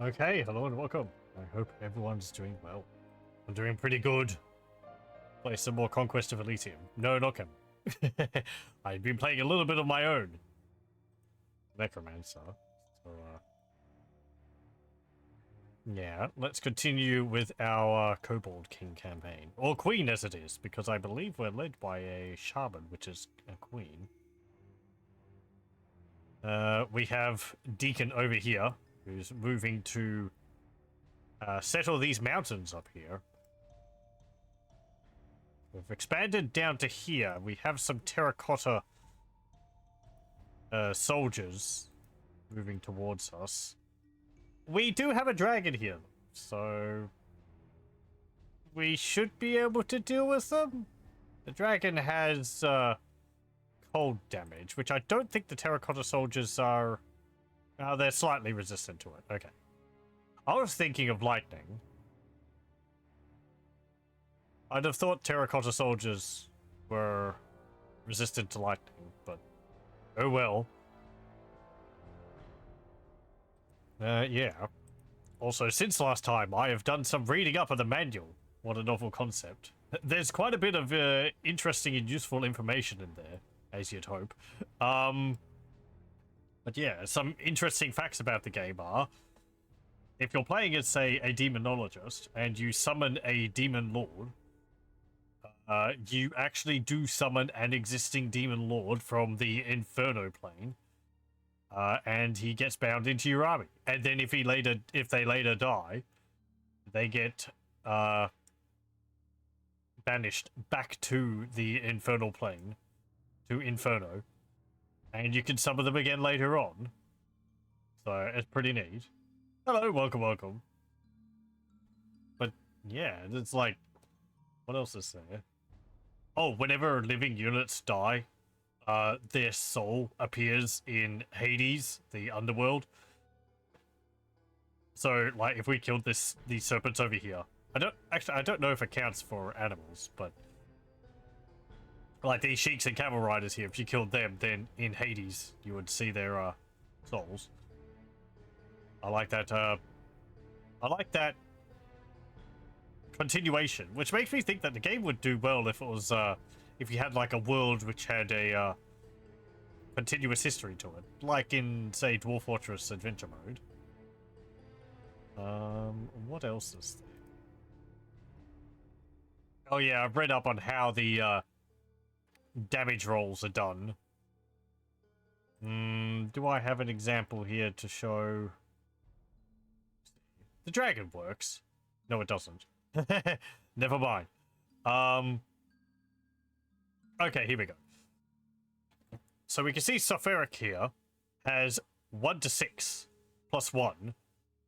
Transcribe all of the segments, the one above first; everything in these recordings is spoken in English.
Okay, hello and welcome. I hope everyone's doing well. I'm doing pretty good. Play some more Conquest of Elysium. No, not him. I've been playing a little bit of my own Necromancer. So, yeah, let's continue with our Kobold King campaign. Or Queen as it is, because I believe we're led by a Shaman, which is a Queen. We have Deekin over here, who's moving to settle these mountains up here. We've expanded down to here. We have some terracotta soldiers moving towards us. We do have a dragon here, so we should be able to deal with them. The dragon has cold damage, which I don't think the terracotta soldiers are. They're slightly resistant to it. Okay. I was thinking of lightning. I'd have thought terracotta soldiers were resistant to lightning, but oh well. Yeah. Also, since last time, I have done some reading up of the manual. What a novel concept. There's quite a bit of interesting and useful information in there, as you'd hope. But yeah, some interesting facts about the game are, if you're playing as, say, a demonologist, and you summon a demon lord, you actually do summon an existing demon lord from the Inferno plane, and he gets bound into your army. And then if they later die, they get banished back to the Infernal plane, to Inferno, and you can summon them again later on. So it's pretty neat. Hello, welcome. But yeah, it's like, what else is there? Oh, whenever living units die, their soul appears in Hades, the underworld. So, like, if we killed these serpents over here, I don't know if it counts for animals, but like these sheiks and camel riders here, if you killed them, then in Hades you would see their souls. I like that continuation, which makes me think that the game would do well if it was if you had like a world which had a continuous history to it, like in, say, Dwarf Fortress Adventure Mode. What else is there? Oh yeah, I've read up on how the damage rolls are done. Do I have an example here to show? The dragon works. No, it doesn't. Never mind. Okay, here we go. So we can see Sulfuric here has 1 to 6 plus 1,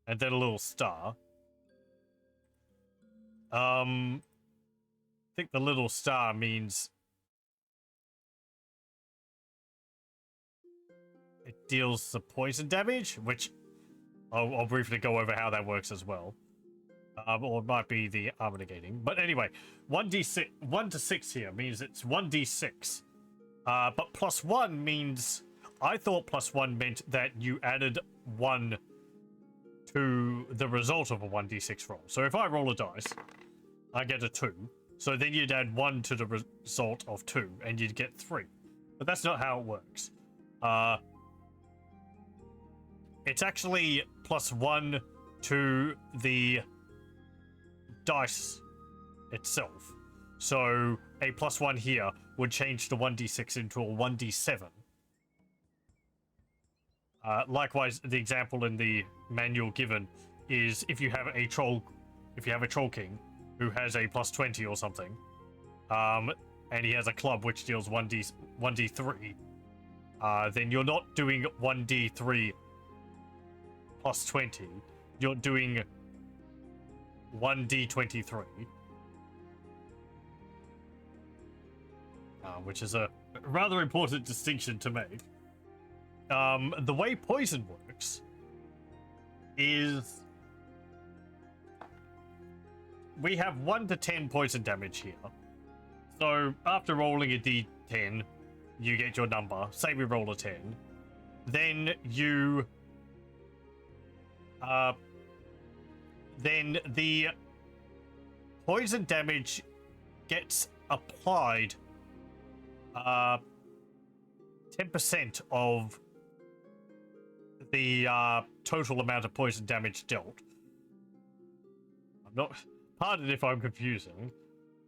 and then a little star. I think the little star means it deals the poison damage, which I'll briefly go over how that works as well. Or it might be the armor negating. But anyway, 1 to 6 here means it's 1d6. But plus 1 means, I thought plus 1 meant that you added 1 to the result of a 1d6 roll. So if I roll a dice, I get a 2. So then you'd add 1 to the result of 2, and you'd get 3. But that's not how it works. It's actually plus 1 to the dice itself. So a plus 1 here would change the 1d6 into a 1d7. Likewise, the example in the manual given is if you have a troll king who has a plus 20 or something, and he has a club which deals 1d3, then you're not doing 1d3 plus 20, you're doing 1d23, which is a rather important distinction to make. The way poison works is we have 1 to 10 poison damage here. So after rolling a d10, you get your number. Say we roll a 10. Then you then the poison damage gets applied 10% of the total amount of poison damage dealt. I'm not... Pardon if I'm confusing.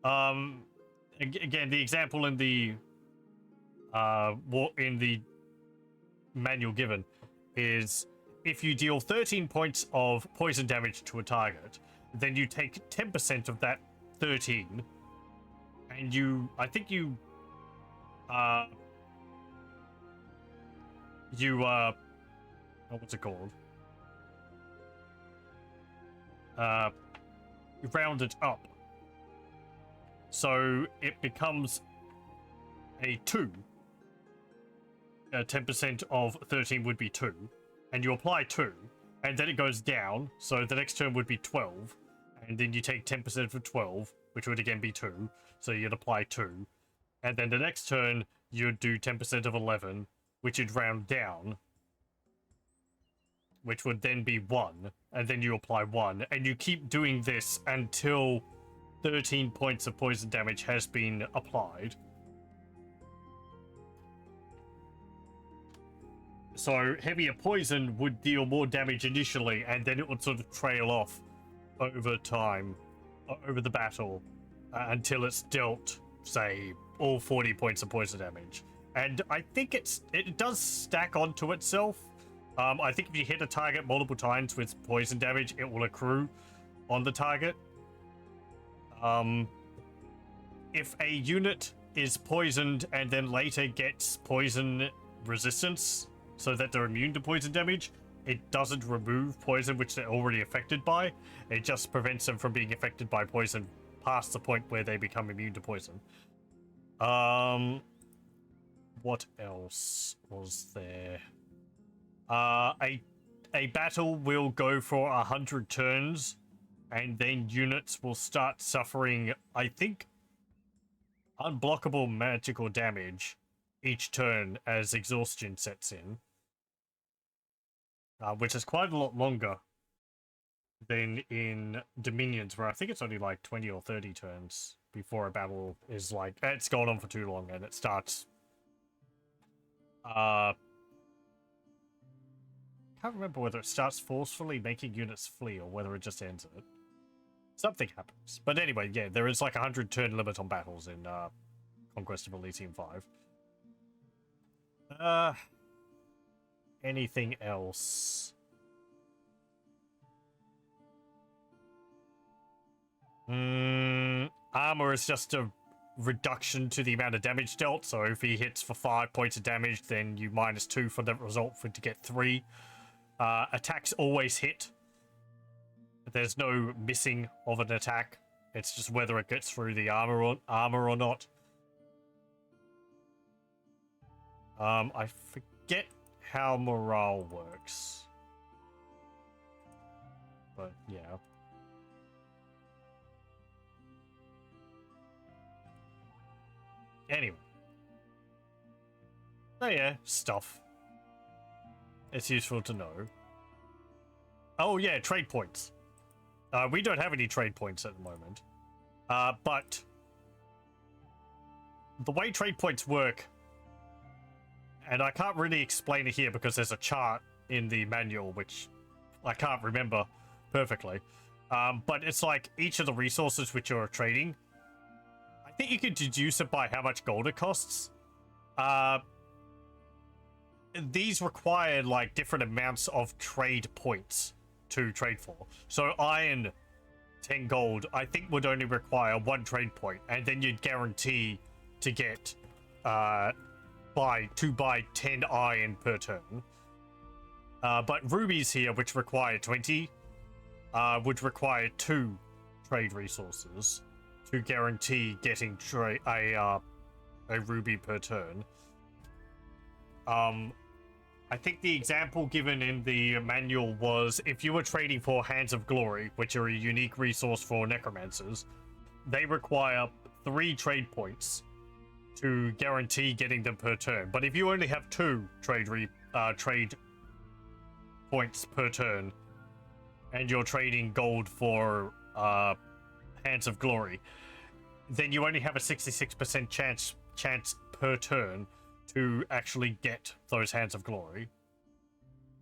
Again, the example in the manual given is if you deal 13 points of poison damage to a target, then you take 10% of that 13, and you, I think you, what's it called? You round it up. So it becomes a 2. 10% of 13 would be 2. And you apply 2. And then it goes down. So the next turn would be 12. And then you take 10% of 12, which would again be 2. So you'd apply 2. And then the next turn, you'd do 10% of 11, which you'd round down, which would then be 1. And then you apply 1. And you keep doing this until 13 points of poison damage has been applied. So heavier poison would deal more damage initially, and then it would sort of trail off over time, over the battle, until it's dealt, say, all 40 points of poison damage. And I think it does stack onto itself. I think if you hit a target multiple times with poison damage, it will accrue on the target. If a unit is poisoned and then later gets poison resistance, so that they're immune to poison damage, it doesn't remove poison which they're already affected by. It just prevents them from being affected by poison past the point where they become immune to poison. What else was there? A battle will go for 100 turns, and then units will start suffering, I think, unblockable magical damage each turn as exhaustion sets in. Which is quite a lot longer than in Dominions, where I think it's only like 20 or 30 turns before a battle is like, it's gone on for too long and it starts. Can't remember whether it starts forcefully making units flee or whether it just ends it. Something happens. But anyway, yeah, there is like a 100 turn limit on battles in Conquest of Elysium 5. Anything else? Armor is just a reduction to the amount of damage dealt. So if he hits for 5 points of damage, then you minus 2 for the result to get 3. Attacks always hit. There's no missing of an attack. It's just whether it gets through the armor or not. I forget how morale works. But yeah. Anyway. So yeah, stuff. It's useful to know. Oh yeah, trade points. We don't have any trade points at the moment. But the way trade points work, and I can't really explain it here because there's a chart in the manual which I can't remember perfectly. But it's like each of the resources which you're trading, I think you can deduce it by how much gold it costs. These require like different amounts of trade points to trade for. So iron, 10 gold, I think would only require 1 trade point, and then you'd guarantee to get buy 10 iron per turn. But rubies here, which require 20, would require 2 trade resources to guarantee getting a ruby per turn. I think the example given in the manual was if you were trading for Hands of Glory, which are a unique resource for necromancers, they require 3 trade points to guarantee getting them per turn. But if you only have 2 trade points per turn, and you're trading gold for Hands of Glory, then you only have a 66% chance per turn to actually get those Hands of Glory.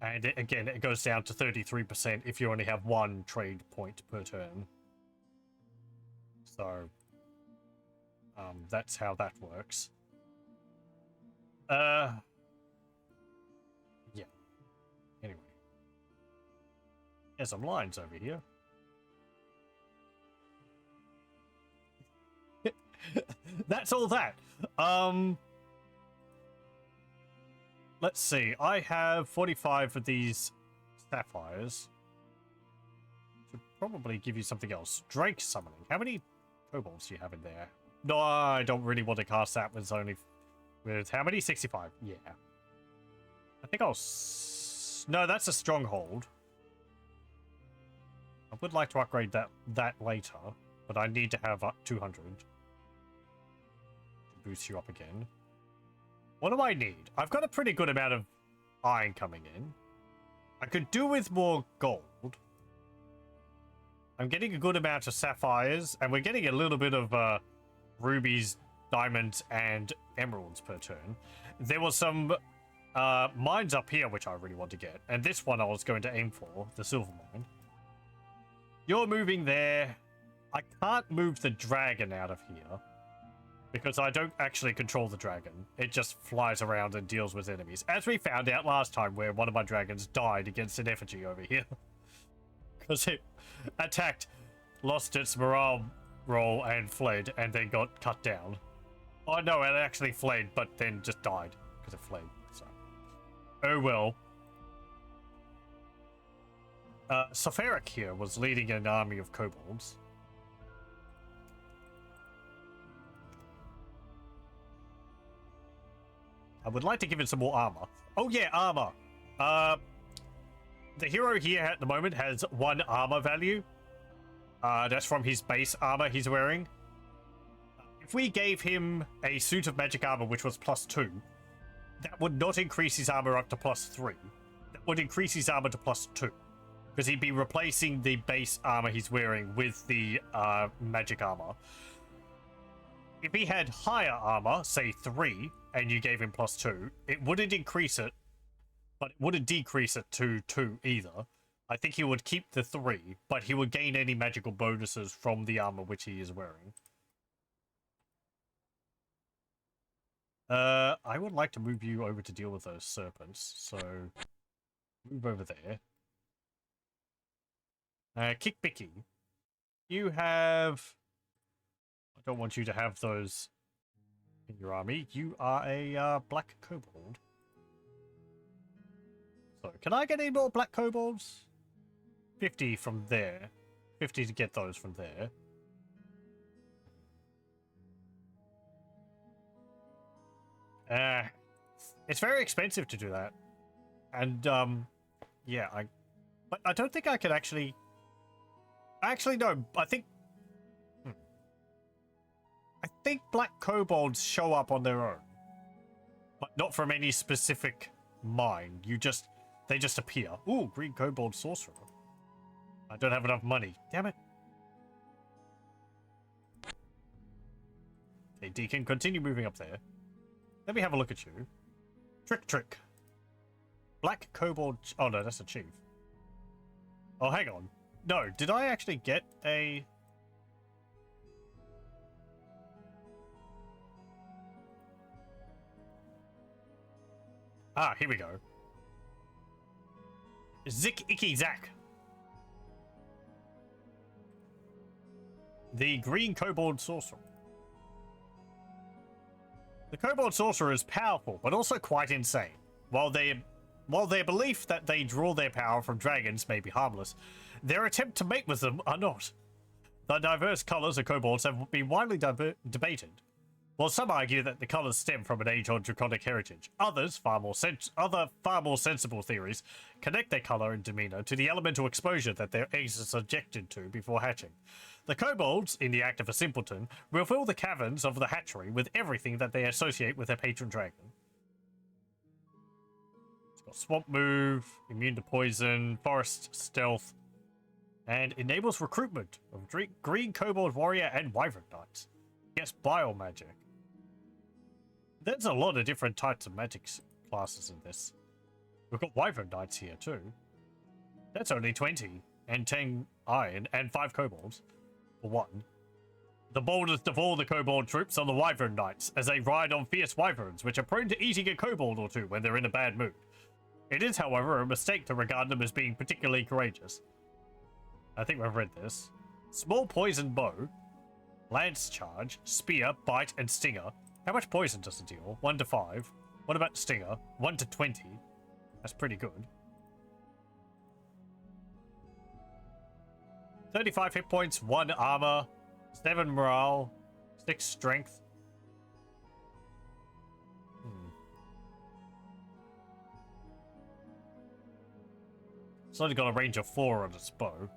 And again, it goes down to 33% if you only have one trade point per turn. So, that's how that works. Yeah. Anyway. There's some lines over here. That's all that. Let's see. I have 45 of these sapphires. Should probably give you something else. Drake summoning. How many kobolds do you have in there? No, I don't really want to cast that with only... With how many? 65. Yeah. I think I'll... No, that's a stronghold. I would like to upgrade that later, but I need to have 200 to boost you up again. What do I need? I've got a pretty good amount of iron coming in. I could do with more gold. I'm getting a good amount of sapphires, and we're getting a little bit of rubies, diamonds, and emeralds per turn. There was some mines up here which I really want to get, and this one I was going to aim for, the silver mine. You're moving there. I can't move the dragon out of here because I don't actually control the dragon. It just flies around and deals with enemies, as we found out last time, where one of my dragons died against an effigy over here because it attacked, lost its morale roll, and fled, and then got cut down. Oh no, it actually fled, but then just died because it fled. So, oh well. Sopharik here was leading an army of kobolds. I would like to give it some more armor. Oh yeah, armor. The hero here at the moment has 1 armor value. That's from his base armor he's wearing. If we gave him a suit of magic armor which was +2, that would not increase his armor up to +3. That would increase his armor to +2. Because he'd be replacing the base armor he's wearing with the magic armor. If he had higher armor, say 3, and you gave him +2, it wouldn't increase it, but it wouldn't decrease it to 2 either. I think he would keep the 3, but he would gain any magical bonuses from the armor which he is wearing. I would like to move you over to deal with those serpents, so move over there. Kickbicky, you have... I don't want you to have those in your army. You are a black kobold. So, can I get any more black kobolds? 50 from there. 50 to get those from there. It's very expensive to do that. And, yeah, but I don't think I could actually... Actually, no, I think black kobolds show up on their own, but not from any specific mine. They just appear. Ooh, green kobold sorcerer. I don't have enough money. Damn it. Okay, Deekin, continue moving up there. Let me have a look at you. Trick. Black kobold... Oh no, that's a chief. Oh, hang on. No, did I actually get a... Ah, here we go. Zick Icky Zack. The green kobold sorcerer. The kobold sorcerer is powerful, but also quite insane. While their belief that they draw their power from dragons may be harmless, their attempt to mate with them are not. The diverse colors of kobolds have been widely debated. While some argue that the colors stem from an age-old draconic heritage, other far more sensible theories connect their color and demeanor to the elemental exposure that their eggs are subjected to before hatching. The kobolds, in the act of a simpleton, will fill the caverns of the hatchery with everything that they associate with their patron dragon. It's got swamp move, immune to poison, forest stealth, And enables recruitment of green kobold warrior and wyvern knights. Yes, biomagic. There's a lot of different types of magic classes in this. We've got wyvern knights here too. That's only 20 and 10 iron and 5 kobolds for one. The boldest of all the kobold troops are the wyvern knights, as they ride on fierce wyverns, which are prone to eating a kobold or two when they're in a bad mood. It is, however, a mistake to regard them as being particularly courageous. I think we've read this. Small poison bow, lance charge, spear, bite, and stinger. How much poison does it deal? 1 to 5. What about stinger? 1 to 20. That's pretty good. 35 hit points, 1 armor, 7 morale, 6 strength. It's only got a range of 4 on its bow.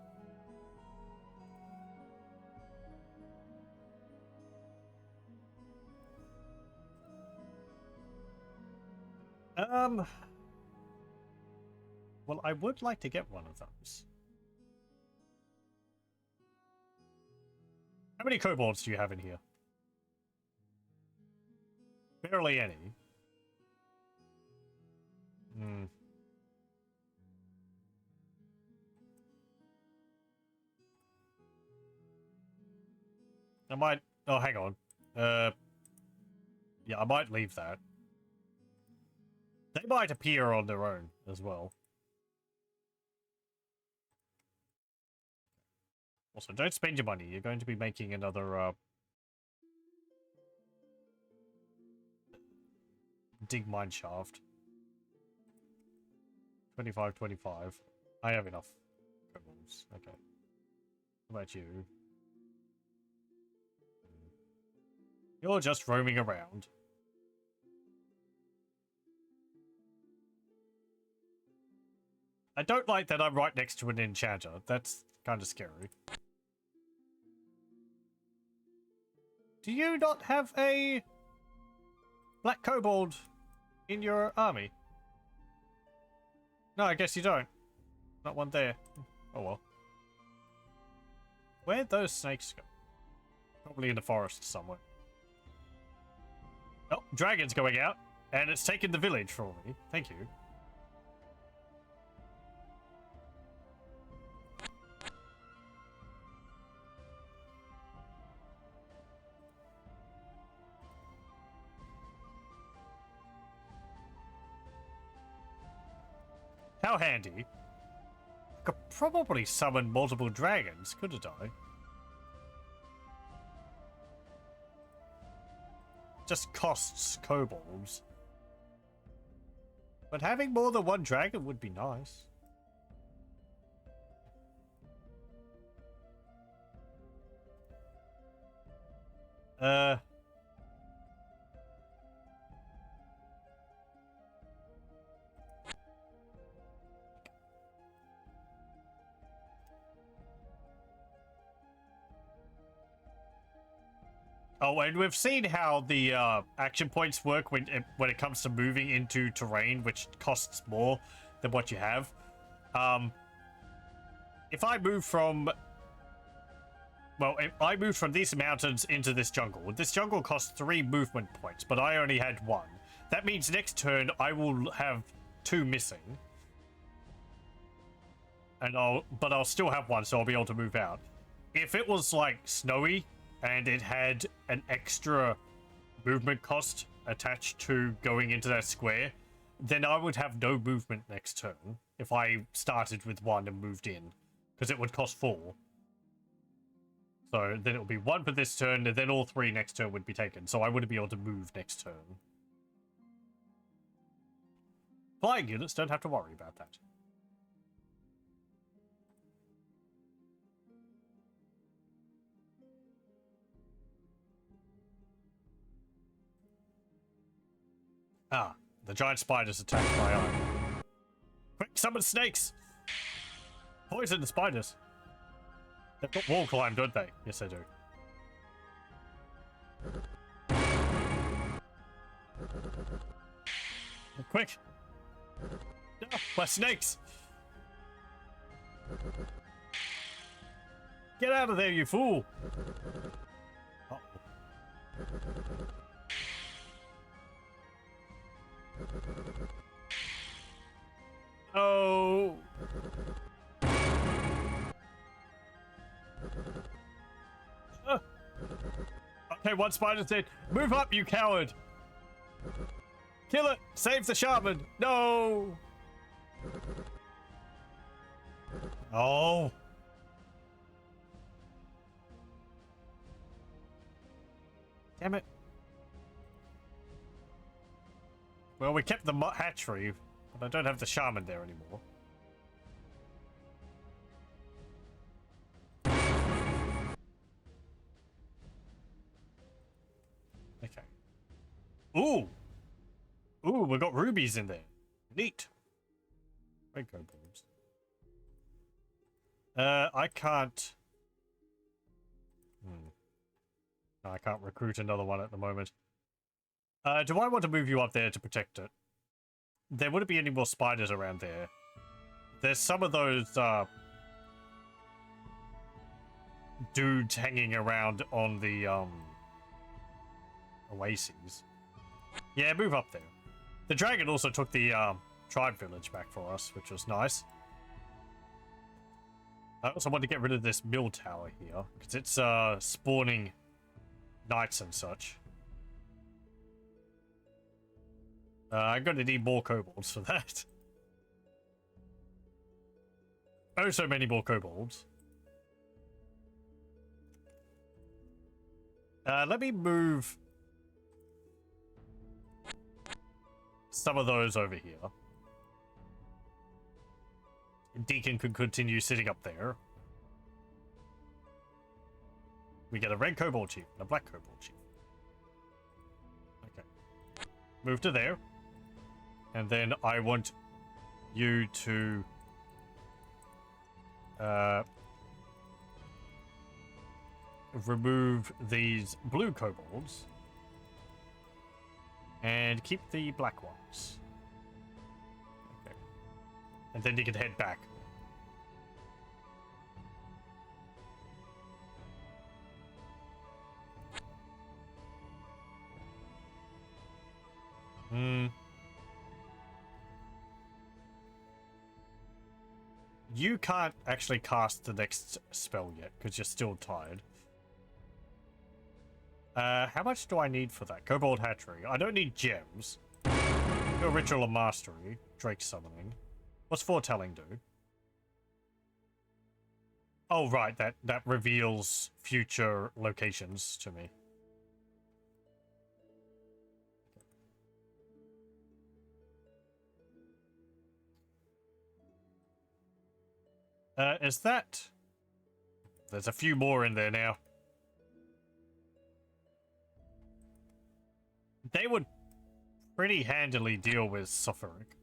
Well, I would like to get one of those. How many kobolds do you have in here? Barely any. I might... Oh, hang on. Yeah, I might leave that. They might appear on their own as well. Also, don't spend your money. You're going to be making another, dig mine shaft. 25, 25. I have enough kobolds. Okay. What about you? You're just roaming around. I don't like that I'm right next to an enchanter. That's kind of scary. Do you not have a black kobold in your army? No, I guess you don't. Not one there. Oh well. Where'd those snakes go? Probably in the forest somewhere. Oh, dragon's going out, and it's taken the village for me. Thank you. How handy. I could probably summon multiple dragons, couldn't I? Just costs kobolds. But having more than one dragon would be nice. Oh, and we've seen how the action points work when it comes to moving into terrain, which costs more than what you have. If I move from... Well, if I moved from these mountains into this jungle costs 3 movement points, but I only had 1. That means next turn I will have 2 missing. And I'll still have 1, so I'll be able to move out. If it was like snowy and it had an extra movement cost attached to going into that square, then I would have no movement next turn if I started with 1 and moved in, because it would cost 4. So then it would be 1 for this turn, and then all 3 next turn would be taken, so I wouldn't be able to move next turn. Flying units don't have to worry about that. Ah, the giant spiders attacked my eye. Quick, summon snakes! Poison the spiders. They've got wall climb, don't they? Yes, they do. Quick! No, my snakes! Get out of there, you fool! Uh-oh. Oh! Okay, one spider said, "Move up, you coward! Kill it! Save the shaman! No!" Oh! Damn it. Well, we kept the hatchery, but I don't have the shaman there anymore. Okay. Ooh! Ooh, we got rubies in there. Neat. Red kobolds. I can't... No, I can't recruit another one at the moment. Do I want to move you up there to protect it? There wouldn't be any more spiders around there. There's some of those, dudes hanging around on the, oases. Yeah, move up there. The dragon also took the, tribe village back for us, which was nice. I also want to get rid of this mill tower here, because it's, spawning knights and such. I'm going to need more kobolds for that. Oh, so many more kobolds. Let me move some of those over here. Deekin can continue sitting up there. We get a red kobold chief and a black kobold chief. Okay. Move to there. And then I want you to remove these blue kobolds and keep the black ones. Okay. And then you can head back. You can't actually cast the next spell yet because you're still tired. How much do I need for that? Kobold Hatchery. I don't need gems. Go Ritual of Mastery. Drake Summoning. What's Foretelling do? Oh, right. That reveals future locations to me. Is that... There's a few more in there now. They would pretty handily deal with Sulfuric.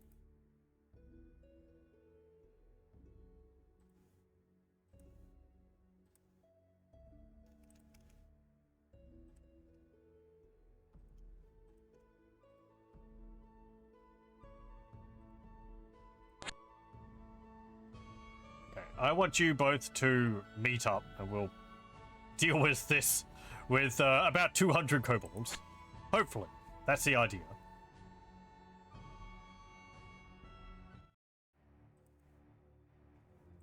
I want you both to meet up and we'll deal with this with about 200 kobolds. Hopefully. That's the idea.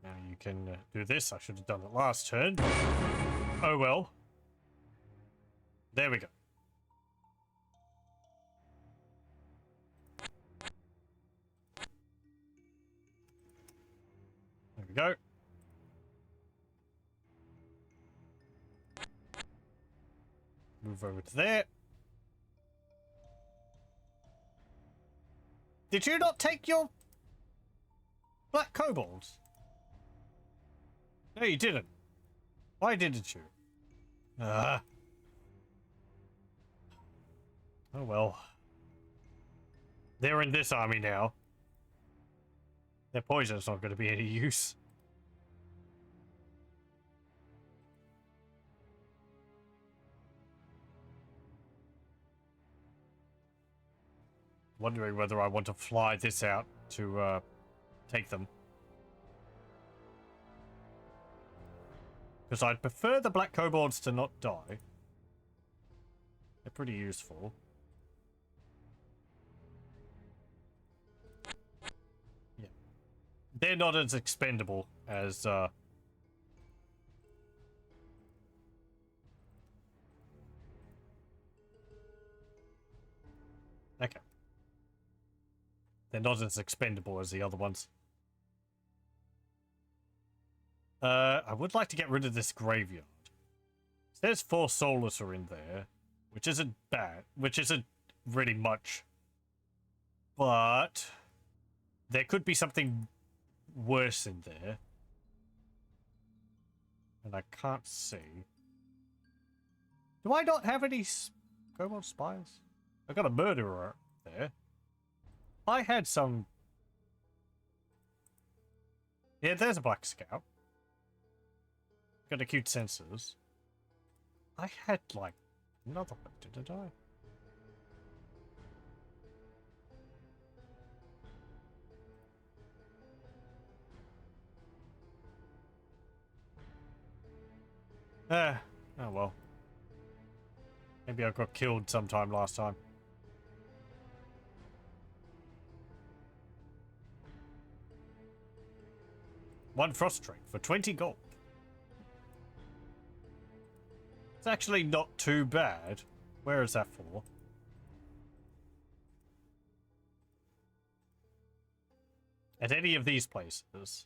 Now you can do this. I should have done it last turn. But oh well. There we go. There we go. Move over to there. Did you not take your black kobolds? No, you didn't. Why didn't you? Oh well. They're in this army now. Their poison's not going to be any use. Wondering whether I want to fly this out to take them. Because I'd prefer the black kobolds to not die. They're pretty useful. Yeah. They're not as expendable as, Okay. They're not as expendable as the other ones. I would like to get rid of this graveyard. There's 4 soulless are in there, which isn't bad, which isn't really much. But there could be something worse in there. And I can't see. Do I not have any kobold spies? I got a murderer there. I had some... Yeah, there's a black scout. Got acute sensors. I had, like, another one, didn't I? Oh well. Maybe I got killed sometime last time. One frost drink for 20 gold. It's actually not too bad. Where is that for? At any of these places.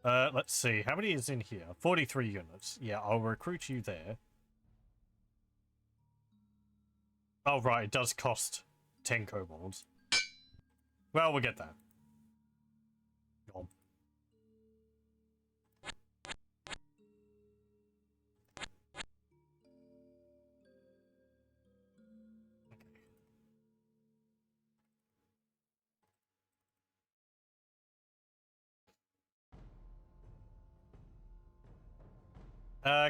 Let's see. How many is in here? 43 units. Yeah, I'll recruit you there. Oh, right. It does cost 10 kobolds. Well, we'll get that. Gone.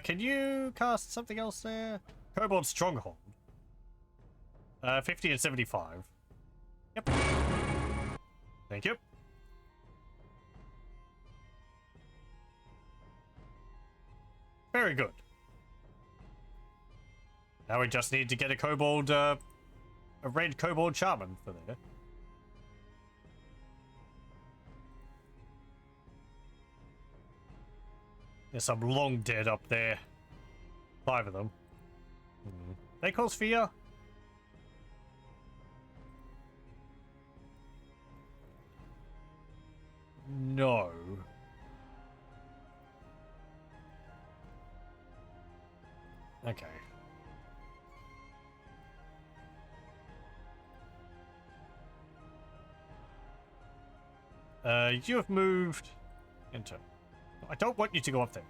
Can you cast something else there? Kobold Stronghold. 50 and 75. Yep. Thank you. Very good. Now we just need to get a kobold, a red kobold shaman for there. There's some long dead up there. 5 of them. They cause fear? No. Okay. You have moved into... I don't want you to go up there.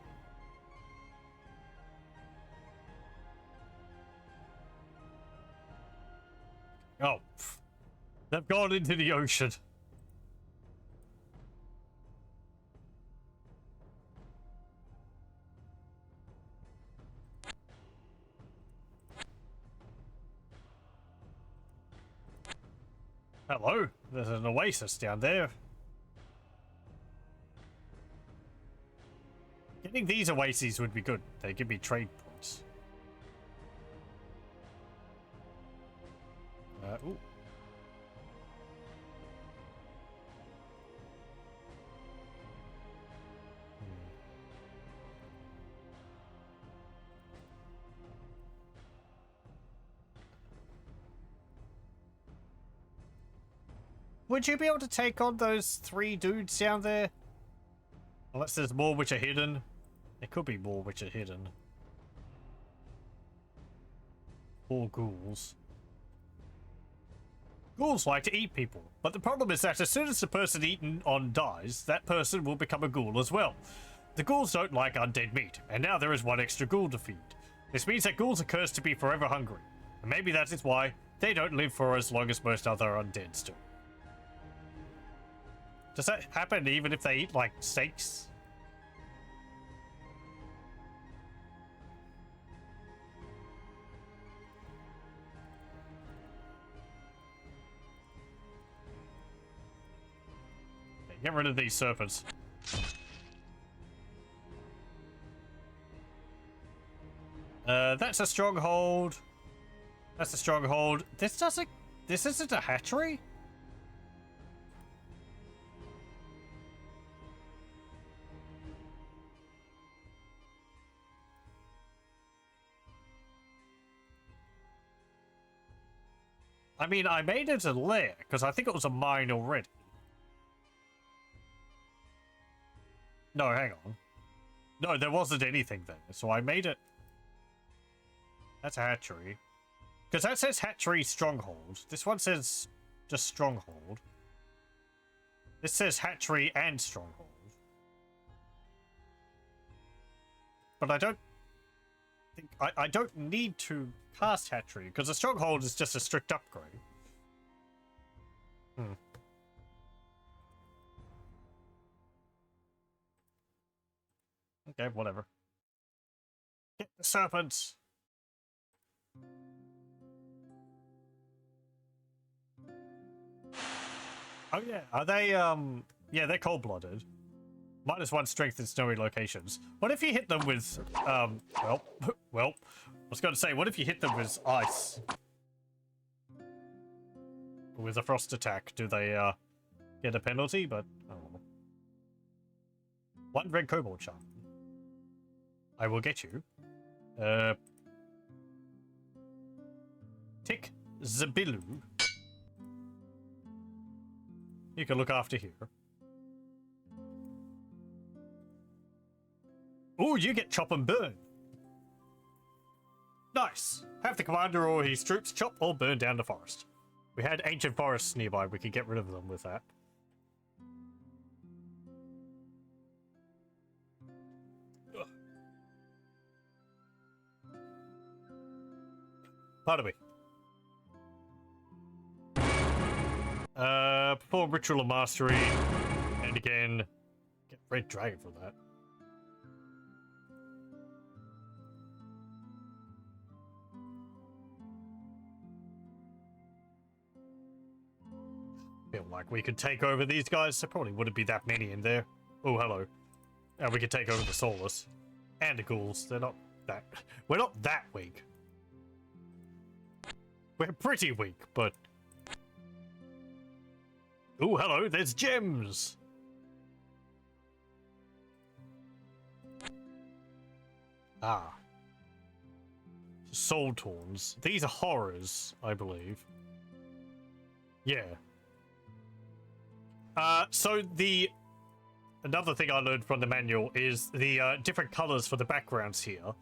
Oh. They've gone into the ocean. Hello. There's an oasis down there. Getting these oases would be good. They give me trade points. Ooh. Would you be able to take on those 3 dudes down there? Unless there's more which are hidden. There could be more which are hidden. 4 ghouls. Ghouls like to eat people, but the problem is that as soon as the person eaten on dies, that person will become a ghoul as well. The ghouls don't like undead meat, and now there is 1 extra ghoul to feed. This means that ghouls are cursed to be forever hungry, and maybe that is why they don't live for as long as most other undeads do. Does that happen even if they eat, like, steaks? Okay, get rid of these serpents. That's a stronghold. That's a stronghold. This doesn't... This isn't a hatchery? I mean, I made it a lair, because I think it was a mine already. No, hang on. No, there wasn't anything there, so I made it... That's a hatchery. Because that says hatchery stronghold. This one says just stronghold. This says hatchery and stronghold. But I don't think... I don't need to cast hatchery, because a stronghold is just a strict upgrade. Okay, whatever. Get the serpents! Oh yeah, are they, yeah, they're cold-blooded. -1 strength in snowy locations. What if you hit them with, well, I was going to say, what if you hit them with ice? With a frost attack, do they, get a penalty? But, oh. 1 red kobold charm. I will get you. Tick Zabilu. You can look after here. Ooh, you get chop and burn. Nice. Have the commander or his troops chop or burn down the forest. We had ancient forests nearby. We could get rid of them with that. Ugh. Pardon me. Perform Ritual of Mastery, and again, get Red Dragon for that. Feel like we could take over these guys. There probably wouldn't be that many in there. Oh, hello. And we could take over the Soulless. And the Ghouls. They're not that... We're not that weak. We're pretty weak, but... Oh, hello, there's gems! Ah. Soul Tawns. These are horrors, I believe. Yeah. So another thing I learned from the manual is the different colors for the backgrounds here.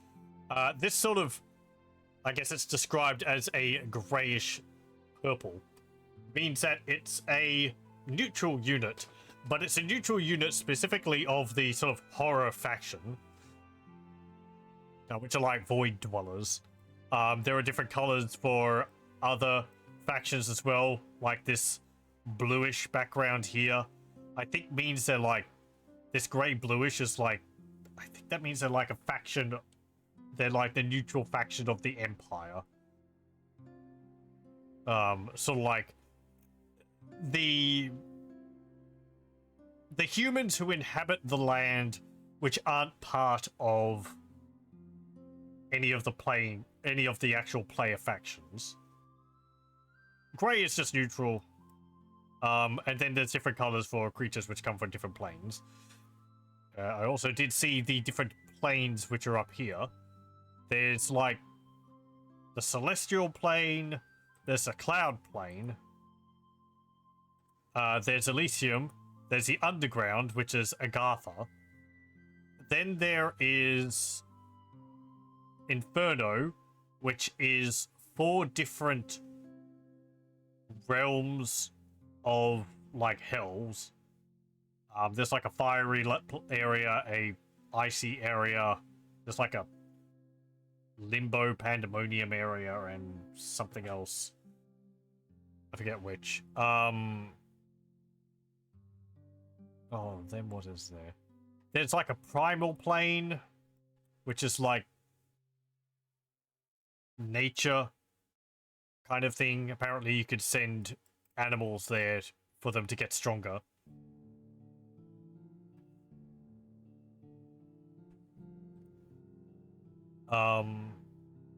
This sort of, I guess it's described as a grayish purple. Means that it's a neutral unit, but it's a neutral unit specifically of the sort of horror faction, which are like void dwellers. There are different colors for other factions as well, like this bluish background here. I think means they're like, this gray bluish is like, I think that means they're like a faction, they're like the neutral faction of the Empire. Sort of like the humans who inhabit the land which aren't part of any of the actual player factions. Grey is just neutral. And then there's different colors for creatures which come from different planes. I also did see the different planes which are up here. There's like the celestial plane, there's a cloud plane, there's Elysium, there's the underground, which is Agartha. Then there is Inferno, which is 4 different realms of like hells. There's like a fiery area, a icy area, there's like a limbo pandemonium area, and something else. I forget which. Oh, then what is there? There's like a primal plane, which is like nature kind of thing. Apparently you could send animals there for them to get stronger.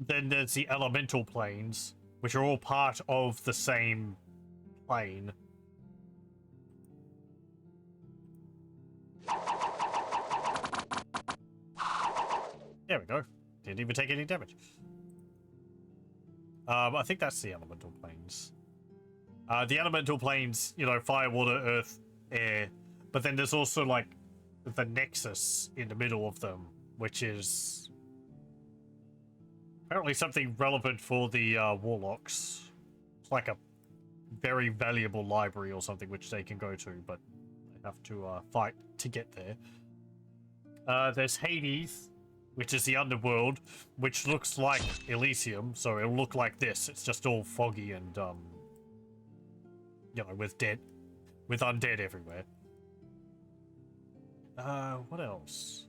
Then there's the elemental planes, which are all part of the same plane. There we go. Didn't even take any damage. I think that's the elemental planes. The elemental planes, you know, fire, water, earth, air. But then there's also, like, the nexus in the middle of them, which is apparently something relevant for the warlocks. It's like a very valuable library or something which they can go to, but they have to fight to get there. There's Hades, which is the underworld, which looks like Elysium, so it'll look like this. It's just all foggy and, you know, with undead everywhere. What else?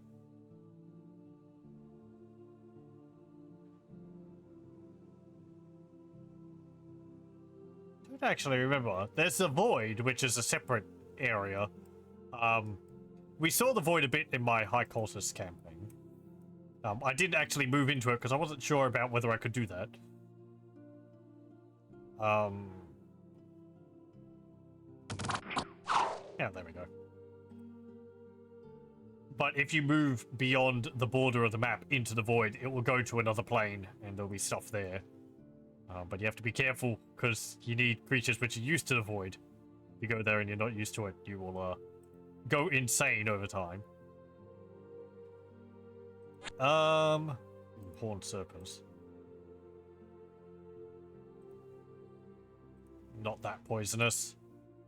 I don't actually remember. There's the Void, which is a separate area. We saw the Void a bit in my High Cultist campaign. I didn't actually move into it because I wasn't sure about whether I could do that. Yeah, there we go. But if you move beyond the border of the map into the Void, it will go to another plane, and there'll be stuff there. But you have to be careful, because you need creatures which are used to the Void. If you go there and you're not used to it, you will go insane over time. Horned serpents. Not that poisonous.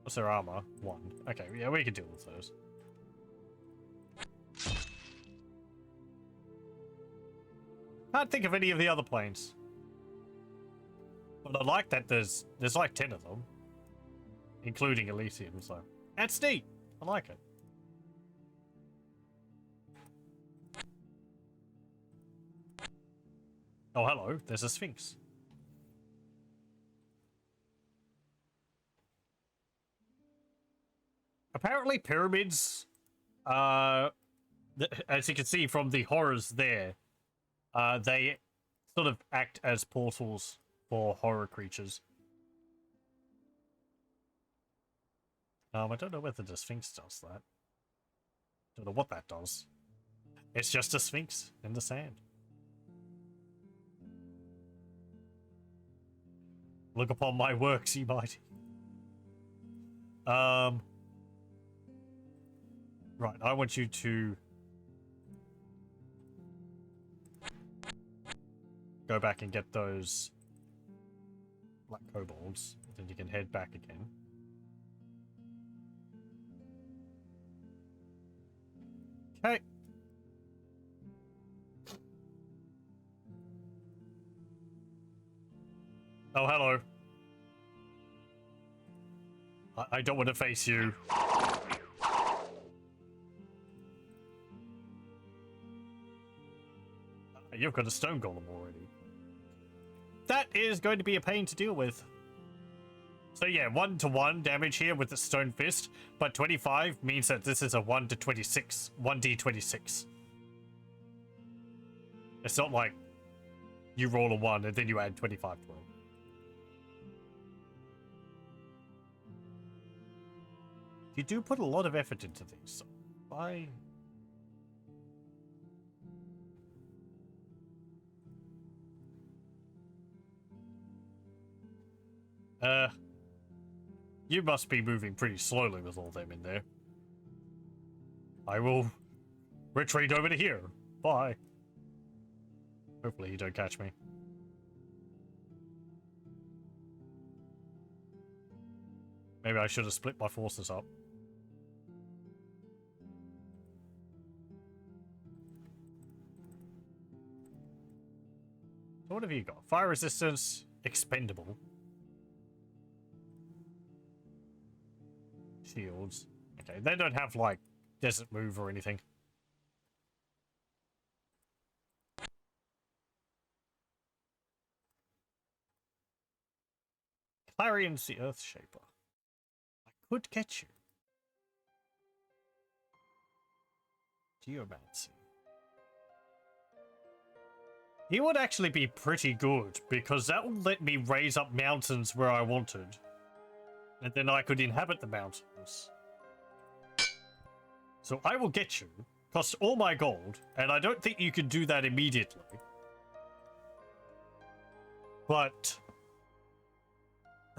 What's their armor? 1. Okay, yeah, we can deal with those. Can't think of any of the other planes. But I like that there's like 10 of them. Including Elysium, so. That's neat. I like it. Oh, hello. There's a Sphinx. Apparently pyramids, as you can see from the horrors there, they sort of act as portals for horror creatures. I don't know whether the Sphinx does that. Don't know what that does. It's just a Sphinx in the sand. Look upon my works, ye mighty. Right, I want you to go back and get those black kobolds. Then you can head back again. Okay. Oh, hello. I don't want to face you. You've got a stone golem already. That is going to be a pain to deal with. So yeah, 1-to-1 damage here with the stone fist, but 25 means that this is a 1-to-26, 1d26. It's not like you roll a 1 and then you add 25 to it. You do put a lot of effort into these, so why? You must be moving pretty slowly with all them in there. I will retreat over to here. Bye. Hopefully you don't catch me. Maybe I should have split my forces up. So what have you got? Fire resistance, expendable. Shields. Okay, they don't have, like, desert move or anything. Clarion's the Earth Shaper. I could get you. Geomancy. He would actually be pretty good, because that would let me raise up mountains where I wanted. And then I could inhabit the mountains. So I will get you. Costs all my gold, and I don't think you can do that immediately. But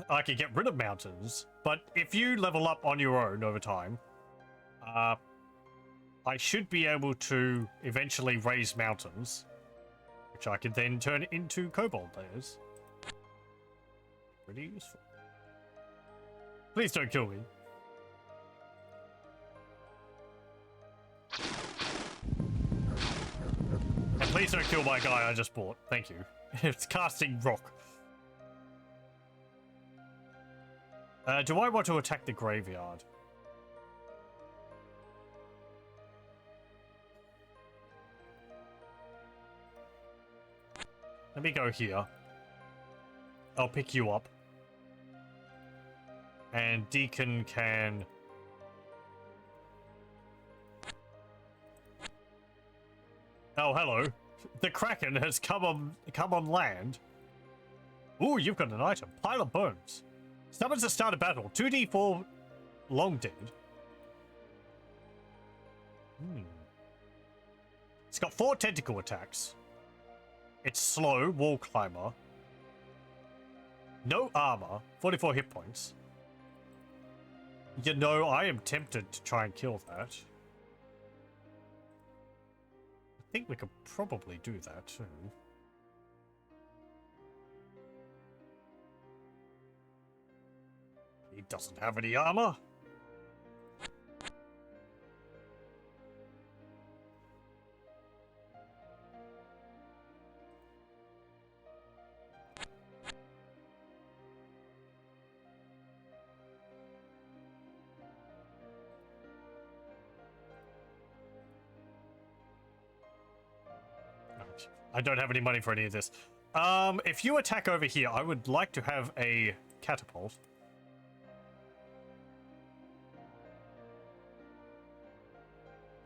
I could get rid of mountains. But if you level up on your own over time, I should be able to eventually raise mountains, which I could then turn into kobold lairs. Pretty useful. Please don't kill me. And please don't kill my guy I just bought. Thank you. It's casting rock. Do I want to attack the graveyard? Let me go here. I'll pick you up. And Deekin can... Oh, hello. The Kraken has come on land. Ooh, you've got an item. Pile of bones. Summons to start a battle. 2d4 long dead. It's got 4 tentacle attacks. It's slow, wall climber. No armor, 44 hit points. You know, I am tempted to try and kill that. I think we could probably do that too. He doesn't have any armor. I don't have any money for any of this. If you attack over here, I would like to have a catapult.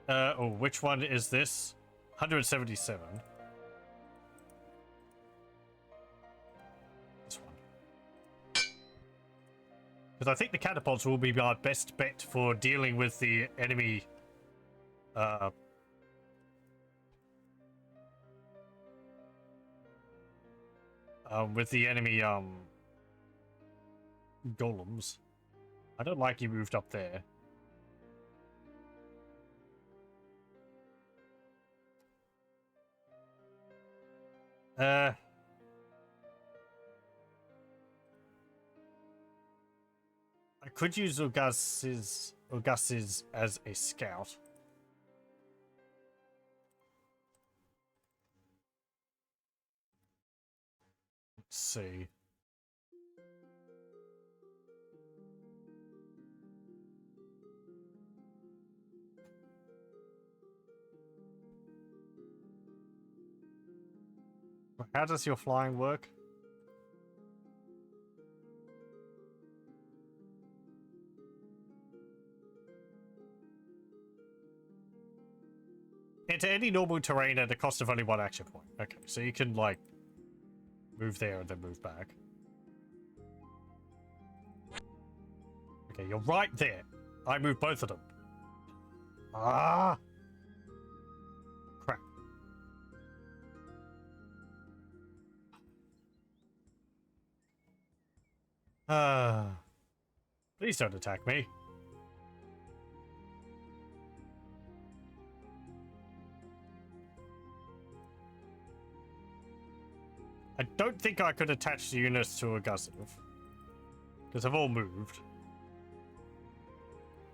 Oh, which one is this? 177. This one. Because I think the catapults will be our best bet for dealing with the enemy, golems. I don't like you moved up there. I could use Augus's as a scout. Let's see. How does your flying work? Into any normal terrain at the cost of only 1 action point. Okay, so you can, like, move there and then move back. Okay, you're right there. I moved both of them. Ah! Crap. Please don't attack me. I don't think I could attach the units to a Gussive. Because they've all moved.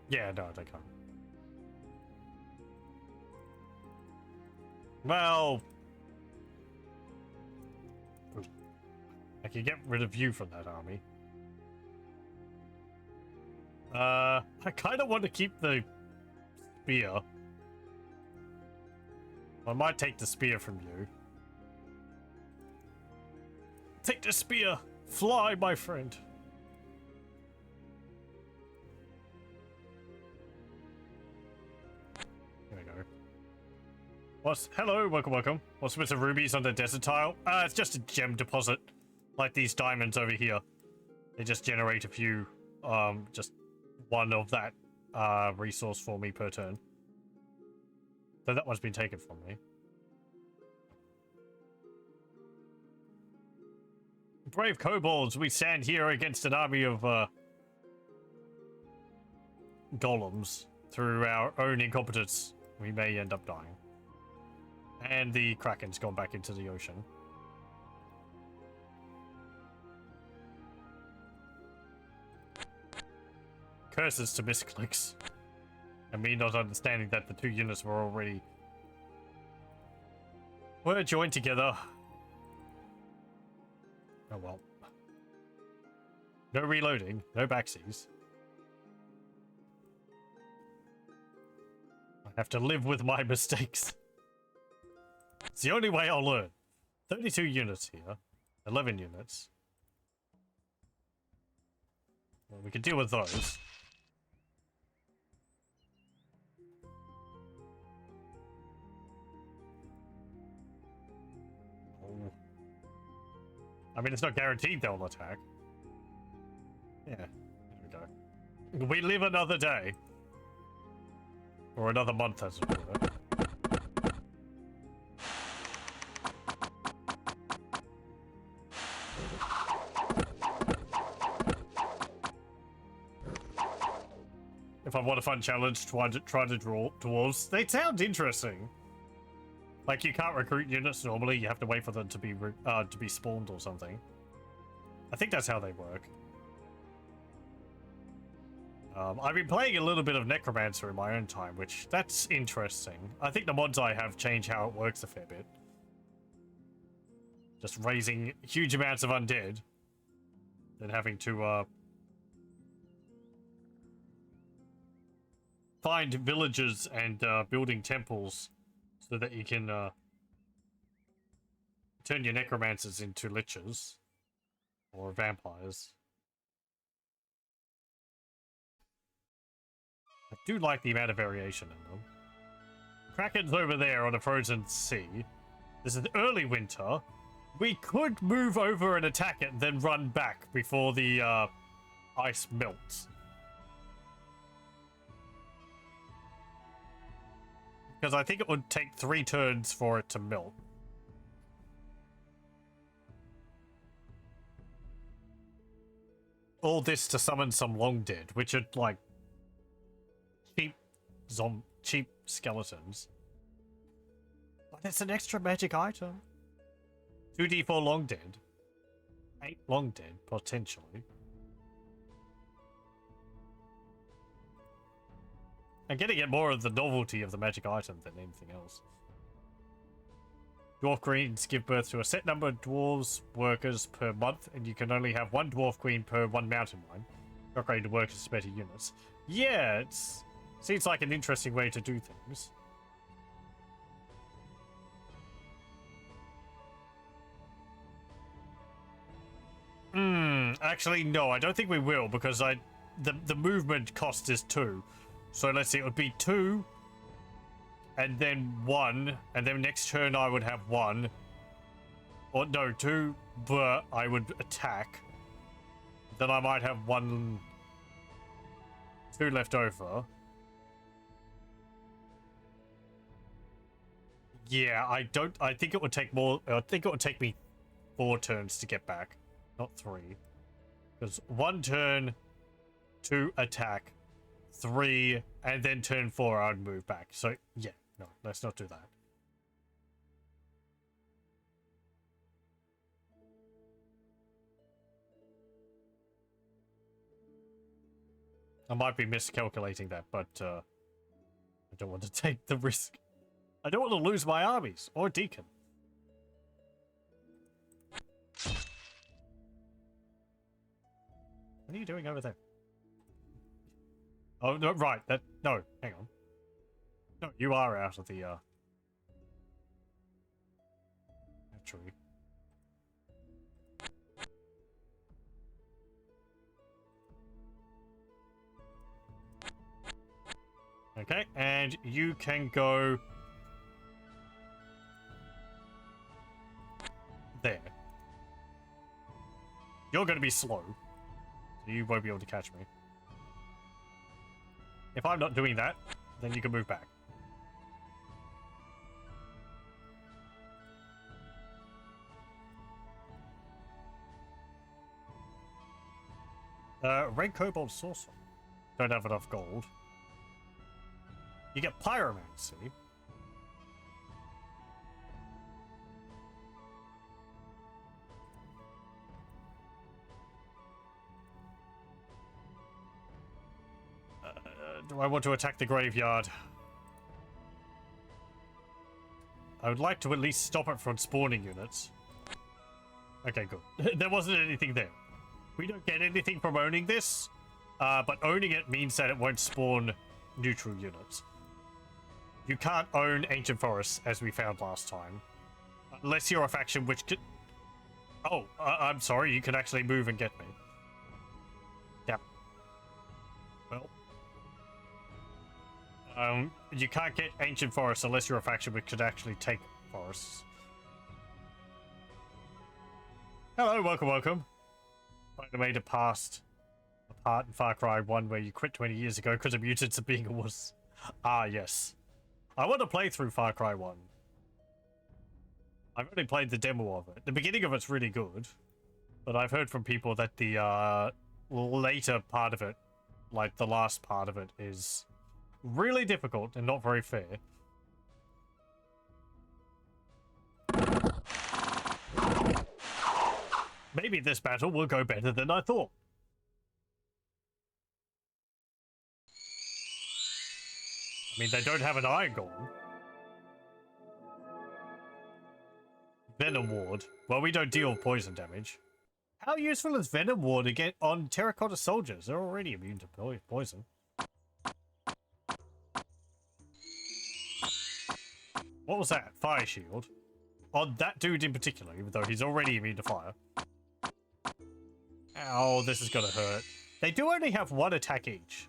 Yeah, no, they can't. Well... I can get rid of you from that army. I kind of want to keep the spear. I might take the spear from you. Take the spear! Fly, my friend! There we go. Hello, welcome. What's with the rubies on the desert tile? It's just a gem deposit. Like these diamonds over here. They just generate a few, just one of that, resource for me per turn. So that one's been taken from me. Brave kobolds, we stand here against an army of, golems. Through our own incompetence, we may end up dying. And the Kraken's gone back into the ocean. Curses to misclicks. And me not understanding that the two units were joined together. Oh well. No reloading, no backseas. I have to live with my mistakes. It's the only way I'll learn. 32 units here. 11 units. Well, we can deal with those. Oh. I mean, it's not guaranteed they'll attack. Yeah, there we go. We live another day. Or another month, as it were. If I want a fun challenge, try to draw dwarves. They sound interesting. Like, you can't recruit units normally, you have to wait for them to be spawned or something. I think that's how they work. I've been playing a little bit of Necromancer in my own time, which, that's interesting. I think the mods I have change how it works a fair bit. Just raising huge amounts of undead. Then having to, find villages and, building temples so that you can, turn your necromancers into liches. Or vampires. I do like the amount of variation in them. Kraken's over there on the frozen sea. This is early winter. We could move over and attack it and then run back before the ice melts. Because I think it would take 3 turns for it to melt. All this to summon some long dead, which are like cheap skeletons. But it's an extra magic item. 2d4 long dead. 8 long dead, potentially. I'm getting at more of the novelty of the magic item than anything else. Dwarf queens give birth to a set number of dwarves workers per month, and you can only have 1 dwarf queen per 1 mountain mine. Upgraded workers to better units. Yeah, it's seems like an interesting way to do things. Actually, no, I don't think we will, because the movement cost is 2. So let's see, it would be 2, and then 1, and then next turn I would have 1. Or no, 2, but I would attack. Then I might have 2 left over. Yeah, I think it would take more. I think it would take me 4 turns to get back, not 3. Because 1 turn, 2 attack, 3, and then turn 4 I'd move back. So yeah, no, let's not do that. I might be miscalculating that, but I don't want to take the risk. I don't want to lose my armies, or Deekin. What are you doing over there? Oh, no, right, no, hang on. No, you are out of the, tree. Okay, and you can go You're going to be slow, so you won't be able to catch me. If I'm not doing that, then you can move back. Red Kobold Saucer. Don't have enough gold. You get Pyromancy. Do I want to attack the graveyard? I would like to at least stop it from spawning units. Okay, good. There wasn't anything there. We don't get anything from owning this, but owning it means that it won't spawn neutral units. You can't own Ancient Forests, as we found last time. Unless you're a faction which can... Oh, I'm sorry, you can actually move and get me. Yep. Well... you can't get Ancient Forests unless you're a faction which could actually take forests. Hello, welcome, welcome. I made it past a part in Far Cry 1 where you quit 20 years ago because of mutants and being a wuss. Ah, yes. I want to play through Far Cry 1. I've only played the demo of it. The beginning of it's really good, but I've heard from people that the later part of it, like the last part of it, is really difficult and not very fair. Maybe this battle will go better than I thought. I mean, they don't have an Iron Golem. Venom Ward. Well, we don't deal poison damage. How useful is Venom Ward again on terracotta soldiers? They're already immune to poison. What was that? Fire shield. On that dude in particular, even though he's already immune to fire. Ow, this is gonna hurt. They do only have one attack each.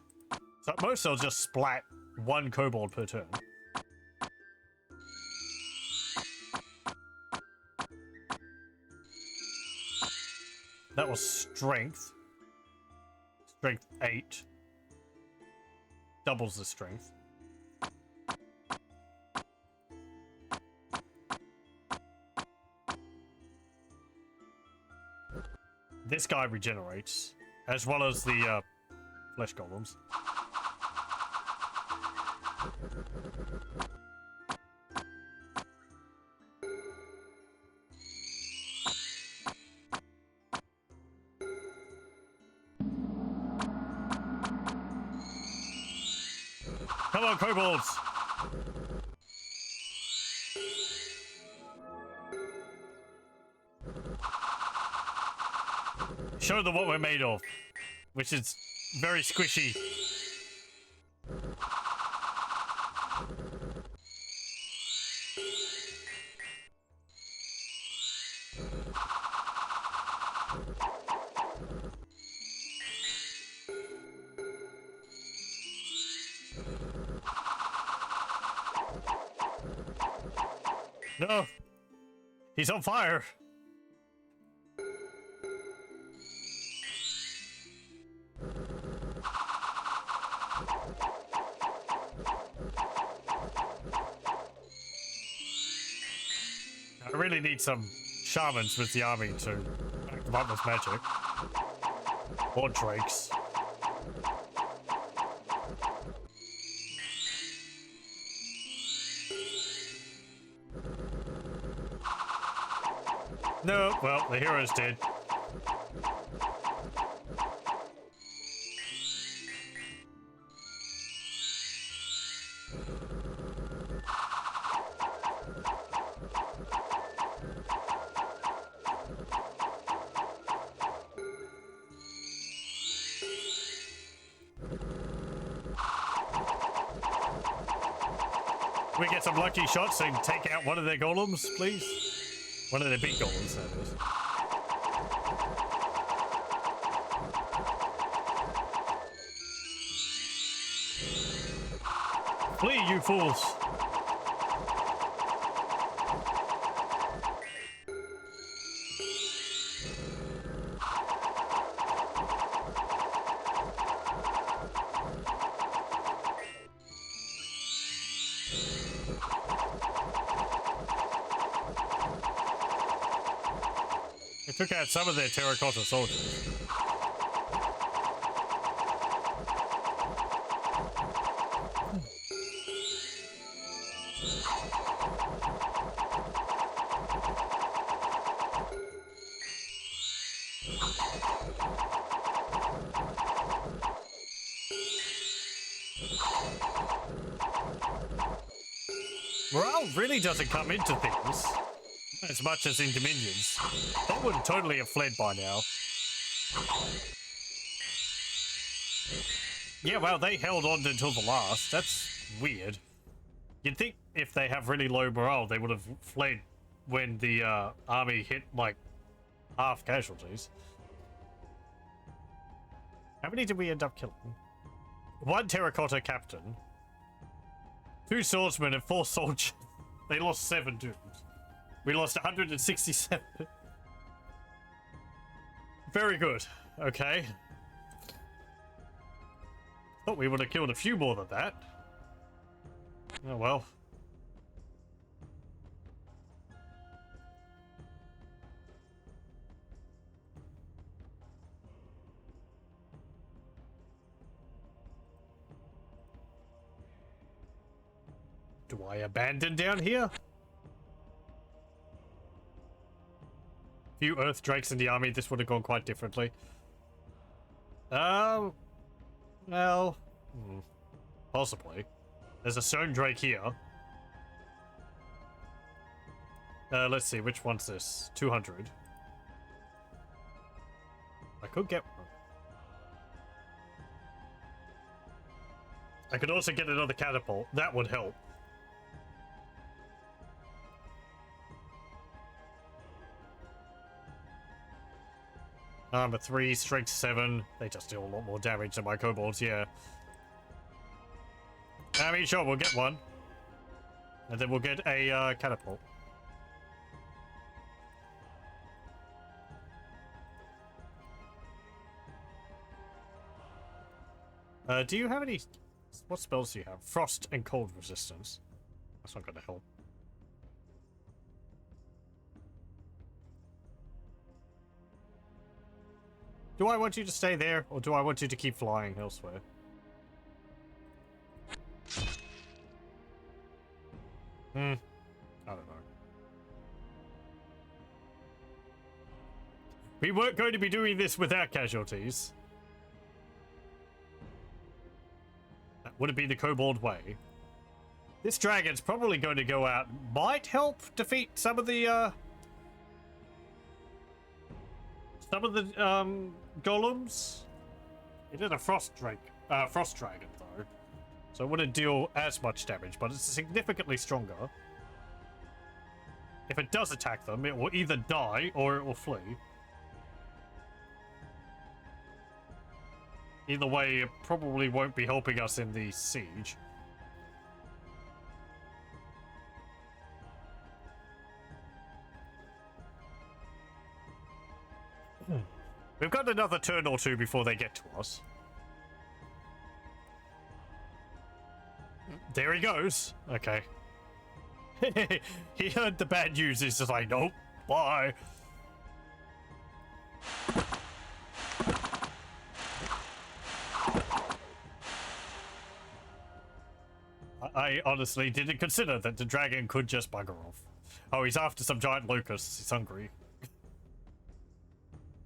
So at most they'll just splat one kobold per turn. That was strength. Strength 8. Doubles the strength. This guy regenerates, as well as the flesh golems. Come on, kobolds! Show them what we're made of, which is very squishy. No, he's on fire. I really need some shamans with the army to back them up with magic. Or drakes. No, well, the hero's dead. Can we get some lucky shots and take out one of their golems, please? One of their big golems, that is. Flee, you fools! It took out some of their terracotta soldiers. Morale really doesn't come into things as much as in Dominions. They would totally have fled by now. Yeah, well, they held on until the last. That's weird. You'd think if they have really low morale, they would have fled when the army hit, like, half casualties. How many did we end up killing? 1 terracotta captain, 2 swordsmen, and 4 soldiers. They lost 7 dudes. We lost 167. Very good. Okay. Thought we would have killed a few more than that. Oh well. Do I abandon down here? Few Earth Drakes in the army, this would have gone quite differently. Well... possibly. There's a Stone Drake here. Let's see, which one's this? 200. I could get one. I could also get another catapult. That would help. Armor 3, strength 7. They just deal a lot more damage than my kobolds, yeah. I mean, sure, we'll get one. And then we'll get a catapult. Do you have any... What spells do you have? Frost and cold resistance. That's not going to help. Do I want you to stay there, or do I want you to keep flying elsewhere? I don't know. We weren't going to be doing this without casualties. That wouldn't be the Kobold way. This dragon's probably going to go out. Might help defeat some of the, golems. It is a frost dragon though, so it wouldn't deal as much damage, but it's significantly stronger. If it does attack them, it will either die or it will flee. Either way, it probably won't be helping us in the siege. We've got another turn or two before they get to us. There he goes. Okay. He heard the bad news. He's just like, nope, bye. I honestly didn't consider that the dragon could just bugger off. Oh, he's after some giant locusts. He's hungry.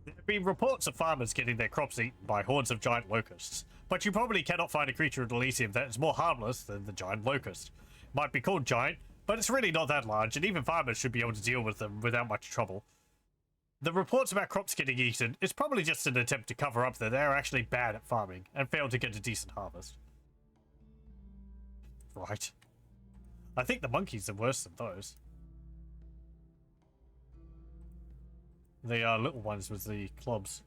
There have been reports of farmers getting their crops eaten by hordes of giant locusts, but you probably cannot find a creature in Elysium that is more harmless than the giant locust. Might be called giant, but it's really not that large, and even farmers should be able to deal with them without much trouble. The reports about crops getting eaten is probably just an attempt to cover up that they're actually bad at farming and fail to get a decent harvest. Right. I think the monkeys are worse than those. They are little ones with the clubs.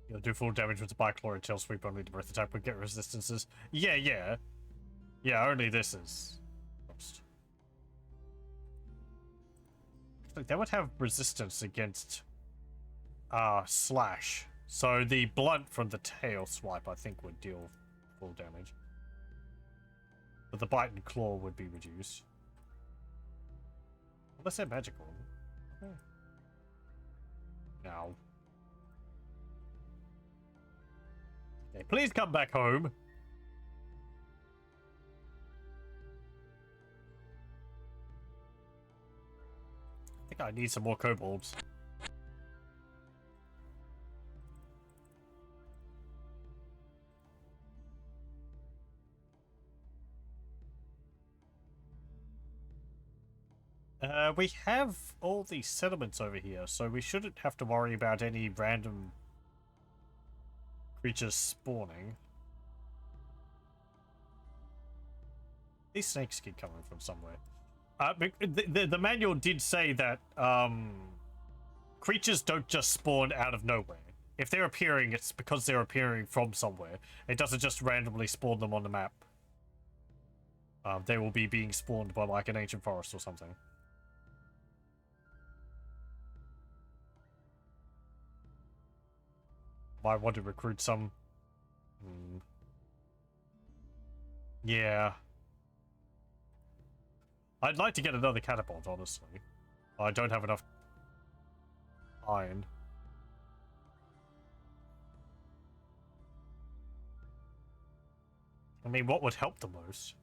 You'll do full damage with the Bichlor and Tail Sweep, only the breath attack would get resistances. Yeah. Yeah, only this is lost. They would have resistance against slash. So the blunt from the tail swipe, I think, would deal full damage. But the bite and claw would be reduced. Unless they're magical. No. Okay, please come back home. I think I need some more kobolds. We have all these settlements over here, so we shouldn't have to worry about any random creatures spawning. These snakes keep coming from somewhere. The manual did say that creatures don't just spawn out of nowhere. If they're appearing, it's because they're appearing from somewhere. It doesn't just randomly spawn them on the map. They will be being spawned by like an ancient forest or something. Might want to recruit some. Yeah. I'd like to get another catapult, honestly. I don't have enough iron. I mean, what would help the most?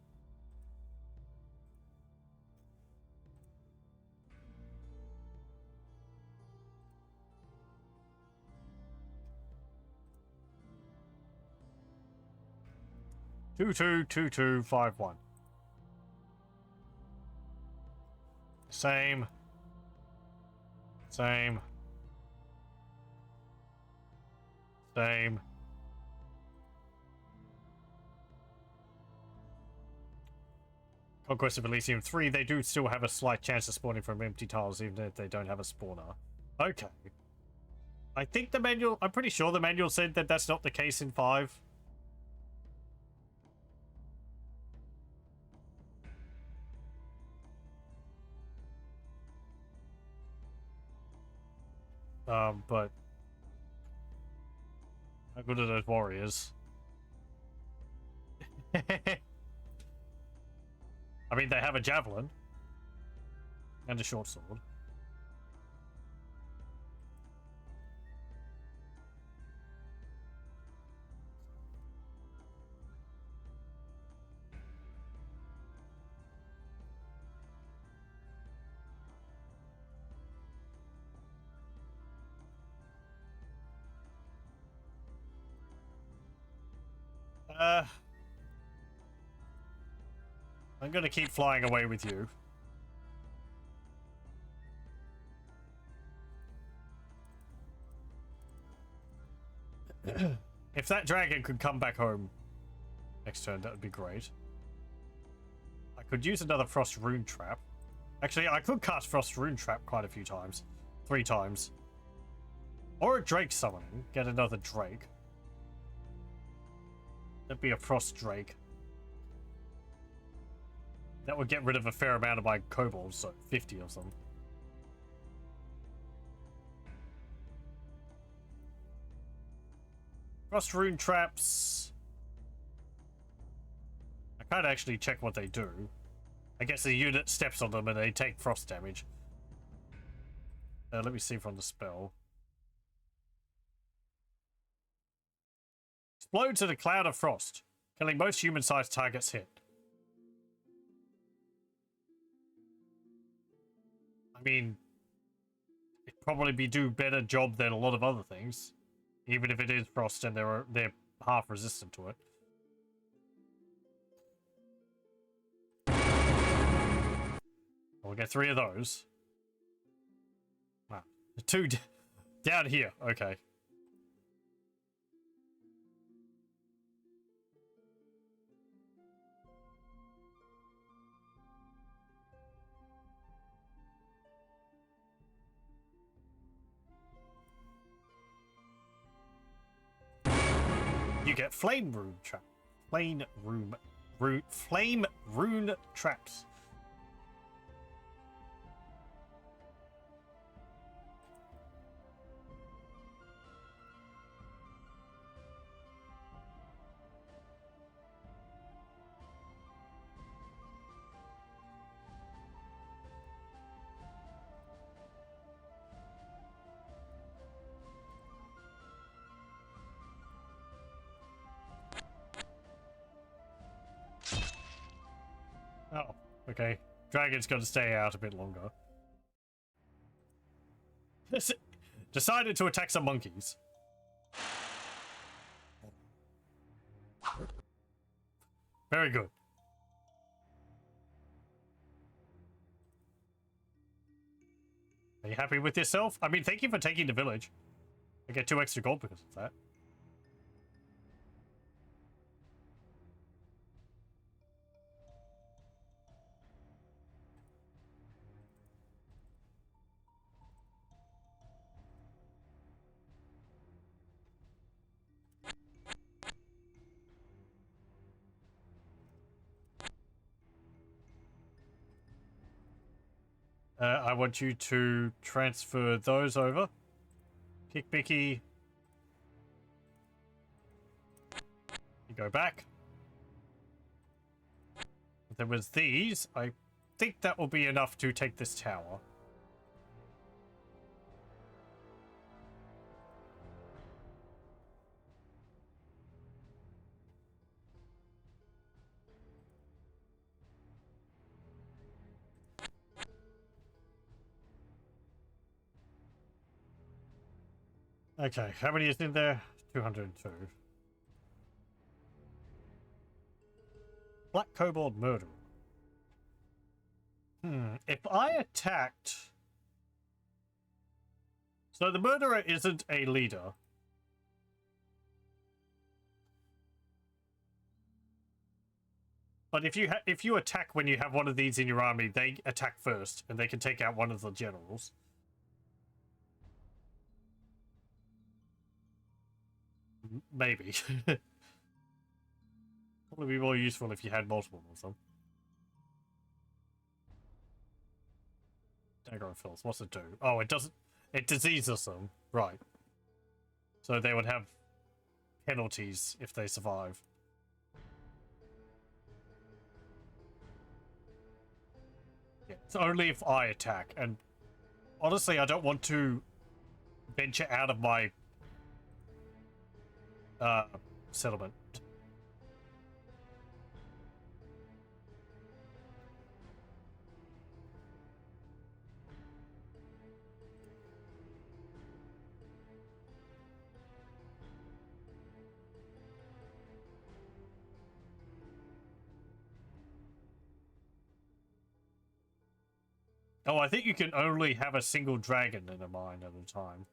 Two, 2, 2, 2, 5, 1. Same. Same. Same. Conquest of Elysium 3, they do still have a slight chance of spawning from empty tiles, even if they don't have a spawner. Okay. I think the manual, I'm pretty sure the manual said that that's not the case in 5. But how good are those warriors? I mean, they have a javelin and a short sword. I'm gonna keep flying away with you. If that dragon could come back home next turn, that would be great. I could use another Frost Rune Trap. Actually, I could cast Frost Rune Trap quite a few times. 3 times. Or a Drake summoning. Get another Drake. That'd be a Frost Drake. That would get rid of a fair amount of my kobolds, so 50 of them. Frost Rune Traps. I can't actually check what they do. I guess the unit steps on them and they take frost damage. Let me see from the spell. Explodes in a cloud of frost, killing most human-sized targets hit. I mean, it'd probably do better job than a lot of other things, even if it is frost and they're half resistant to it. We'll get 3 of those. Wow. 2 down here. Okay. You get flame rune trap. Flame rune traps. Okay, dragon's got to stay out a bit longer. Decided to attack some monkeys. Very good. Are you happy with yourself? I mean, thank you for taking the village. I get 2 extra gold because of that. I want you to transfer those over. Pick Bicky. You go back. There was these. I think that will be enough to take this tower. Okay, how many is in there? 202. Black Kobold Murderer. If I attacked... So the Murderer isn't a leader. But if you attack when you have one of these in your army, they attack first, and they can take out one of the generals. Maybe. Probably be more useful if you had multiple of them. Dagger and fills. What's it do? Oh, it doesn't... It diseases them. Right. So they would have penalties if they survive. Yeah, it's only if I attack. And honestly, I don't want to venture out of my settlement. Oh, I think you can only have a single dragon in a mine at a time.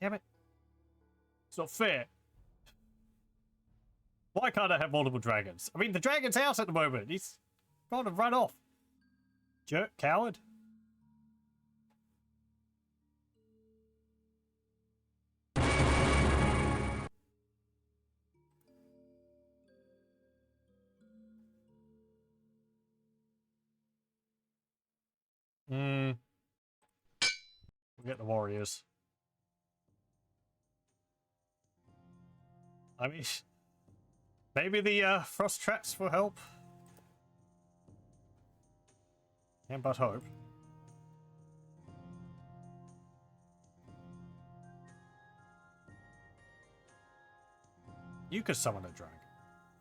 Damn it. It's not fair. Why can't I have multiple dragons? I mean, the dragon's out at the moment. He's got to run off. Jerk, coward. We'll get the warriors. I mean, maybe the frost traps will help. Can't but hope. You could summon a dragon.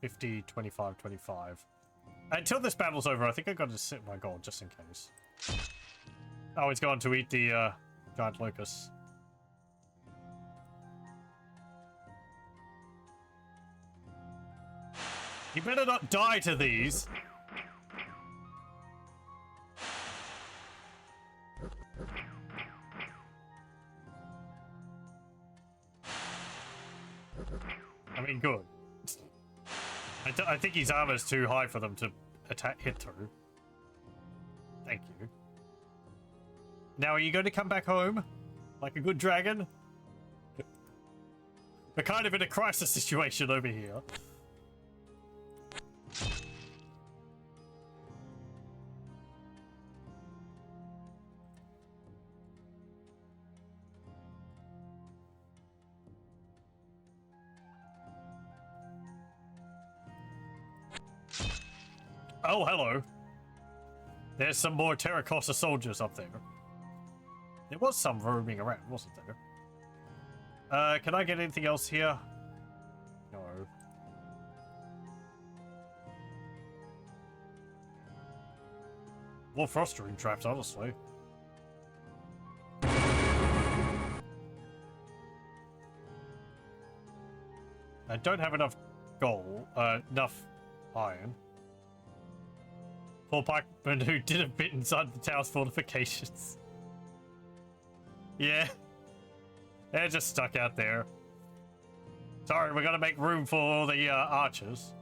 50, 25, 25. Until this battle's over, I think I got to sit my gold just in case. Oh, he's going to eat the giant locust. You better not die to these. I mean, good. I think his armor's too high for them to hit through. Thank you. Now, are you going to come back home? Like a good dragon? We're kind of in a crisis situation over here. Oh, hello. There's some more terracotta soldiers up there. There was some roaming around, wasn't there? Can I get anything else here? No. More fostering traps, honestly. I don't have enough gold, enough iron. Poor pikeman who did a bit inside the tower's fortifications. Yeah. They're just stuck out there. Sorry, we gotta make room for all the archers.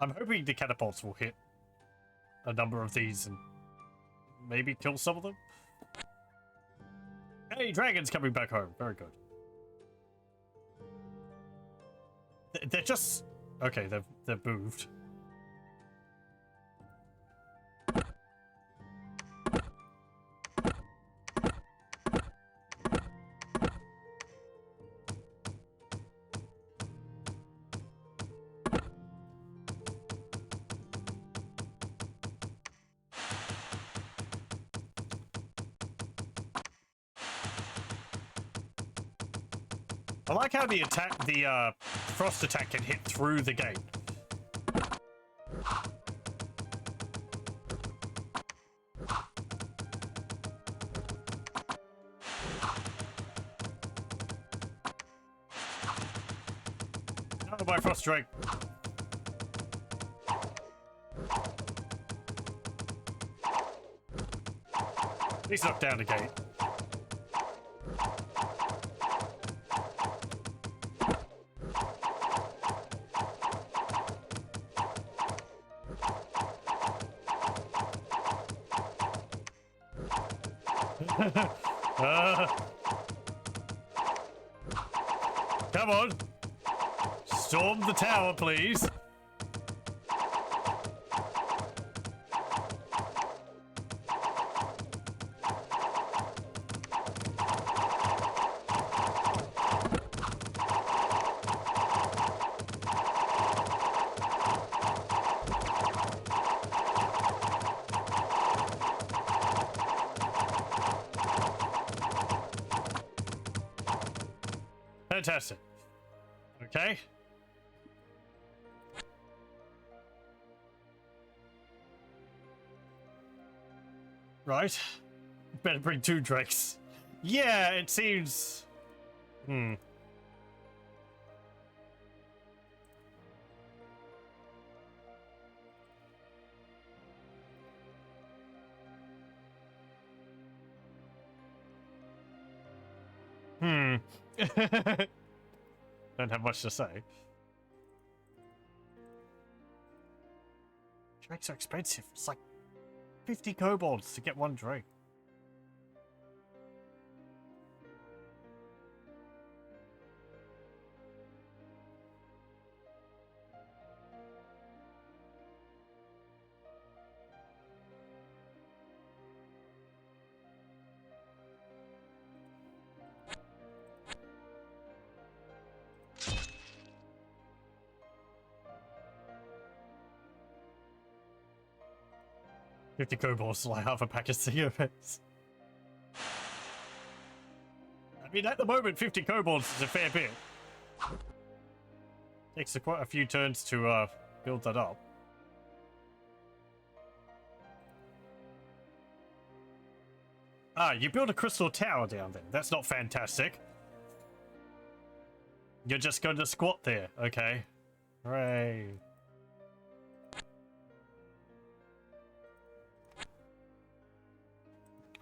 I'm hoping the catapults will hit a number of these and maybe kill some of them. Hey, dragon's coming back home. Very good. They're just... Okay, they've moved. I like how the frost attack can hit through the gate. Oh, my frost strike. Please knock down the gate. Come on. Storm the tower, please. Fantastic. Okay. Right. Better bring 2 drakes. Yeah, it seems... Hmm. Don't have much to say. Drakes are expensive. It's like 50 kobolds to get 1 drake. The kobolds like half a pack of cigarettes. I mean, at the moment, 50 kobolds is a fair bit. Takes quite a few turns to build that up. Ah, you build a crystal tower down there. That's not fantastic. You're just going to squat there. Okay. Hooray.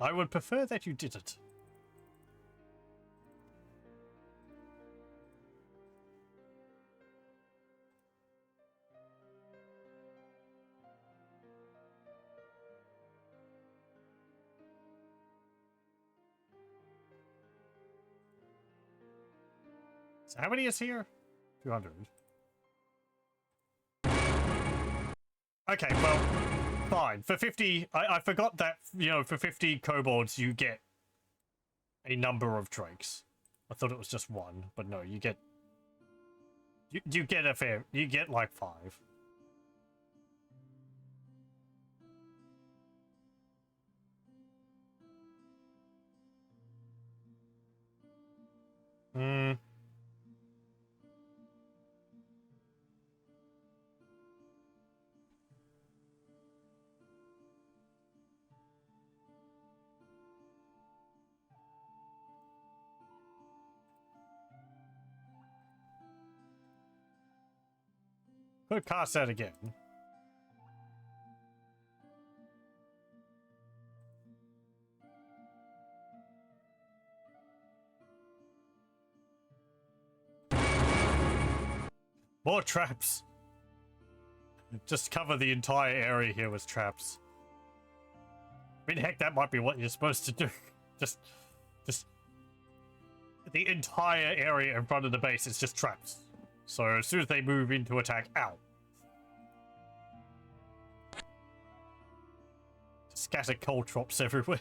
I would prefer that you didn't. So how many is here? 200. Okay, well, fine. For 50, I forgot that, you know, for 50 kobolds, you get a number of drakes. I thought it was just 1, but no, you get... You get a fair... You get like 5. Hmm. Could cast that again. More traps. Just cover the entire area here with traps. I mean, heck, that might be what you're supposed to do. just the entire area in front of the base is just traps. So as soon as they move into attack, out. Scatter cold drops everywhere.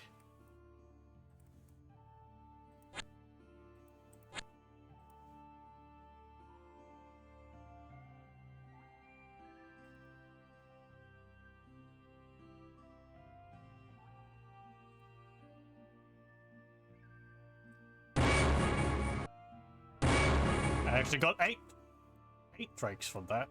I actually got eight drakes from that.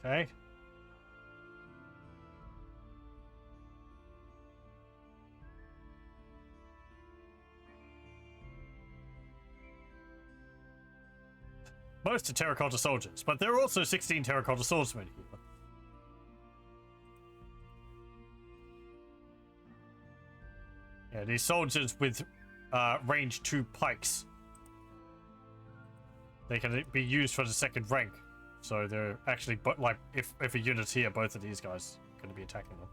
Okay. Most are terracotta soldiers, but there are also 16 terracotta swordsmen here. Yeah, these soldiers with range 2 pikes. They can be used for the second rank. So they're actually, but like, if a unit's here, both of these guys are going to be attacking them.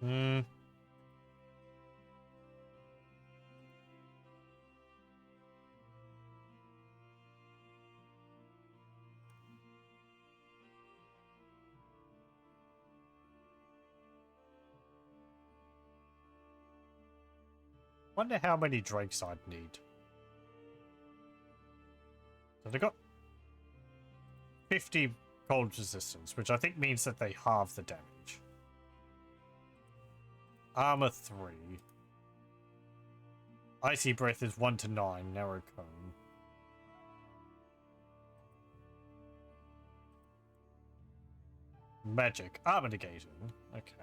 Hmm. Wonder how many drakes I'd need. So they got 50 cold resistance, which I think means that they halve the damage. Armor 3. Icy breath is 1 to 9. Narrow cone. Magic. Armor negating. Okay.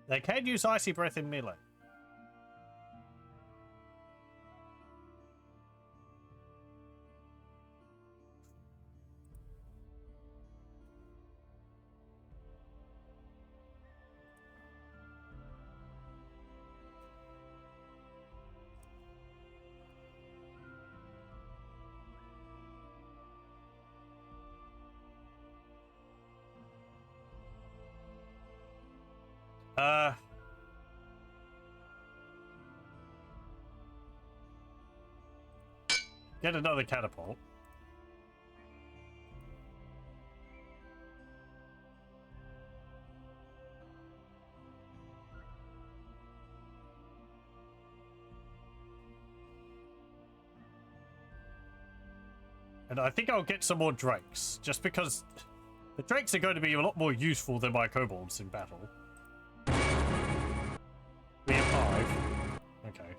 They can use icy breath in melee. Get another catapult. And I think I'll get some more drakes, just because the drakes are going to be a lot more useful than my kobolds in battle. We have 5. Okay.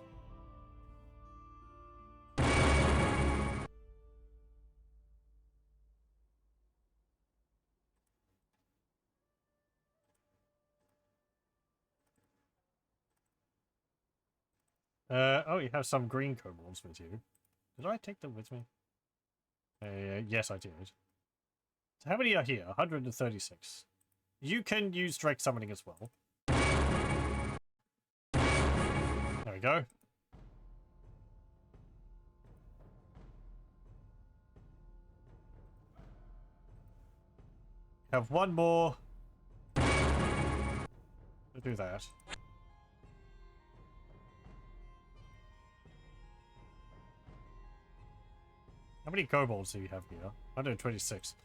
Oh, you have some green kobolds with you. Did I take them with me? Yes, I did. So how many are here? 136. You can use Drake summoning as well. There we go. Have one more. We'll do that. How many kobolds do you have here? 126.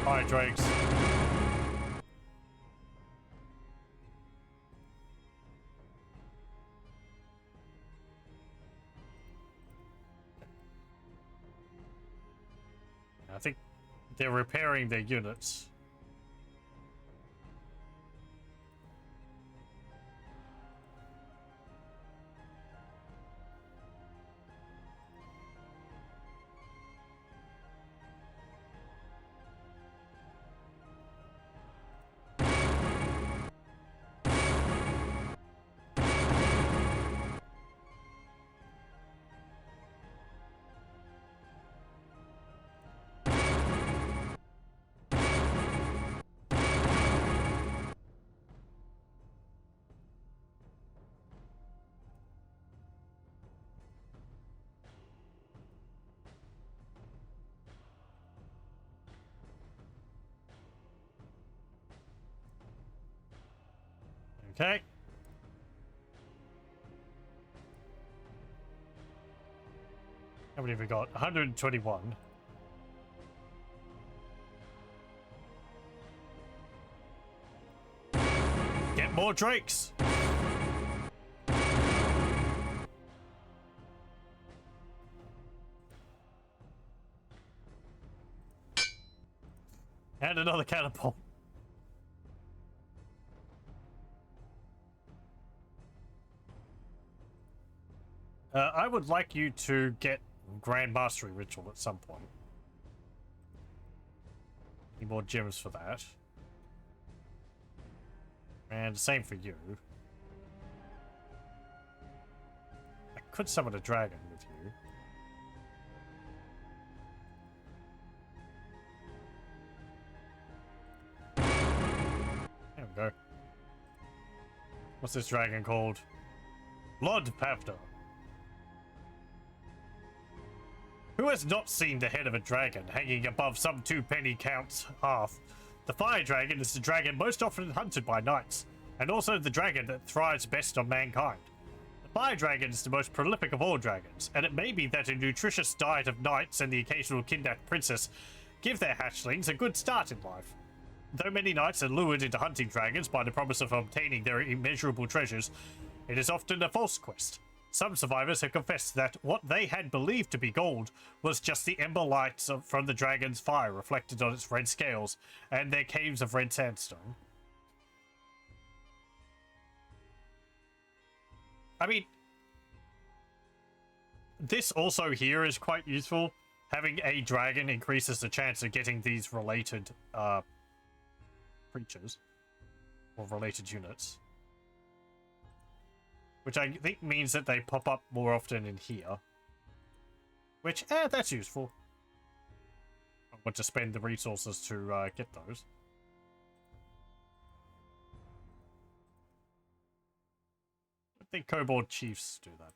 Hi, Drakes. I think they're repairing their units. Okay. How many have we got? 121. Get more Drakes! And another catapult. I would like you to get Grand Mastery Ritual at some point. Need more gems for that. And same for you. I could summon a dragon with you. There we go. What's this dragon called? Lord Pavda. Who has not seen the head of a dragon hanging above some two-penny count's hearth? The fire dragon is the dragon most often hunted by knights, and also the dragon that thrives best on mankind. The fire dragon is the most prolific of all dragons, and it may be that a nutritious diet of knights and the occasional kidnapped princess give their hatchlings a good start in life. Though many knights are lured into hunting dragons by the promise of obtaining their immeasurable treasures, it is often a false quest. Some survivors have confessed that what they had believed to be gold was just the ember lights from the dragon's fire reflected on its red scales and their caves of red sandstone. I mean, this also here is quite useful. Having a dragon increases the chance of getting these related creatures or related units. Which I think means that they pop up more often in here. Which, that's useful. I want to spend the resources to get those. I think Kobold Chiefs do that,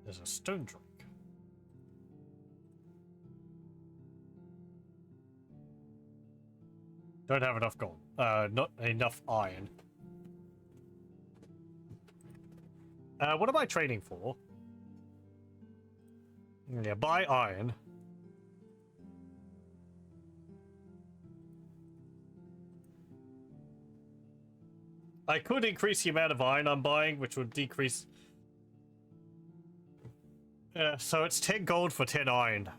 There's a stone drink. Don't have enough gold. Not enough iron. What am I trading for? Yeah, buy iron. I could increase the amount of iron I'm buying, which would decrease... so it's 10 gold for 10 iron.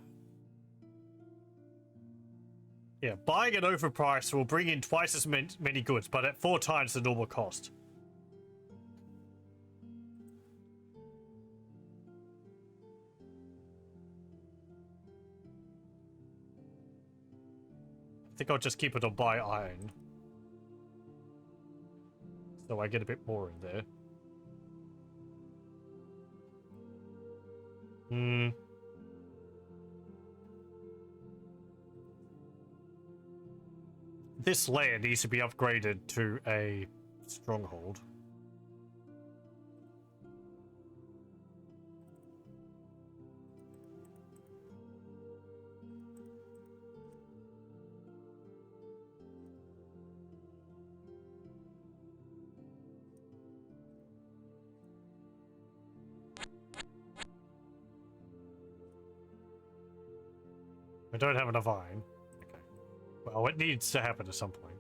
Yeah, buying an overprice will bring in twice as many goods, but at 4 times the normal cost. I think I'll just keep it on buy iron. So I get a bit more in there. This lair needs to be upgraded to a stronghold. I don't have enough iron. Okay. Well, it needs to happen at some point.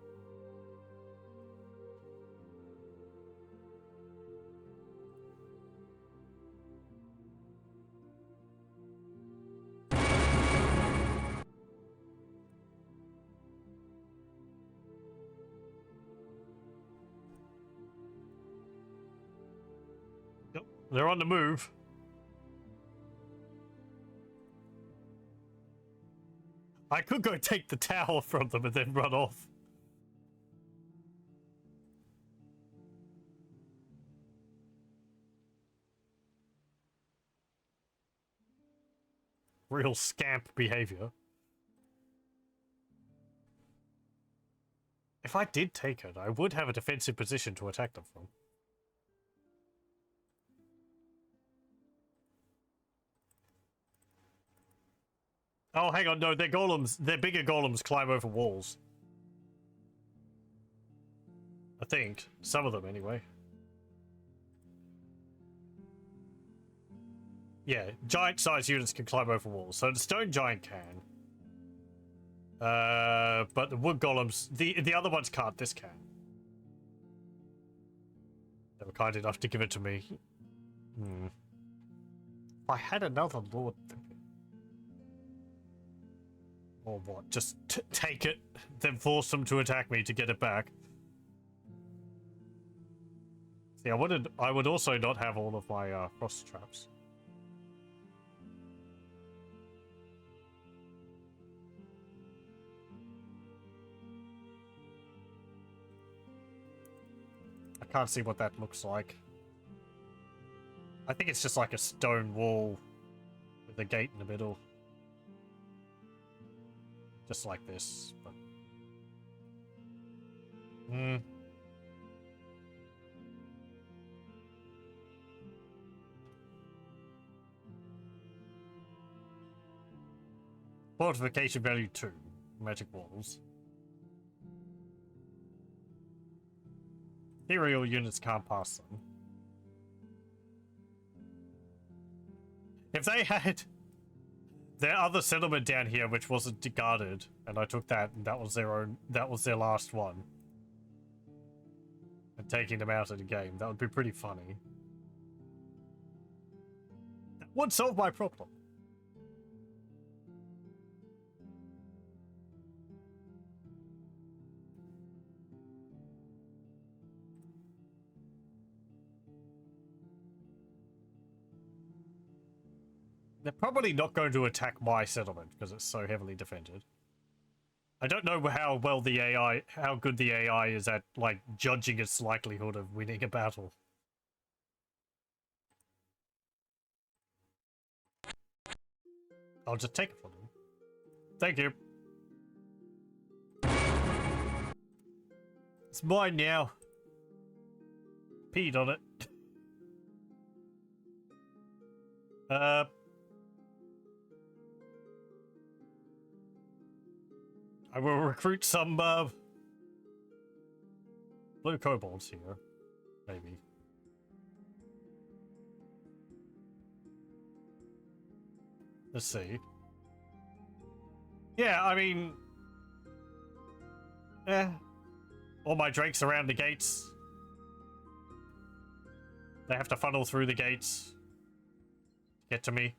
Yep, they're on the move. I could go take the tower from them and then run off. Real scamp behavior. If I did take it, I would have a defensive position to attack them from. Oh, hang on, no, they're golems. They're bigger golems climb over walls. I think. Some of them, anyway. Yeah, giant-sized units can climb over walls. So the stone giant can. But the wood golems... The other ones can't. This can. They were kind enough to give it to me. If I had another lord... Or what? Just take it, then force them to attack me to get it back. See, I would also not have all of my frost traps. I can't see what that looks like. I think it's just like a stone wall with a gate in the middle. Just like this, but... Fortification value 2. Magic walls. Ethereal units can't pass them. If they had... their other settlement down here, which wasn't guarded, and I took that, and that was their last one. And taking them out of the game, that would be pretty funny. That would solve my problem. They're probably not going to attack my settlement because it's so heavily defended. I don't know how well the AI, how good the AI is at, like, judging its likelihood of winning a battle. I'll just take it from them. Thank you. It's mine now. Peed on it. I will recruit some, blue kobolds here. Maybe. Let's see. Yeah, I mean... all my drakes around the gates. They have to funnel through the gates to get to me.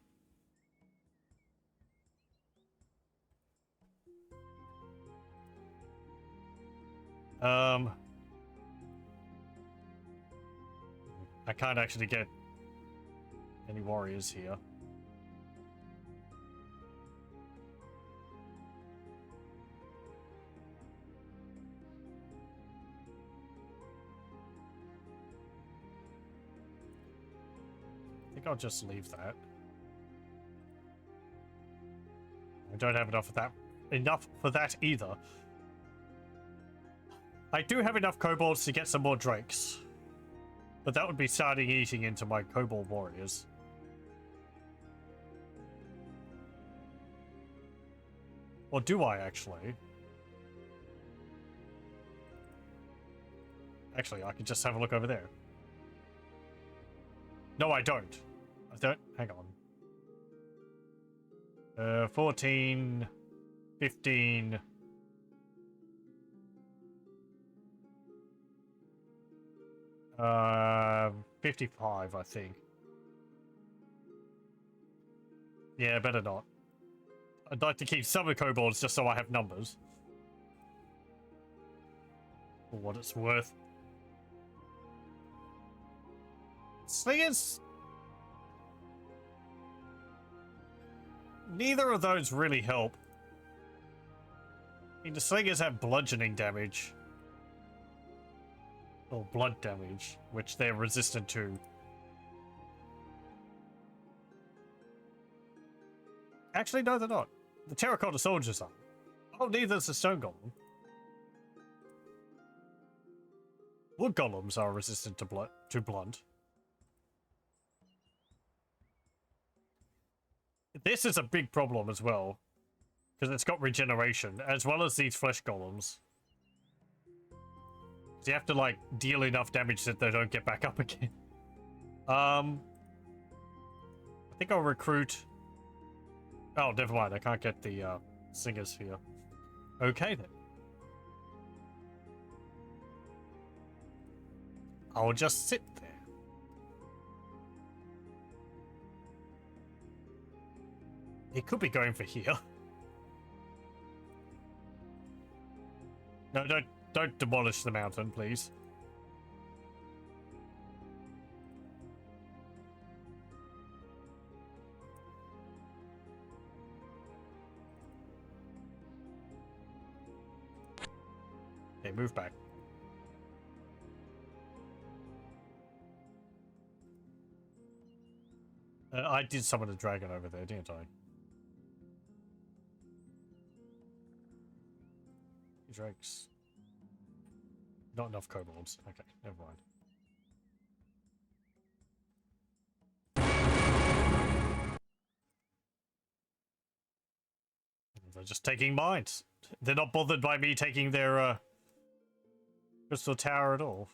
I can't actually get any warriors here. I think I'll just leave that. I don't have enough for that either. I do have enough kobolds to get some more drakes, but that would be starting eating into my kobold warriors. Or do I actually? Actually, I can just have a look over there. No, I don't. I don't. Hang on. 14, 15. 55, I think. Yeah, better not. I'd like to keep some of the kobolds just so I have numbers. For what it's worth. Slingers. Neither of those really help. I mean, the slingers have bludgeoning damage. Or blood damage, which they're resistant to. Actually, no, they're not. The terracotta soldiers are. Oh, neither is the stone golem. Wood golems are resistant to blunt. This is a big problem as well, because it's got regeneration, as well as these flesh golems. So you have to, like, deal enough damage that they don't get back up again. I think I'll recruit... Oh, never mind. I can't get the singers here. Okay, then. I'll just sit there. He could be going for here. No, don't demolish the mountain, please. Okay, move back. I did summon a dragon over there, didn't I? Drakes. Not enough kobolds. Okay, never mind. They're just taking mines. They're not bothered by me taking their crystal tower at all.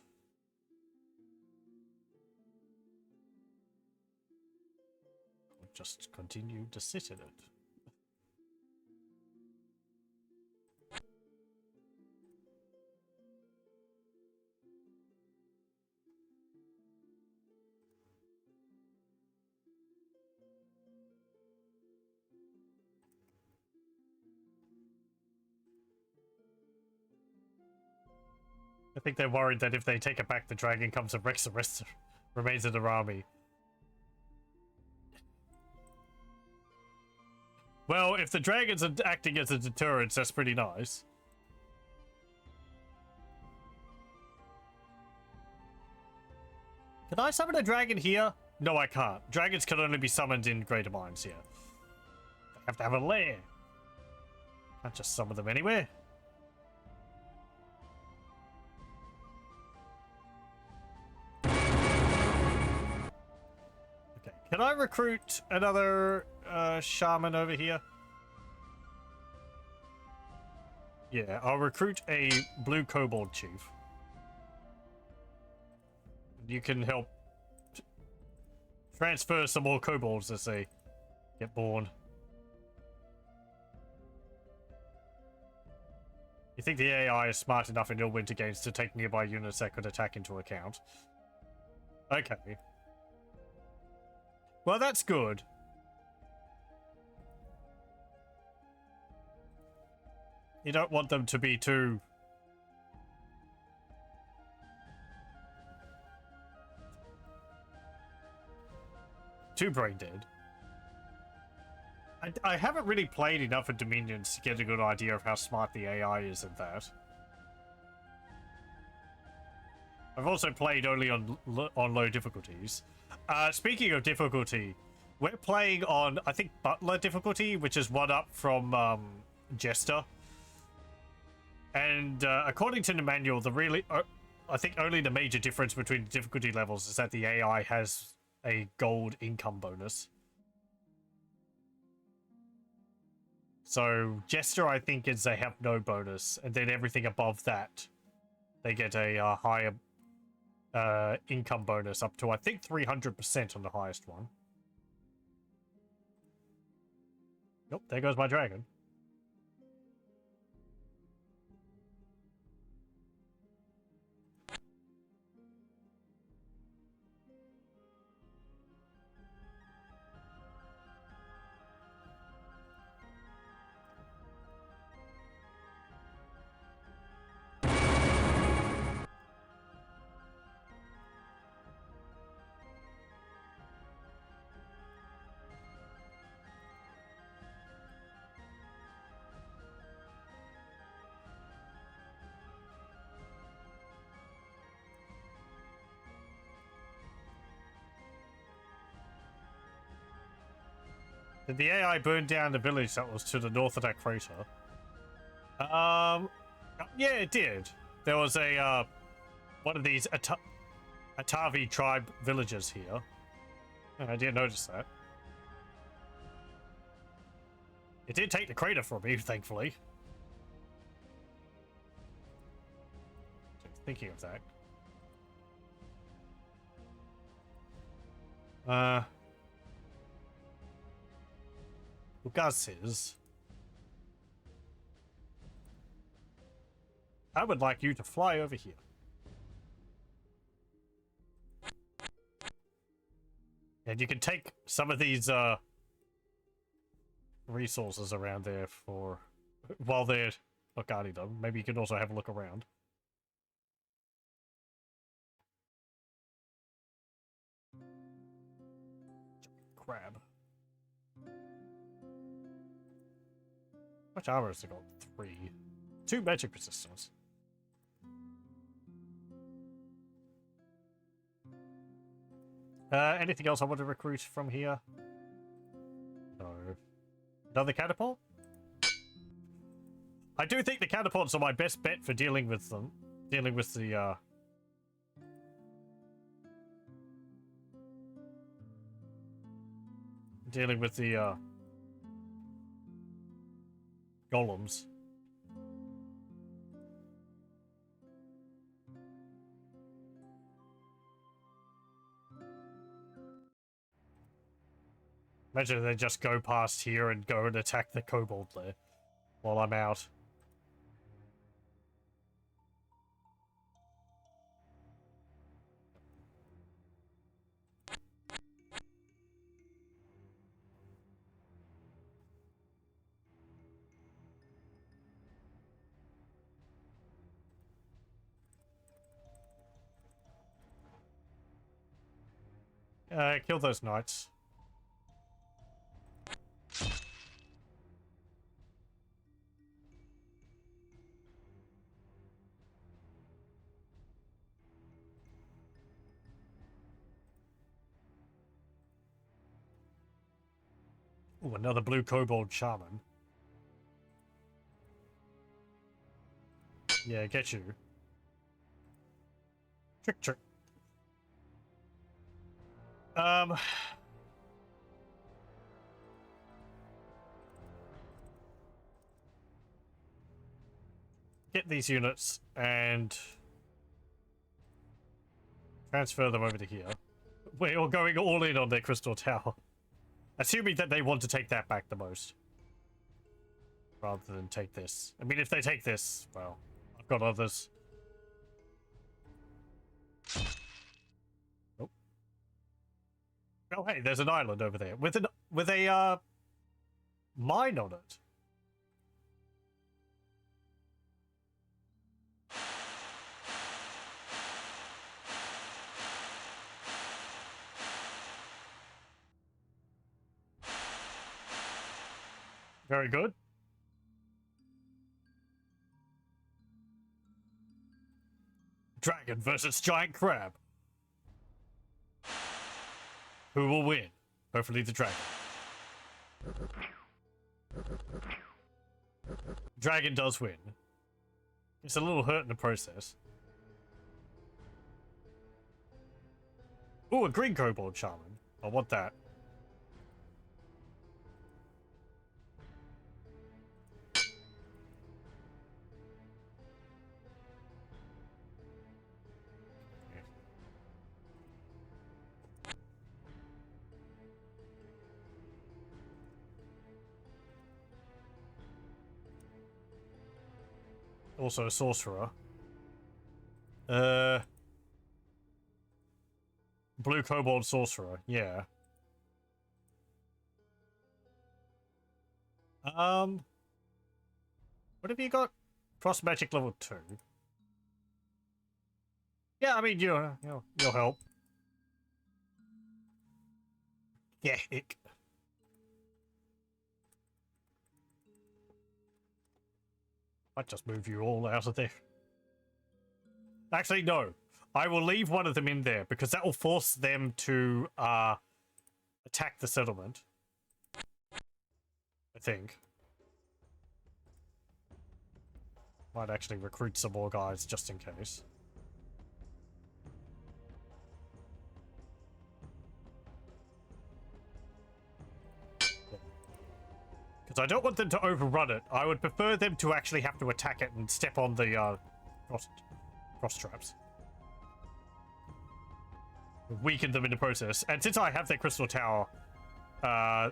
I'll just continue to sit in it. I think they're worried that if they take it back, the dragon comes and wrecks the rest of remains of their army. Well, if the dragons are acting as a deterrent, that's pretty nice. Can I summon a dragon here? No, I can't. Dragons can only be summoned in greater mines here. They have to have a lair. Can't just summon them anywhere. Can I recruit another shaman over here? Yeah, I'll recruit a blue kobold chief. You can help transfer some more kobolds as they get born. You think the AI is smart enough in Illwinter games to take nearby units that could attack into account? Okay. Well, that's good. You don't want them to be too too brain dead. I haven't really played enough of Dominions to get a good idea of how smart the AI is in that. I've also played only on low difficulties. Speaking of difficulty, we're playing on, I think, Butler difficulty, which is one up from Jester. And according to the manual, I think only the major difference between the difficulty levels is that the AI has a gold income bonus. So Jester, I think, is they have no bonus, and then everything above that, they get a higher income bonus up to, I think, 300% on the highest one. Nope, there goes my dragon. Did the AI burn down the village that was to the north of that crater? Yeah, it did. There was a one of these Atavi tribe villages here. I didn't notice that. It did take the crater from me, thankfully. Thinking of that. Gus is. I would like you to fly over here. And you can take some of these resources around there for while they're guarding them. Maybe you can also have a look around. Crab. How much armor has it got? 3. 2 magic resistance. Anything else I want to recruit from here? No. Another catapult? I do think the catapults are my best bet for dealing with them. Dealing with the, golems. Imagine they just go past here and go and attack the kobold there while I'm out. Kill those knights. Ooh, another blue kobold shaman. Yeah, get you. Trick, trick. Get these units and transfer them over to here. We're all going all in on their crystal tower. Assuming that they want to take that back the most. Rather than take this. I mean, if they take this, well, I've got others. Oh. Oh, hey, there's an island over there with a mine on it. Very good. Dragon versus giant crab. Who will win? Hopefully the dragon. Dragon does win. It's a little hurt in the process. Ooh, a green kobold shaman. I want that. Also a sorcerer. Blue kobold sorcerer, yeah. What have you got? Frost magic level 2. Yeah, I mean, you'll help. Yeah, ick. Might just move you all out of there. Actually, no. I will leave one of them in there because that will force them to attack the settlement. I think. Might actually recruit some more guys just in case. Because I don't want them to overrun it. I would prefer them to actually have to attack it and step on the frost traps. Weaken them in the process. And since I have their crystal tower, I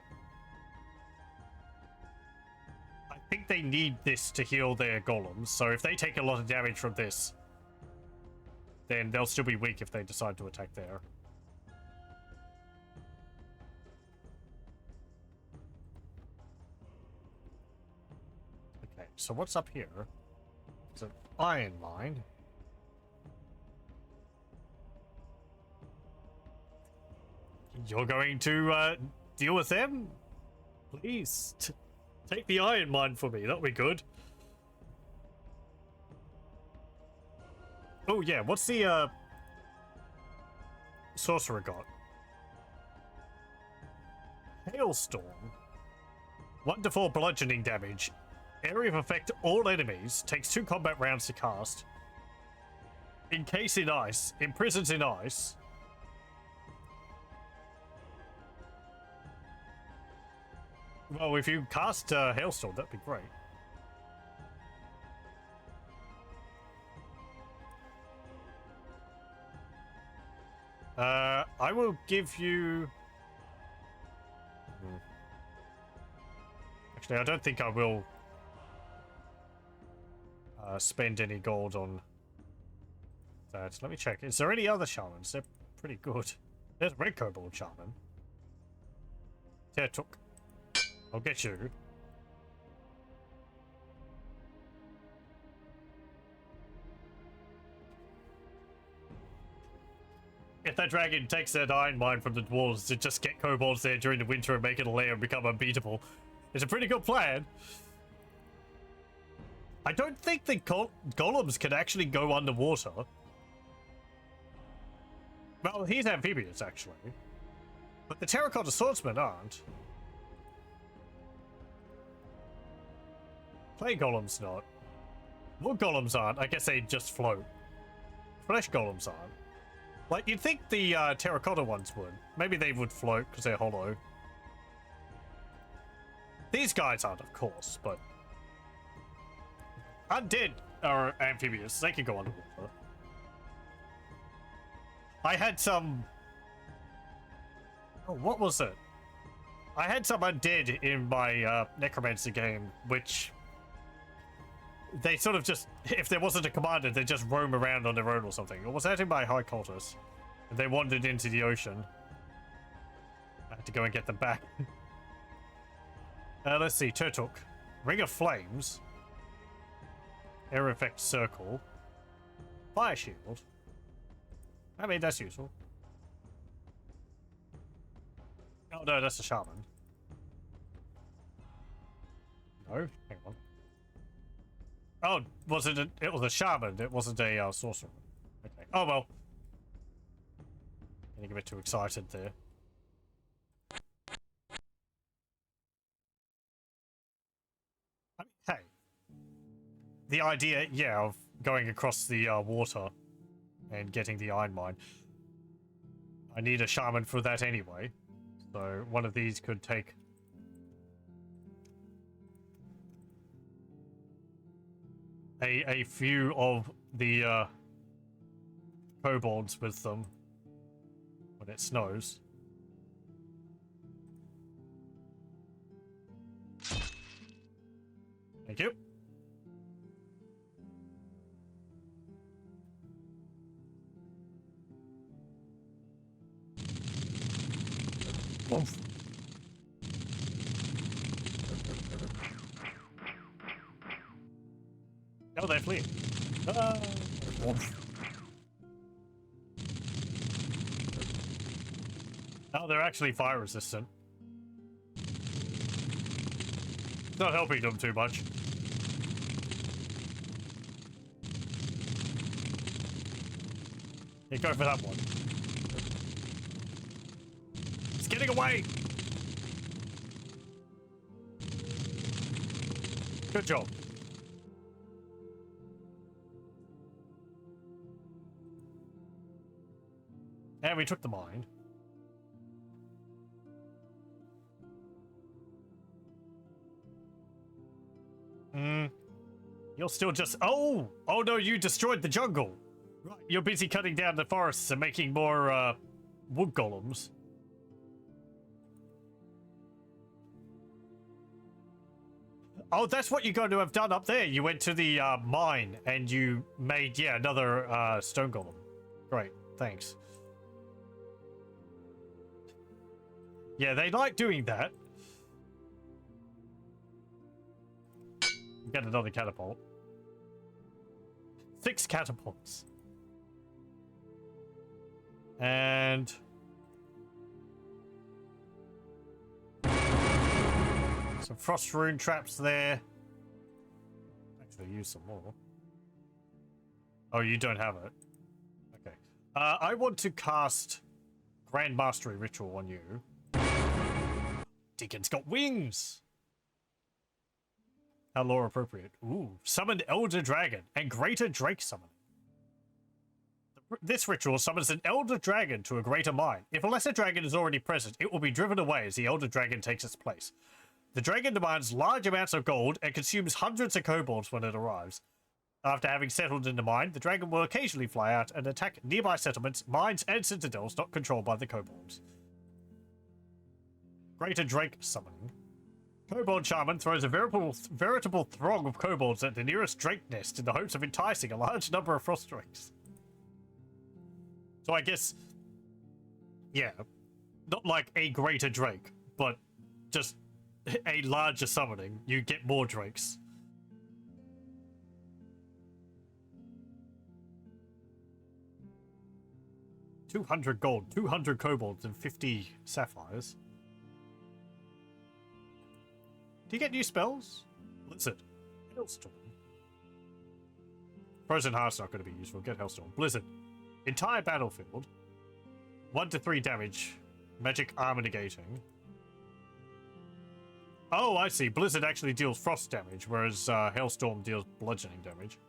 think they need this to heal their golems. So if they take a lot of damage from this, then they'll still be weak if they decide to attack there. Okay, so what's up here? It's an iron mine. You're going to deal with them? Please, take the iron mine for me. That'll be good. Oh yeah, what's the sorcerer got? Hailstorm. 1 to 4 bludgeoning damage. Area of effect all enemies. Takes 2 combat rounds to cast. Encase in ice. Imprisons in ice. Well, if you cast Hailstorm, that'd be great. I will give you... Actually, I don't think I will spend any gold on that. Let me check. Is there any other shamans? They're pretty good. There's a red kobold shaman. Tertuk. I'll get you. If that dragon takes that iron mine from the dwarves to just get kobolds there during the winter and make it a lair and become unbeatable, it's a pretty good plan. I don't think the golems can actually go underwater. Well, he's amphibious, actually. But the terracotta swordsmen aren't. Clay golems not. Wood golems aren't. I guess they just float. Flesh golems aren't. Like, you'd think the terracotta ones would. Maybe they would float because they're hollow. These guys aren't, of course, but... Undead are amphibious. They can go underwater. I had some... Oh, what was it? I had some undead in my necromancer game, which... They sort of just, if there wasn't a commander, they just roam around on their own or something. Or was that in my high cultist? And they wandered into the ocean. I had to go and get them back. Let's see, Turtuk. Ring of Flames. Air Effect Circle. Fire Shield. I mean, that's useful. Oh no, that's a shaman. No, hang on. Oh, was it? It was a shaman. It wasn't a sorcerer. Okay. Oh well. Getting a bit too excited there. I mean, hey, the idea, yeah, of going across the water and getting the iron mine. I need a shaman for that anyway, so one of these could take. A few of the kobolds with them when it snows. Thank you. Oomph. Oh, they're fleeing. Oh, they're actually fire resistant. Not helping them too much. Yeah, go for that one. It's getting away! Good job. And we took the mine. You're still just... Oh! Oh no, you destroyed the jungle! Right, you're busy cutting down the forests and making more, wood golems. Oh, that's what you're going to have done up there. You went to the, mine and you made, yeah, another, stone golem. Great, thanks. Yeah, they like doing that. Get another catapult. 6 catapults. And... some frost rune traps there. Actually, use some more. Oh, you don't have it. Okay. I want to cast Grand Mastery Ritual on you. Deekin's got wings! How lore appropriate. Ooh. Summoned Elder Dragon and Greater Drake Summon. This ritual summons an Elder Dragon to a greater mine. If a lesser dragon is already present, it will be driven away as the Elder Dragon takes its place. The dragon demands large amounts of gold and consumes hundreds of kobolds when it arrives. After having settled in the mine, the dragon will occasionally fly out and attack nearby settlements, mines, and citadels not controlled by the kobolds. Greater Drake Summoning. Kobold Shaman throws a veritable throng of kobolds at the nearest drake nest in the hopes of enticing a large number of frost drakes. So I guess, yeah, not like a greater drake, but just a larger summoning. You get more drakes. $200 gold, 200 kobolds, and 50 sapphires. Do you get new spells? Blizzard. Hailstorm. Frozen Heart's not going to be useful. Get Hailstorm. Blizzard. Entire battlefield. 1 to 3 damage. Magic armor negating. Oh, I see. Blizzard actually deals frost damage, whereas Hailstorm deals bludgeoning damage.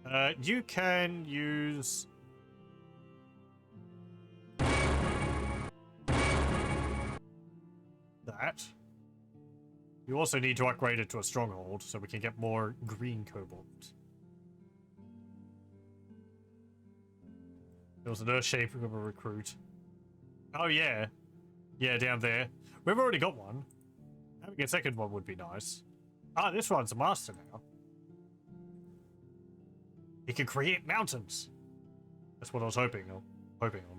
Okay. You can use... that. You also need to upgrade it to a stronghold so we can get more green kobolds. There was an earth shape of a recruit. Oh yeah. Yeah, down there. We've already got one. Having a second one would be nice. Ah, this one's a master now. He can create mountains. That's what I was hoping on.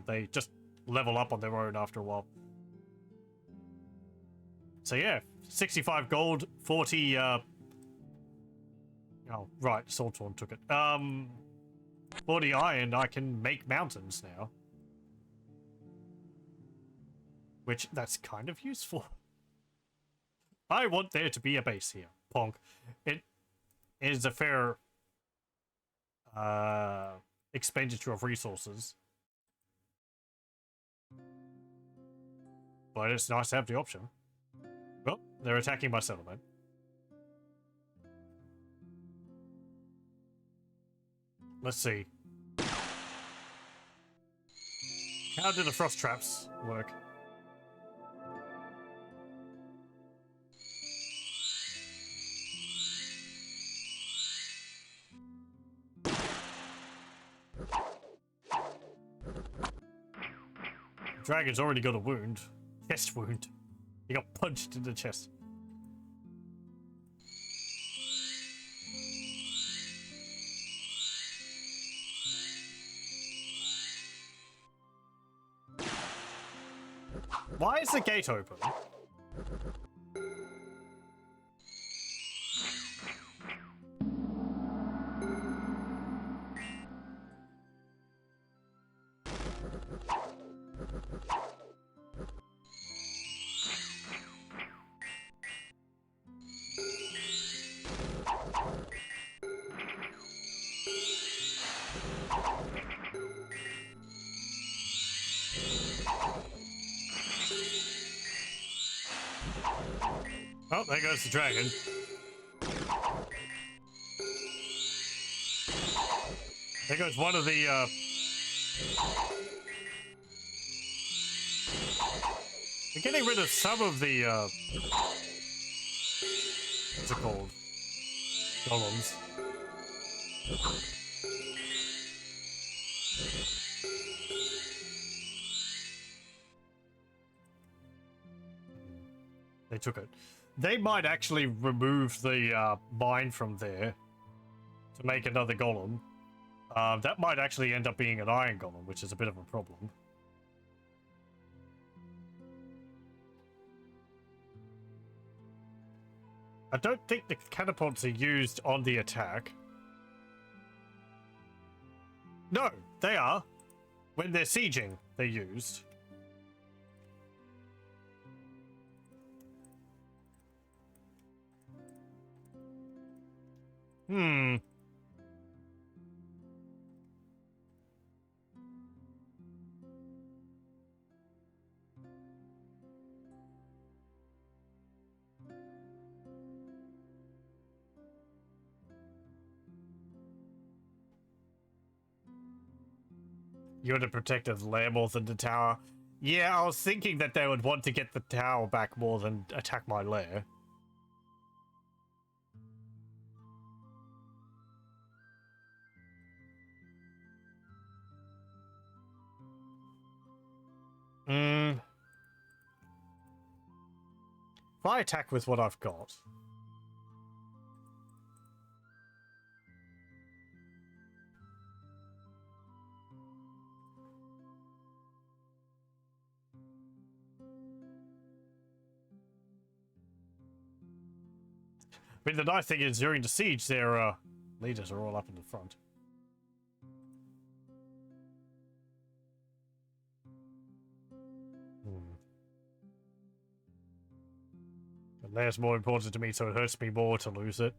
They just level up on their own after a while. So yeah, 65 gold, 40 oh right, Salttorn took it. 40 iron, I can make mountains now. which that's kind of useful. I want there to be a base here. Ponk. It is a fair expenditure of resources. But it's nice to have the option. Well, they're attacking my settlement. Let's see. How do the frost traps work? Dragon's already got a wound. Chest wound. He got punched in the chest. Why is the gate open? Oh, there goes the dragon. There goes one of the, We're getting rid of some of the, what's it called? Golems. They took it. They might actually remove the mine from there to make another golem. That might actually end up being an iron golem, which is a bit of a problem. I don't think the catapults are used on the attack. No, they are. When they're sieging, they're used. Hmm. You're to protect the lair more than the tower. Yeah, I was thinking that they would want to get the tower back more than attack my lair. If I attack with what I've got... I mean, the nice thing is, during the siege, their leaders are all up in the front. The lair's more important to me, so it hurts me more to lose it.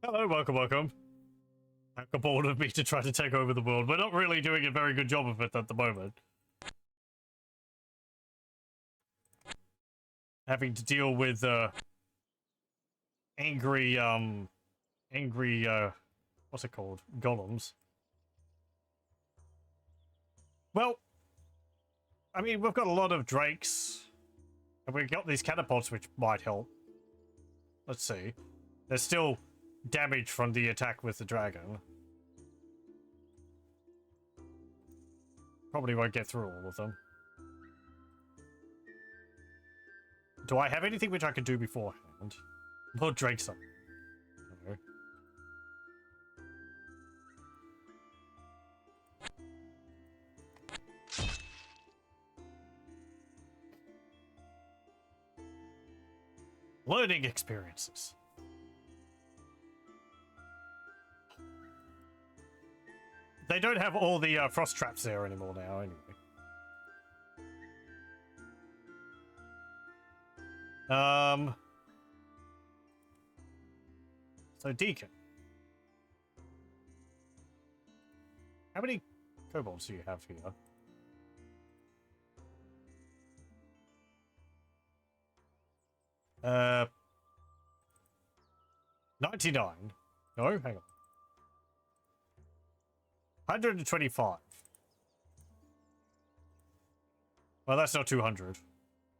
Hello, welcome, welcome. How bold of me to try to take over the world. We're not really doing a very good job of it at the moment. Having to deal with, angry, what's it called? Golems. Well, I mean, we've got a lot of drakes. And we've got these catapults, which might help. Let's see. There's still damage from the attack with the dragon. Probably won't get through all of them. Do I have anything which I could do beforehand? More drakes up. No. Learning experiences. They don't have all the frost traps there anymore now, anyway. So Deekin. How many kobolds do you have here? Uh, 99. No, hang on. 125. Well, that's not 200.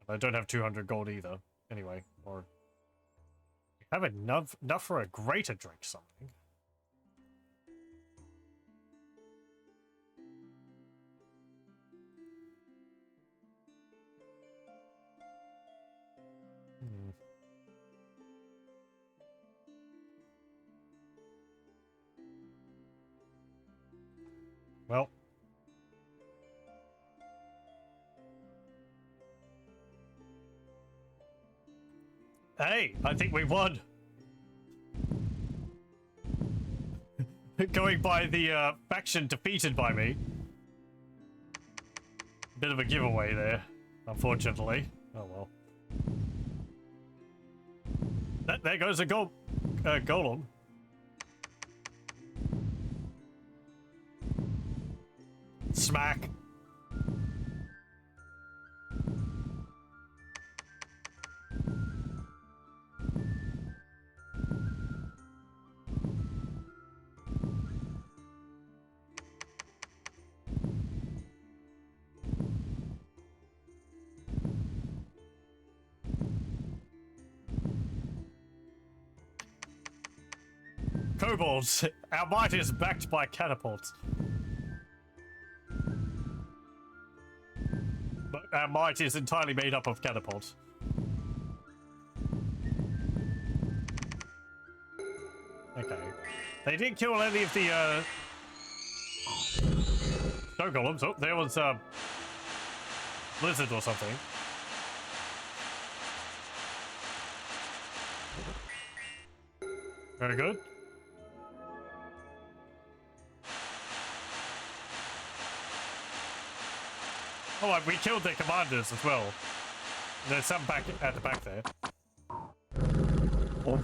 I don't have 200 gold either. Anyway, or you have enough for a greater drink something. Well. Hey, I think we won. Going by the faction defeated by me. Bit of a giveaway there, unfortunately. Oh well. There goes a golem. Smack. Kobolds, our might is backed by catapults. But our might is entirely made up of catapults. Okay. They didn't kill any of the snow golems. Oh, there was a blizzard or something. Very good. Oh, we killed their commanders as well. There's some back at the back there. Oh.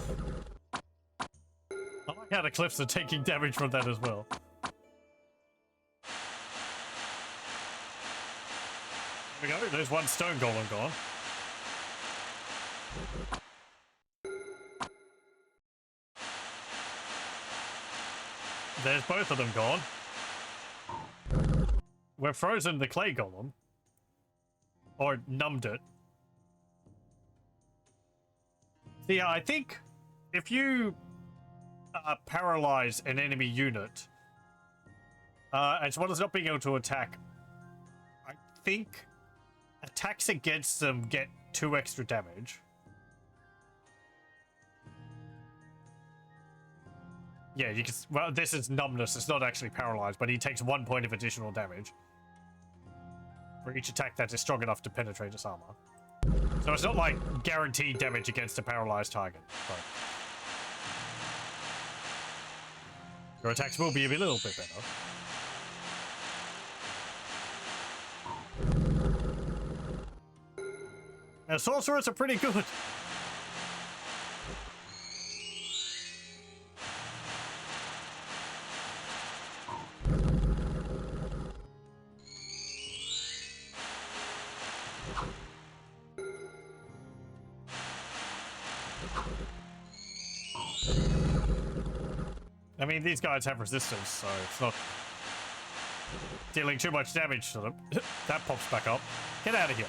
I like how the cliffs are taking damage from that as well. There we go. There's one stone golem gone. There's both of them gone. We've frozen the clay golem. Or numbed it. So yeah, I think if you paralyze an enemy unit, as well as not being able to attack, I think attacks against them get 2 extra damage. Yeah, you can. Well, this is numbness. It's not actually paralyzed, but he takes 1 point of additional damage for each attack that is strong enough to penetrate its armor. So it's not like guaranteed damage against a paralyzed target. But your attacks will be a little bit better. And sorcerers are pretty good. I mean, these guys have resistance, so it's not dealing too much damage to them. That pops back up. Get out of here.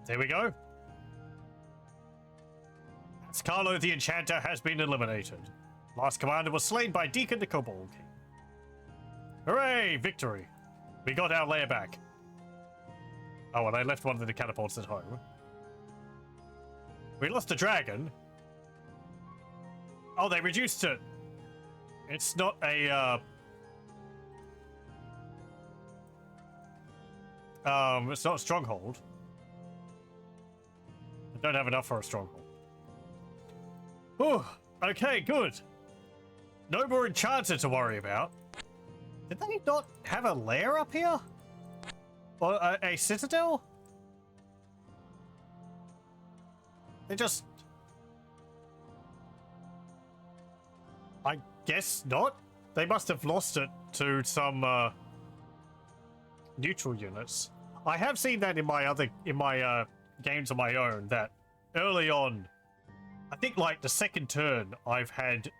There we go. Scarlo the Enchanter has been eliminated. Last commander was slain by Deekin the Kobold King. Hooray! Victory. We got our lair back. Oh, and I left one of the catapults at home. We lost a dragon. Oh, they reduced it. It's not a, it's not a stronghold. I don't have enough for a stronghold. Oh, okay, good. No more enchanter to worry about. Did they not have a lair up here? Or a citadel? They just... I guess not. They must have lost it to some neutral units. I have seen that in my games of my own, that early on, I think like the second turn, I've had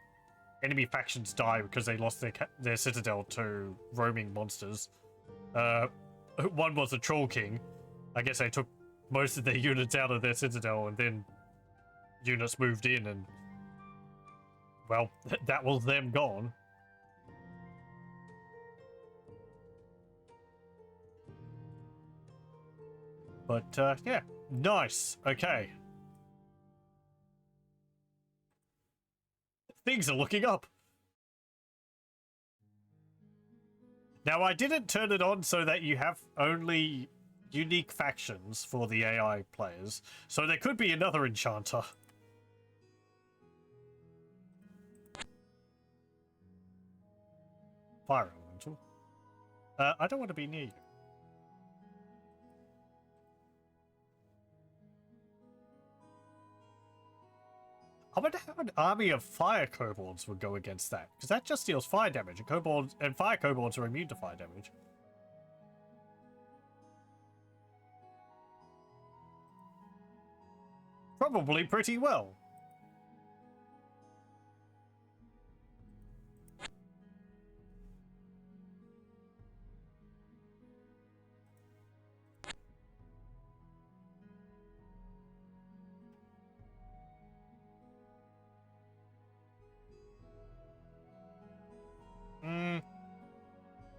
enemy factions die because they lost their citadel to roaming monsters. One was the Troll King. I guess they took most of their units out of their citadel, and then units moved in, and well, that was them gone. But yeah, nice. Okay, things are looking up. Now, I didn't turn it on so that you have only unique factions for the AI players, so there could be another enchanter. Fire elemental. I don't want to be near you. I wonder how an army of fire kobolds would go against that, because that just deals fire damage, and kobolds and fire kobolds are immune to fire damage. Probably pretty well.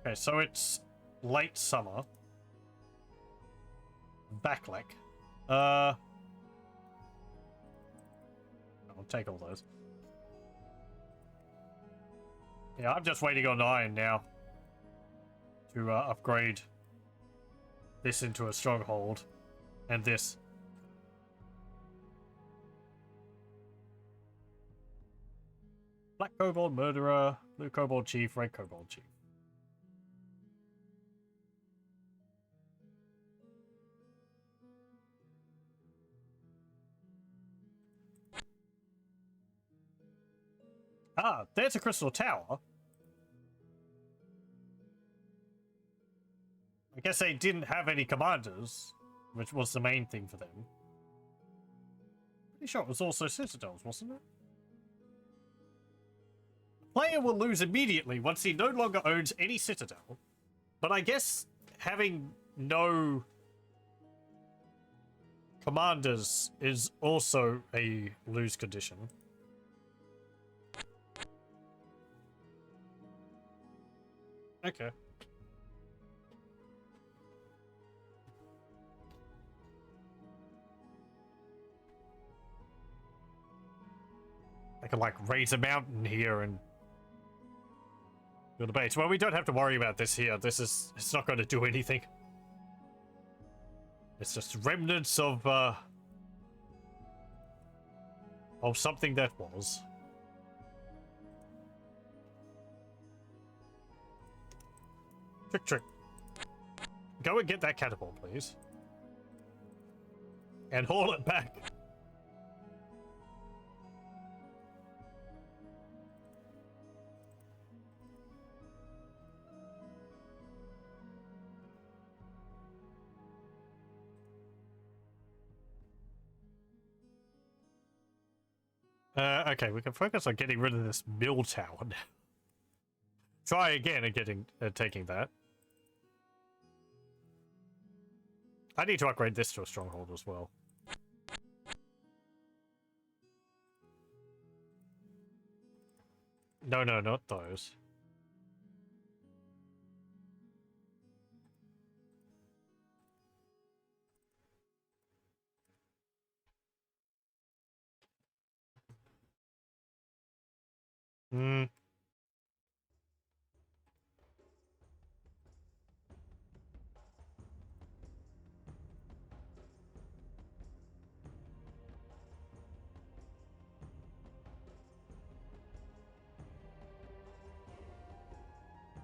Okay, so it's late summer. Backlack. I'll take all those. Yeah, I'm just waiting on iron now to upgrade this into a stronghold, and this. Black Kobold Murderer, Blue Kobold Chief, Red Kobold Chief. Ah, there's a crystal tower. I guess they didn't have any commanders, which was the main thing for them. Pretty sure it was also citadels, wasn't it? The player will lose immediately once he no longer owns any citadel. But I guess having no commanders is also a lose condition. Okay. I can like raise a mountain here and build a base. Well, we don't have to worry about this here. It's not going to do anything. It's just remnants of something that was. Trick. Go and get that catapult, please. And haul it back. Okay, we can focus on getting rid of this mill tower now. Try again at taking that. I need to upgrade this to a stronghold as well. No, not those.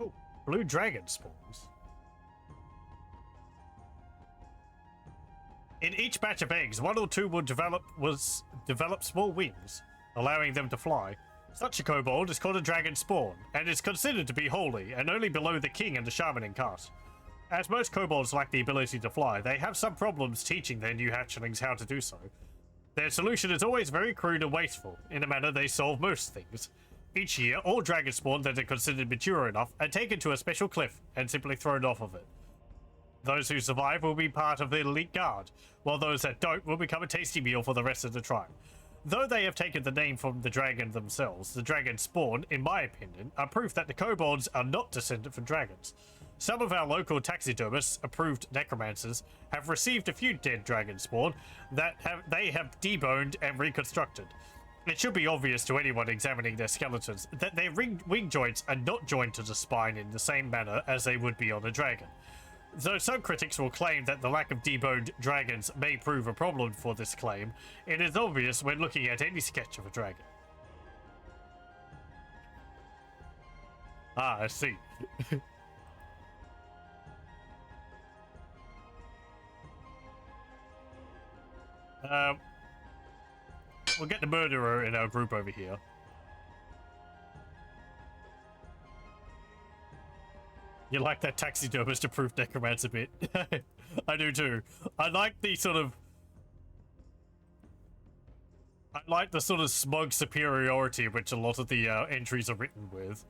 Oh, blue dragon spawns. In each batch of eggs, one or two will develop small wings, allowing them to fly. Such a kobold is called a dragon spawn, and is considered to be holy, and only below the king and the shaman in caste. As most kobolds lack the ability to fly, they have some problems teaching their new hatchlings how to do so. Their solution is always very crude and wasteful, in a manner they solve most things. Each year, all dragon spawn that are considered mature enough are taken to a special cliff and simply thrown off of it. Those who survive will be part of the elite guard, while those that don't will become a tasty meal for the rest of the tribe. Though they have taken the name from the dragon themselves, the dragon spawn, in my opinion, are proof that the kobolds are not descended from dragons. Some of our local taxidermists, approved necromancers, have received a few dead dragon spawn that they have deboned and reconstructed. It should be obvious to anyone examining their skeletons that their wing joints are not joined to the spine in the same manner as they would be on a dragon. Though some critics will claim that the lack of deboned dragons may prove a problem for this claim, it is obvious when looking at any sketch of a dragon. Ah, I see. We'll get the murderer in our group over here. You like that taxidermist approved necromancer bit? I do too. I like the sort of smug superiority which a lot of the entries are written with.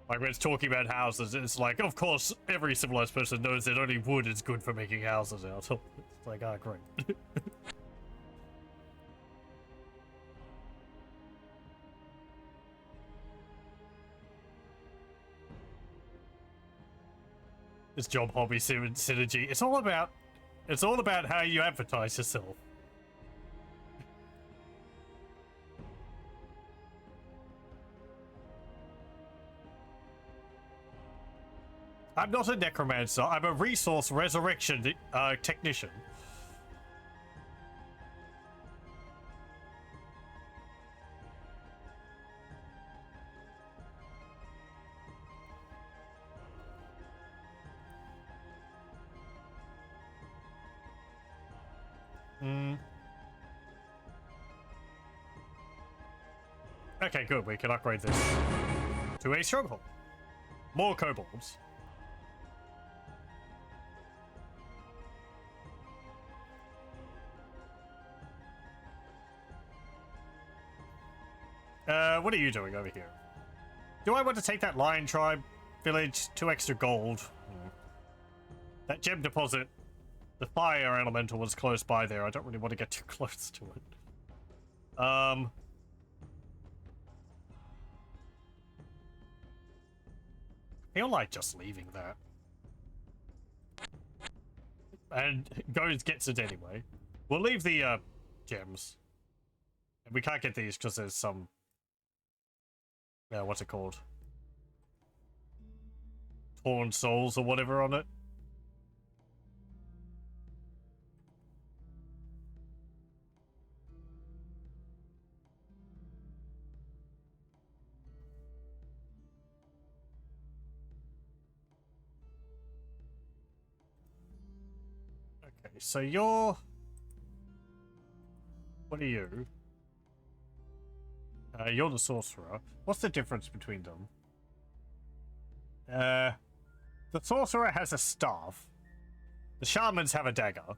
Like when it's talking about houses, it's like, of course, every civilized person knows that only wood is good for making houses out of. It's like, ah, great. This job hobby synergy. It's all about how you advertise yourself. I'm not a necromancer. I'm a resource resurrection technician. Okay, good. We can upgrade this to a stronghold. More kobolds. What are you doing over here? Do I want to take that lion tribe village? 2 extra gold. That gem deposit, the fire elemental was close by there. I don't really want to get too close to it. I feel like just leaving that. And goes gets it anyway. We'll leave the gems. And we can't get these because there's some what's it called? Torn souls or whatever on it. Okay, so you're... What are you? You're the sorcerer. What's the difference between them? The sorcerer has a staff. The shamans have a dagger.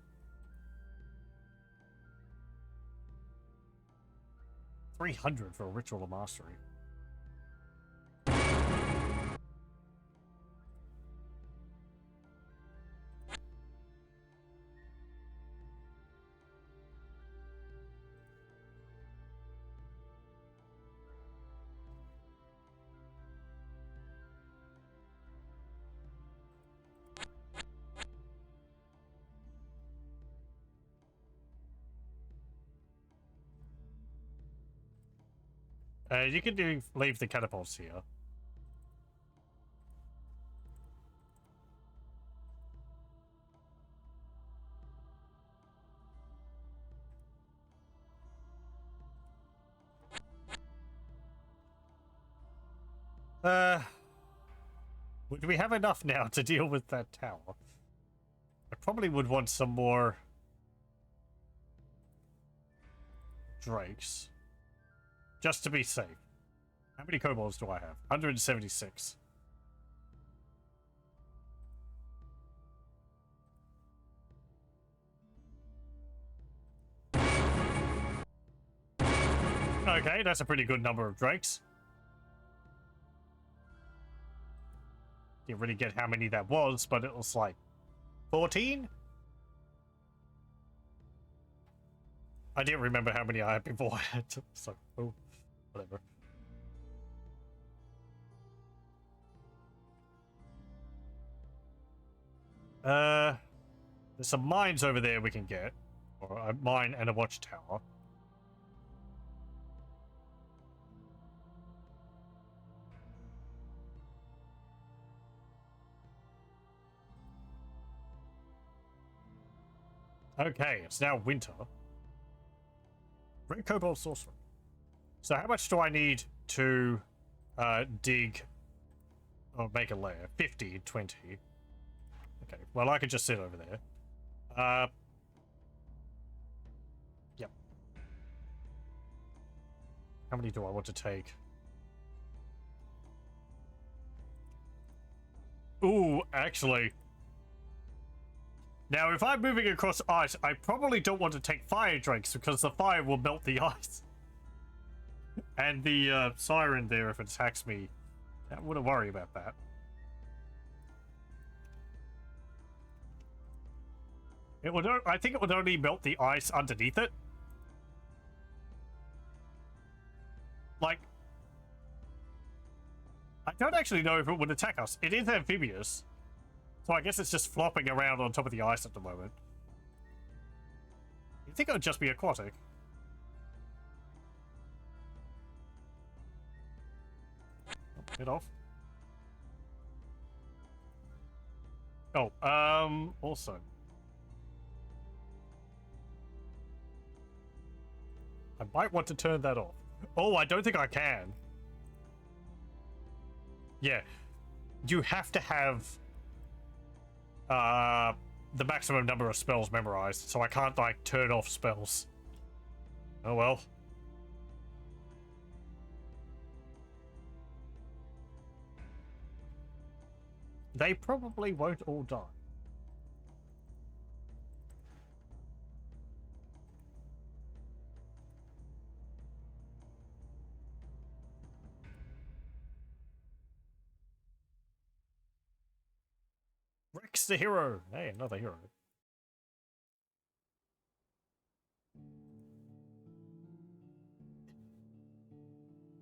$300 for a ritual of mastery. You can leave the catapults here. Would we have enough now to deal with that tower? probably would want some more drakes. Just to be safe. How many kobolds do I have? 176. Okay, that's a pretty good number of drakes. Didn't really get how many that was, but it was like 14? I didn't remember how many I had before I had to, so, oh, whatever. There's some mines over there we can get. Or a mine and a watchtower. Okay, it's now winter. Red Kobold Sorcery. So how much do I need to dig or make a lair? 50, 20. Okay, well I could just sit over there. Yep. How many do I want to take? Ooh, actually. Now, if I'm moving across ice, I probably don't want to take fire drakes because the fire will melt the ice. And the siren there, if it attacks me, I wouldn't worry about that. It would. I think it would only melt the ice underneath it. Like, I don't actually know if it would attack us. It is amphibious. So I guess it's just flopping around on top of the ice at the moment. You think it would just be aquatic? Get off. Oh, also. I might want to turn that off. Oh, I don't think I can. Yeah. You have to have the maximum number of spells memorized, so I can't like turn off spells. Oh well. They probably won't all die. Rex the hero. Hey, another hero.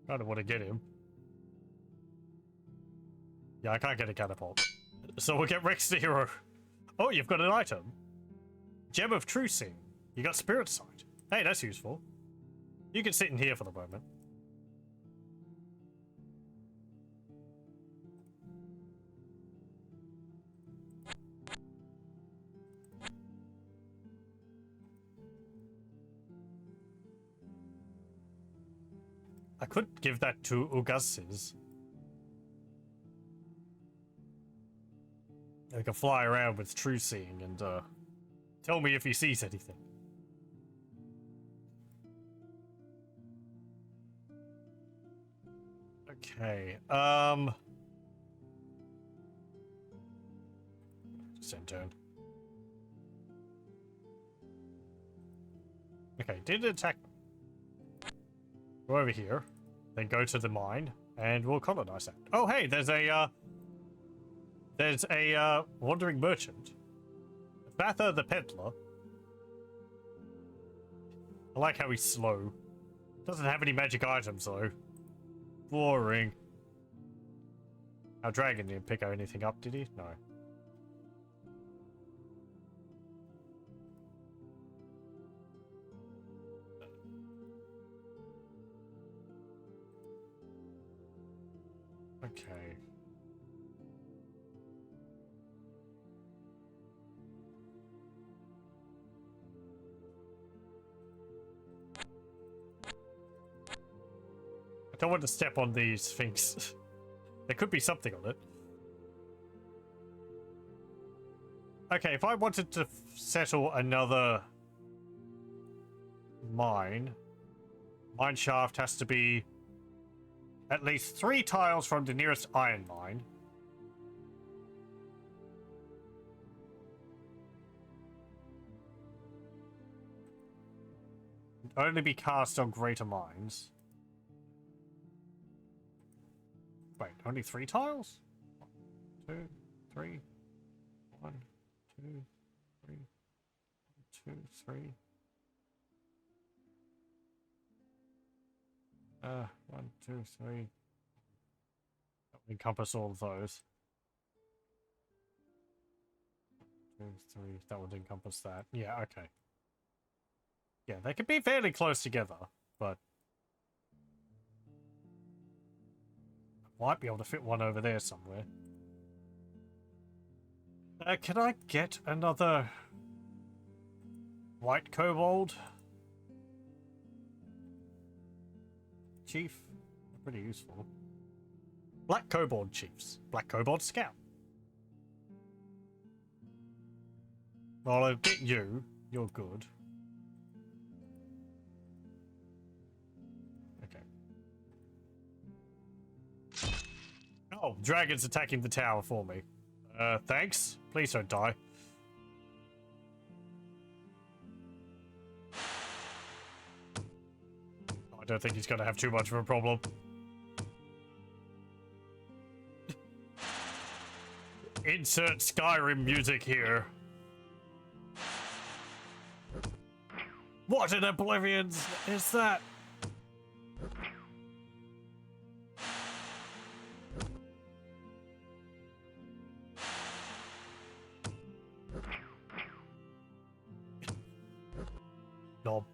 Kind of want to get him. Yeah, I can't get a catapult. So we'll get Rex the hero. Oh, you've got an item. Gem of Trucing. You got Spirit Sight. Hey, that's useful. You can sit in here for the moment. I could give that to Ugasis. They can fly around with True Seeing and tell me if he sees anything. Okay, just end turn. Okay, did it attack? Go over here, then go to the mine, and we'll colonize that. Oh, hey, there's a wandering merchant. Bather the peddler. I like how he's slow. Doesn't have any magic items, though. Boring. Our dragon didn't pick anything up, did he? No. Okay. I don't want to step on these things. There could be something on it. Okay, if I wanted to settle another mine shaft has to be at least 3 tiles from the nearest iron mine. Only be cast on greater mines. Wait, only 3 tiles? 1, 2, 3. 1, 2, 3. 1, 2, 3. 1, 2, 3. That would encompass all of those. 2, 3. That would encompass that. Yeah, okay. Yeah, they could be fairly close together, but I might be able to fit one over there somewhere. Can I get another white kobold chief? Pretty useful. Black kobold chiefs. Black kobold scout. Well, I'll get you. You're good. Oh, dragon's attacking the tower for me. Thanks. Please don't die. I don't think he's going to have too much of a problem. Insert Skyrim music here. What an oblivion is that? Knob.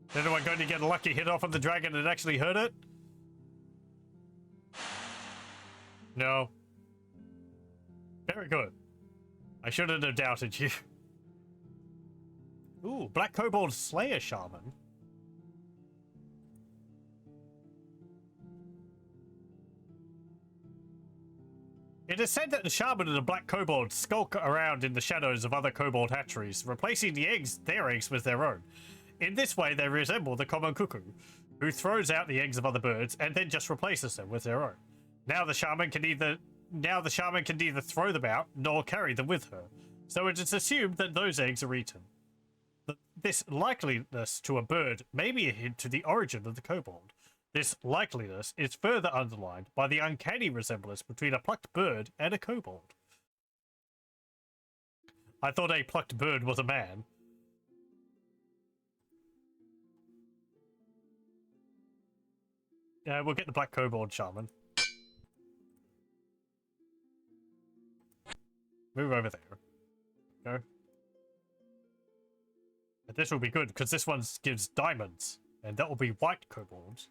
Is anyone going to get a lucky hit off on the dragon and actually hurt it? No. Very good. I shouldn't have doubted you. Ooh, Black Kobold Slayer Shaman. It is said that the shaman and the black kobold skulk around in the shadows of other kobold hatcheries, replacing their eggs with their own. In this way, they resemble the common cuckoo, who throws out the eggs of other birds and then just replaces them with their own. Now the shaman can neither throw them out nor carry them with her, so it is assumed that those eggs are eaten. This likeliness to a bird may be a hint to the origin of the kobold. This likeliness is further underlined by the uncanny resemblance between a plucked bird and a kobold. I thought a plucked bird was a man. Yeah, we'll get the black kobold shaman. Move over there. Go. And this will be good, because this one gives diamonds. And that will be white kobolds.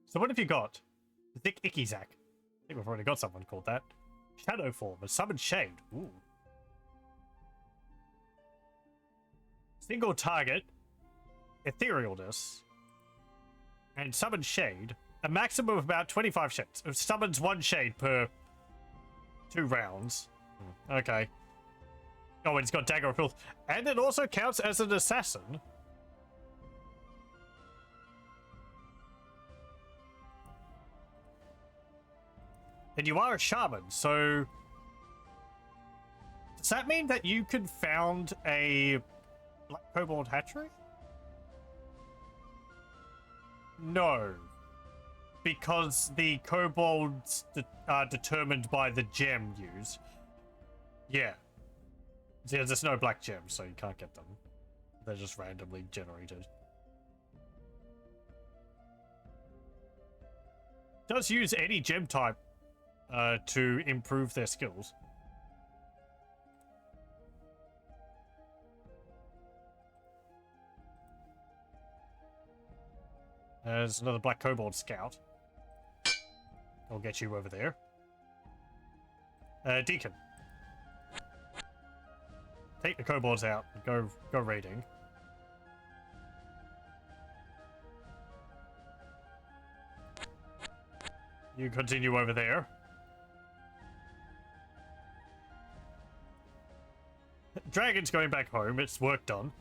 So what have you got? The Thick Icky Zack. I think we've already got someone called that. Shadow Form, a Summoned Shade. Ooh. Single target, Etherealness, and Summoned Shade. A maximum of about 25 shades. It summons 1 shade per 2 rounds. Okay. Oh, and it's got Dagger of Filth. And it also counts as an assassin. And you are a shaman, so... Does that mean that you can found a Black Kobold hatchery? No. Because the kobolds are determined by the gem used. Yeah. There's no black gems, so you can't get them. They're just randomly generated. Does use any gem type to improve their skills. There's another Black Kobold Scout. I'll get you over there. Deacon. Take the kobolds out and go raiding. You continue over there. Dragon's going back home. It's work done.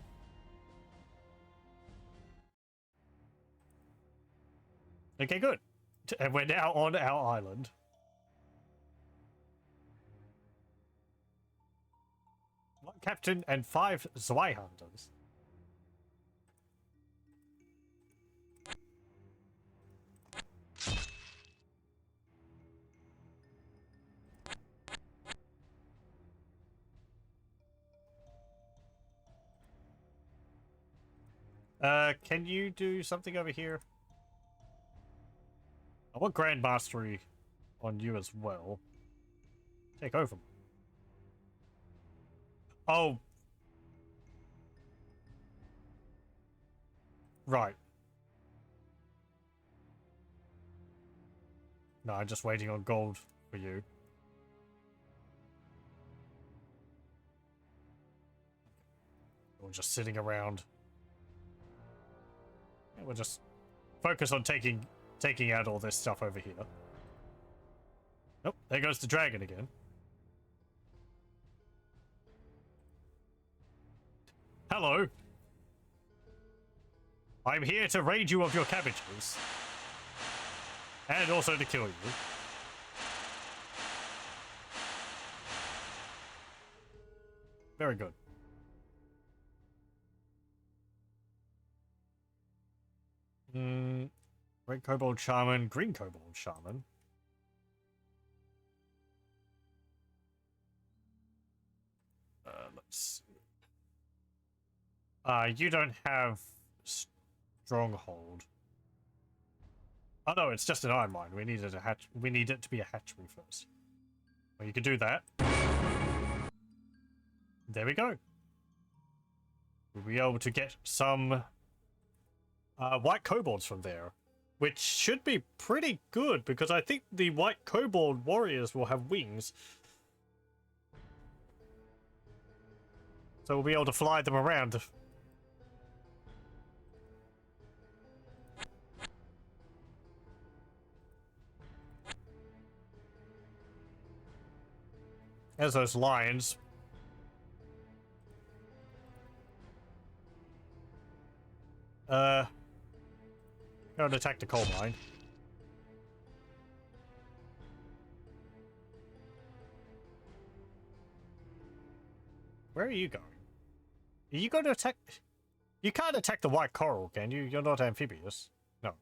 Okay, good. And we're now on our island. One captain and 5 Zweihanders. Can you do something over here? I want Grand Mastery on you as well. Take over. Oh. Right. No, I'm just waiting on gold for you. We're just sitting around. Yeah, we'll just focus on taking out all this stuff over here. Nope, there goes the dragon again. Hello. I'm here to raid you of your cabbages. And also to kill you. Very good. Red Kobold Shaman, Green Kobold Shaman. Let's see. You don't have Stronghold. Oh no, it's just an iron mine. We need it to be a hatchery first. Well, you can do that. There we go. We'll be able to get some white kobolds from there, which should be pretty good because I think the white kobold warriors will have wings. So we'll be able to fly them around. As those lions. Go and attack the coal mine. Where are you going? Are you going to attack? You can't attack the white coral, can you? You're not amphibious. No.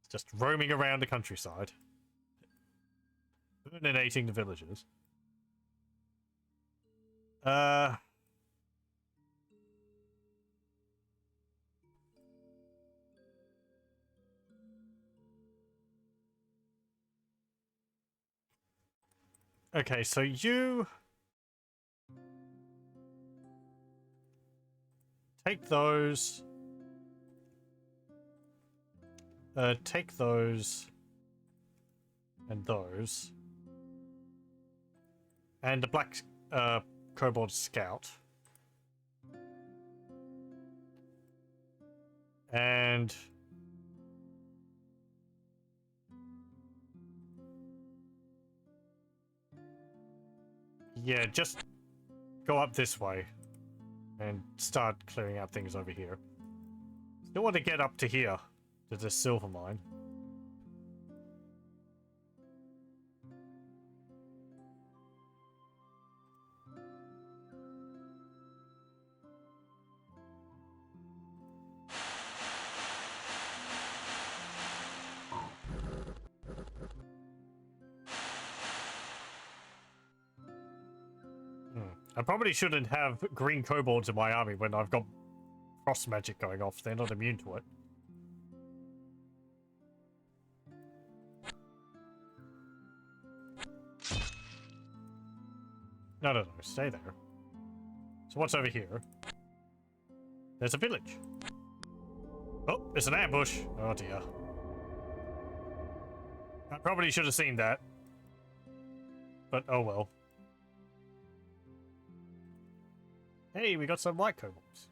Just roaming around the countryside. Eliminating the villagers. Okay, so you take those. Take those and those. And the black Kobold Scout. And yeah, just go up this way and start clearing out things over here. Still want to get up to here, to this silver mine. I probably shouldn't have green kobolds in my army when I've got frost magic going off. They're not immune to it. No, stay there. So what's over here? There's a village. Oh, it's an ambush. Oh dear. I probably should have seen that. But oh well. Hey, we got some white kobolds.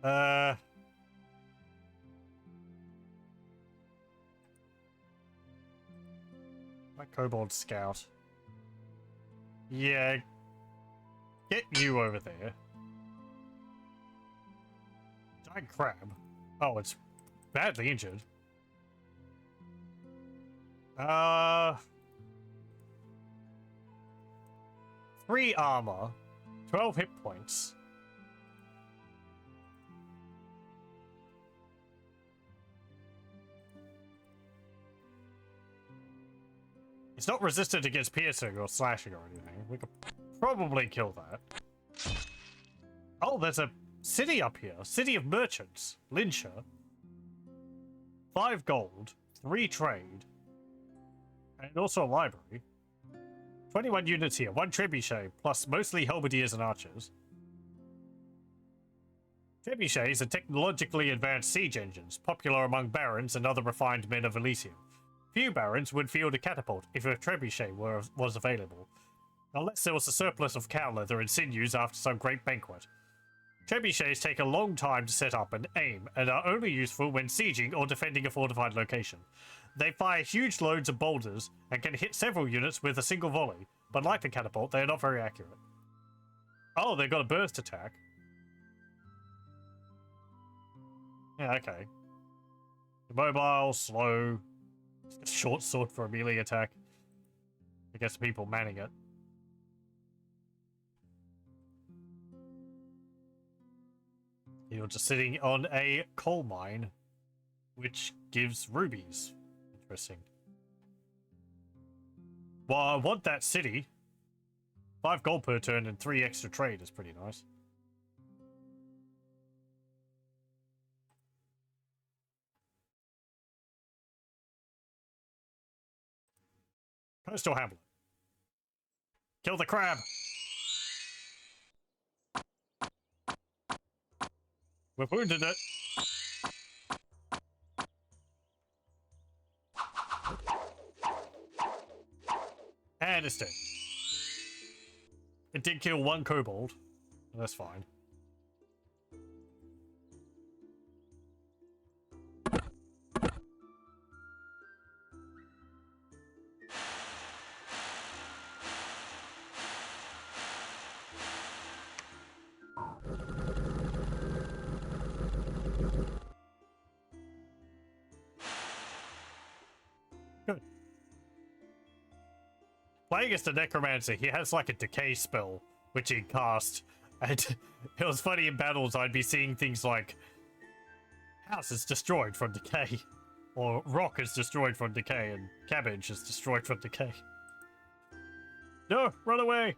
My kobold scout. Yeah. Get you over there. Giant crab. Oh, it's badly injured. 3 armor, 12 hit points. It's not resistant against piercing or slashing or anything. We could probably kill that. Oh, there's a city up here. City of Merchants. Linshire. 5 gold. 3 trade. And also a library. 21 units here. 1 trebuchet, plus mostly halberdiers and archers. Trebuchets are technologically advanced siege engines, popular among barons and other refined men of Elysium. Few barons would field a catapult if a trebuchet was available, unless there was a surplus of cow leather and sinews after some great banquet. Trebuchets take a long time to set up and aim, and are only useful when sieging or defending a fortified location. They fire huge loads of boulders and can hit several units with a single volley, but like the catapult, they are not very accurate. Oh, they've got a burst attack. Yeah, okay. Mobile, slow, short sword for a melee attack. I guess people manning it. You're just sitting on a coal mine, which gives rubies. Interesting. Well, I want that city. 5 gold per turn and 3 extra trade is pretty nice. Coastal Hamlet. Kill the crab! We've wounded it. And it's dead. It did kill 1 kobold. That's fine. Good. Playing against a necromancer, he has like a decay spell, which he cast. And it was funny in battles, I'd be seeing things like house is destroyed from decay, or rock is destroyed from decay, and cabbage is destroyed from decay. No, run away!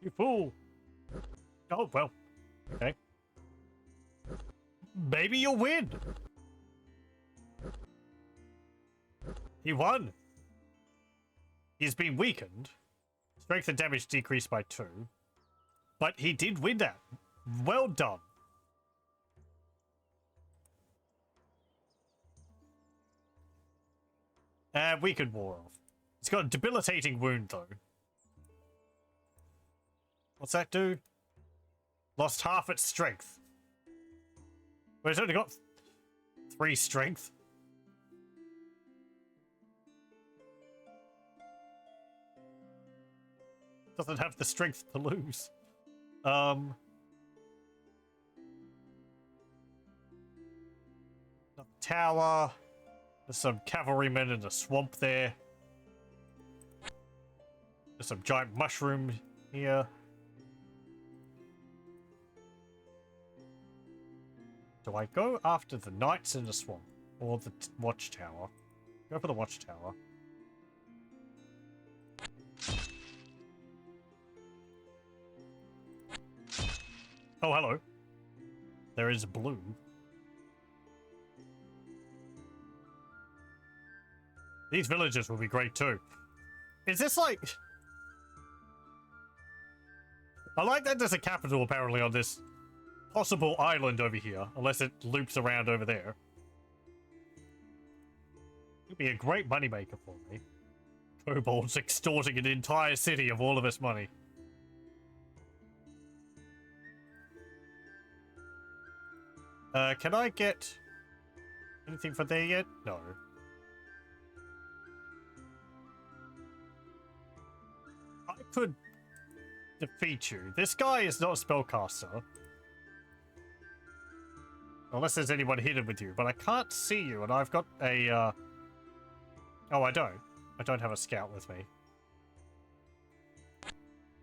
You fool! Oh, well. Okay. Maybe you'll win! He won! He's been weakened. Strength and damage decreased by 2. But he did win that. Well done. And weakened wore off. It's got a debilitating wound, though. What's that do? Lost half its strength. Well, it's only got 3 strength. Doesn't have the strength to lose. Tower. There's some cavalrymen in the swamp there. There's some giant mushroom here. Do I go after the knights in the swamp or the watchtower? Go for the watchtower. Oh, hello. There is blue. These villagers will be great too. Is this like... I like that there's a capital apparently on this possible island over here, unless it loops around over there. It'd be a great moneymaker for me. Kobolds extorting an entire city of all of its money. Can I get anything for there yet? No. I could defeat you. This guy is not a spellcaster. Unless there's anyone hidden with you, but I can't see you, and I've got a, Oh, I don't. I don't have a scout with me.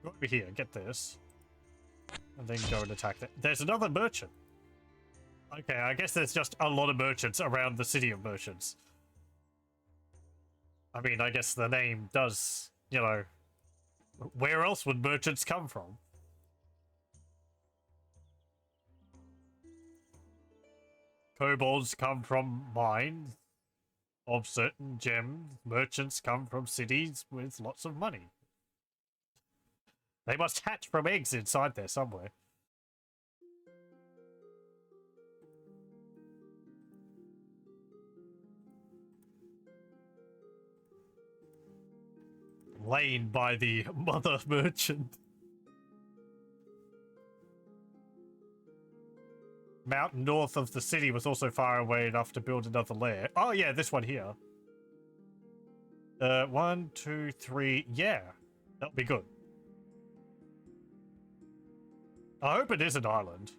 Go over here, get this. And then go and attack that. There's another merchant. Okay, I guess there's just a lot of merchants around the city of merchants. I mean, I guess the name does, you know... Where else would merchants come from? Kobolds come from mines of certain gems. Merchants come from cities with lots of money. They must hatch from eggs inside there somewhere. Lain by the mother merchant. Mountain north of the city was also far away enough to build another lair. Oh yeah, this one here. 1, 2, 3. Yeah, that'll be good. I hope it is an island.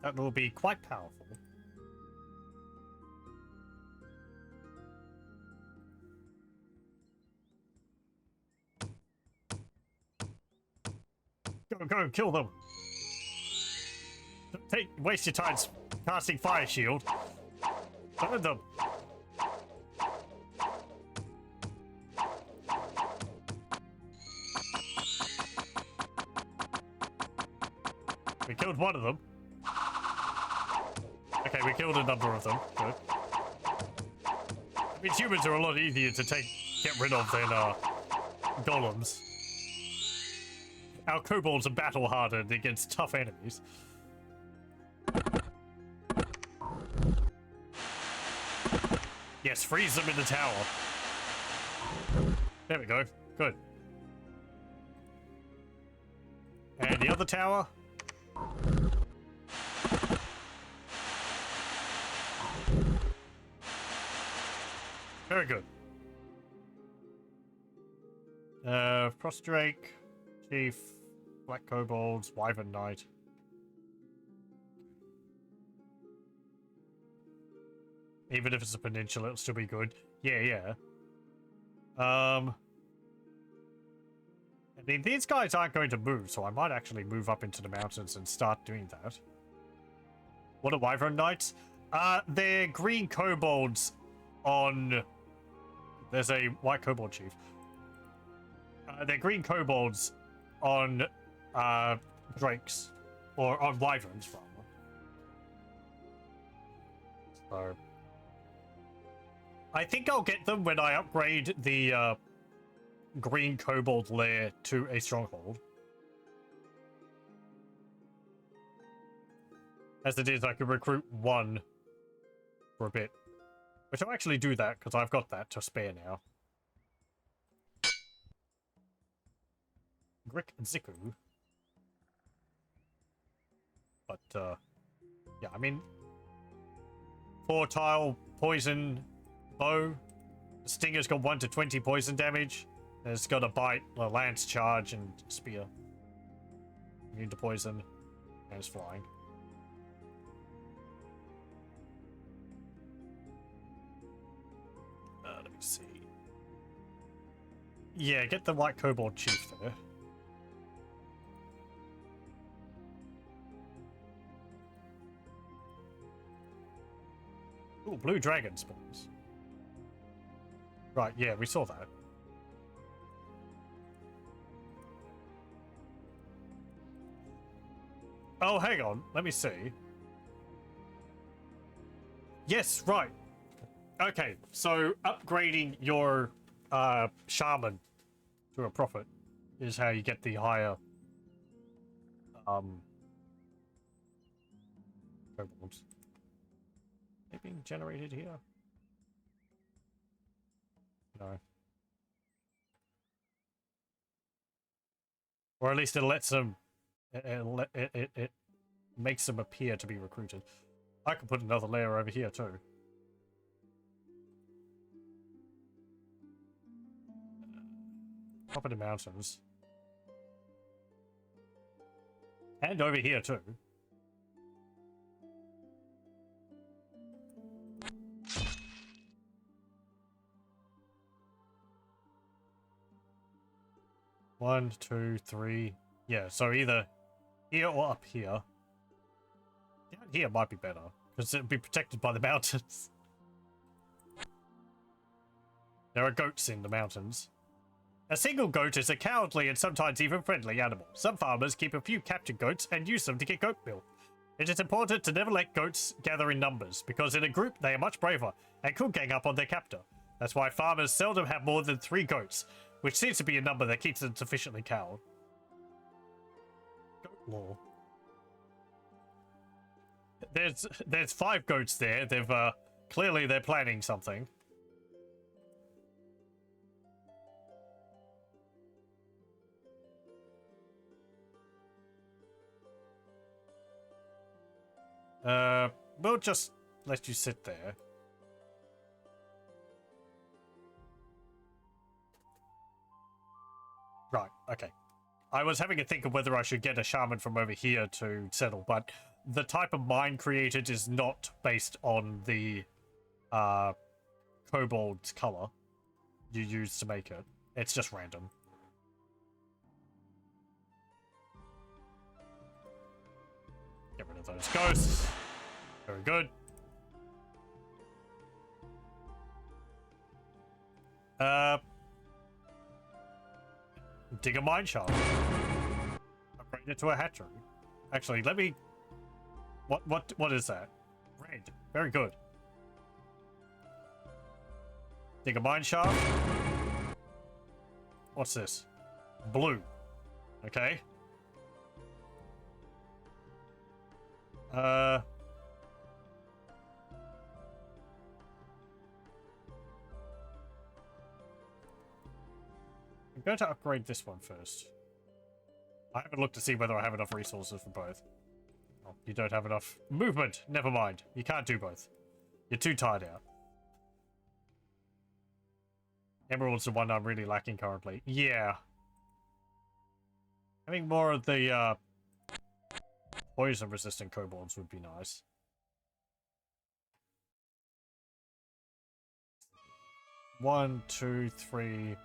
That will be quite powerful. Go, kill them. Don't waste your time casting fire shield. Burn them. We killed one of them. Okay, we killed a number of them. Good. I mean, humans are a lot easier to get rid of than golems. Our kobolds are battle hardened against tough enemies. Yes, freeze them in the tower. There we go. Good. And the other tower. Very good. Prostrate, Chief, Black Kobolds, Wyvern Knight. Even if it's a peninsula, it'll still be good. Yeah. I mean, these guys aren't going to move, so I might actually move up into the mountains and start doing that. What are Wyvern Knights? They're green kobolds on... There's a white kobold chief. They're green kobolds on drakes. Or on wyverns, rather. So... I think I'll get them when I upgrade the green kobold lair to a stronghold. As it is, I can recruit one for a bit. Which I'll actually do that, because I've got that to spare now. Grick and Ziku. But, yeah, I mean... 4-tile poison bow. The Stinger's got 1 to 20 poison damage. It's got a bite, a lance charge, and spear. Immune to poison. And it's flying. Let me see. Yeah, get the white kobold chief there. Ooh, blue dragon spawns. Right, yeah, we saw that. Oh, hang on. Let me see. Yes, right. Okay, so upgrading your shaman to a prophet is how you get the higher generated here? No. Or at least it lets them... It makes them appear to be recruited. I can put another layer over here too. Top of the mountains. And over here too. One, two, three. Yeah, so either here or up here. Down here might be better, because it'll be protected by the mountains. There are goats in the mountains. A single goat is a cowardly and sometimes even friendly animal. Some farmers keep a few captured goats and use them to get goat milk. It is important to never let goats gather in numbers, because in a group they are much braver and could gang up on their captor. That's why farmers seldom have more than 3 goats, which seems to be a number that keeps them sufficiently cowed. Goat law. There's 5 goats there. They've clearly they're planning something. We'll just let you sit there. Right, okay. I was having a think of whether I should get a shaman from over here to settle, but the type of mine created is not based on the kobold's color you use to make it. It's just random. Get rid of those ghosts. Very good. Dig a mine shaft. Upgrade it to a hatchery. Actually, let me... What is that? Red. Very good. Dig a mine shaft. What's this? Blue. Okay. I'm going to upgrade this one first. I haven't looked to see whether I have enough resources for both. Oh, you don't have enough movement. Never mind. You can't do both. You're too tired out. Emerald's the one I'm really lacking currently. Yeah. Having more of the poison-resistant kobolds would be nice. One, two, three...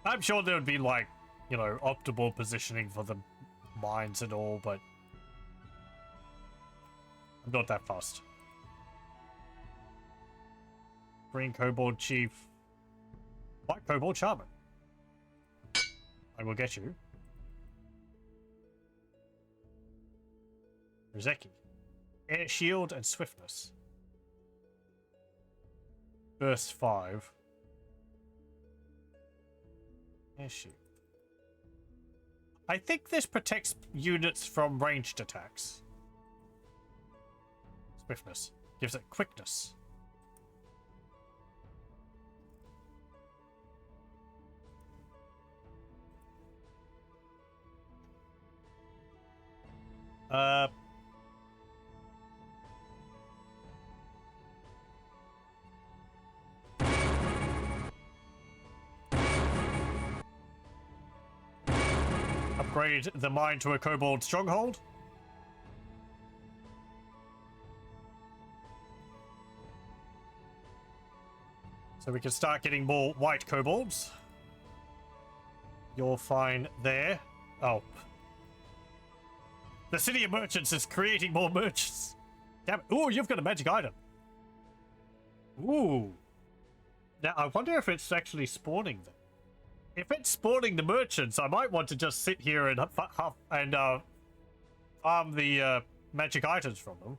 I'm sure there would be, like, you know, optimal positioning for the mines and all, but I'm not that fussed. Green Kobold Chief. White Kobold Shaman. I will get you. Rizeki. Air Shield and Swiftness. Burst 5. Air Shield. I think this protects units from ranged attacks. Swiftness. Gives it quickness. Upgrade the mine to a kobold stronghold. So we can start getting more white kobolds. You're fine there. Oh. The City of Merchants is creating more merchants. Damn it. Ooh, you've got a magic item. Ooh. Now, I wonder if it's actually spawning them. If it's spawning the merchants, I might want to just sit here and farm the magic items from them.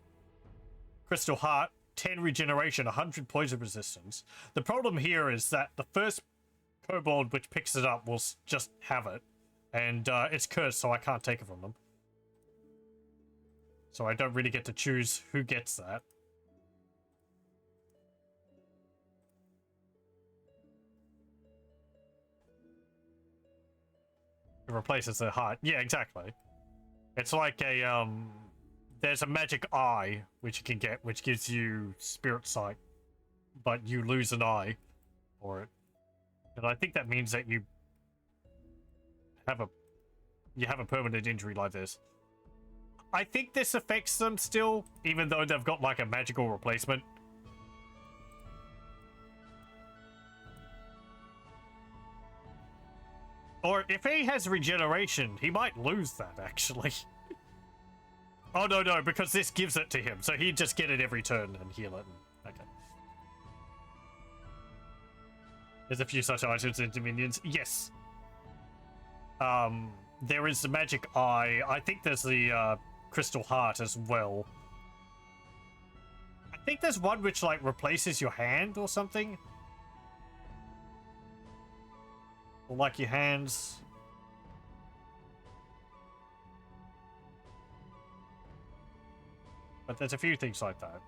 Crystal Heart, 10 regeneration, 100 poison resistance. The problem here is that the first kobold which picks it up will just have it. And it's cursed, so I can't take it from them. So I don't really get to choose who gets that. It replaces the heart. Yeah, exactly. It's like a, there's a magic eye which you can get, which gives you spirit sight, but you lose an eye for it. And I think that means that you have a permanent injury like this. I think this affects them still, even though they've got like a magical replacement. Or if he has regeneration, he might lose that, actually. Oh, no, because this gives it to him, so he'd just get it every turn and heal it. Okay. There's a few such items in Dominions. Yes. There is the magic eye. I think there's the crystal heart as well. I think there's one which like replaces your hand or something. Or like your hands. But there's a few things like that.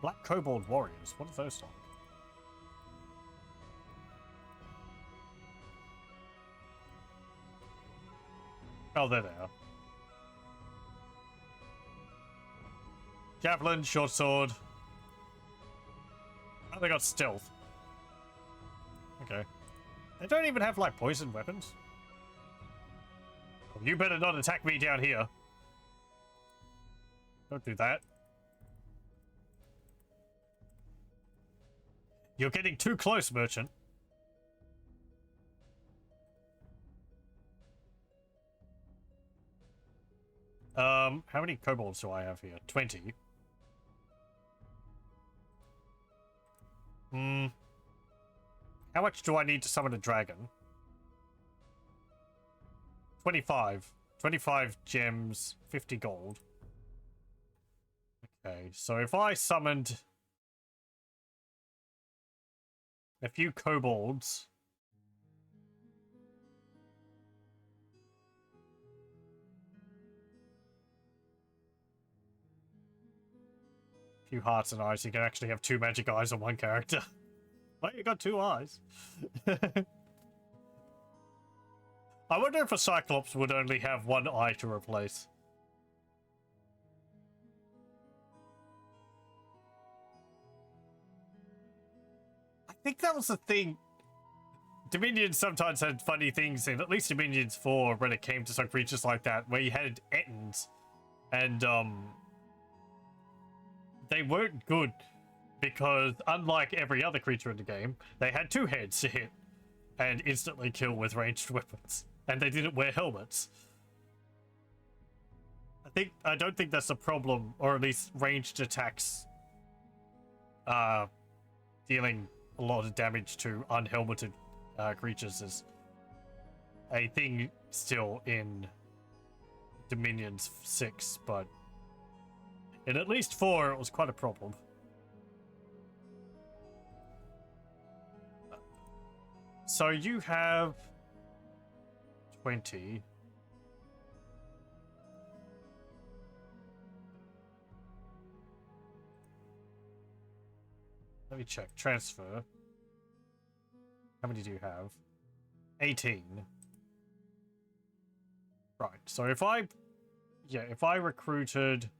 Black Kobold Warriors. What are those like? Oh, there they are. Javelin, short sword. Oh, they got stealth. Okay. They don't even have, like, poison weapons. Well, you better not attack me down here. Don't do that. You're getting too close, merchant. How many kobolds do I have here? 20. How much do I need to summon a dragon? 25. 25 gems, 50 gold. Okay, so if I summoned a few kobolds. A few hearts and eyes, you can actually have 2 magic eyes on one character. Well, you got 2 eyes. I wonder if a Cyclops would only have 1 eye to replace. I think that was the thing. Dominions sometimes had funny things in, at least Dominions 4, when it came to some creatures like that, where you had Ettins, and, they weren't good, because unlike every other creature in the game, they had 2 heads to hit, and instantly kill with ranged weapons, and they didn't wear helmets. I don't think that's a problem, or at least ranged attacks, dealing a lot of damage to unhelmeted creatures is a thing still in Dominions 6, but in at least 4 it was quite a problem. So you have 20. Let me check. Transfer. How many do you have? 18. Right. So if I recruited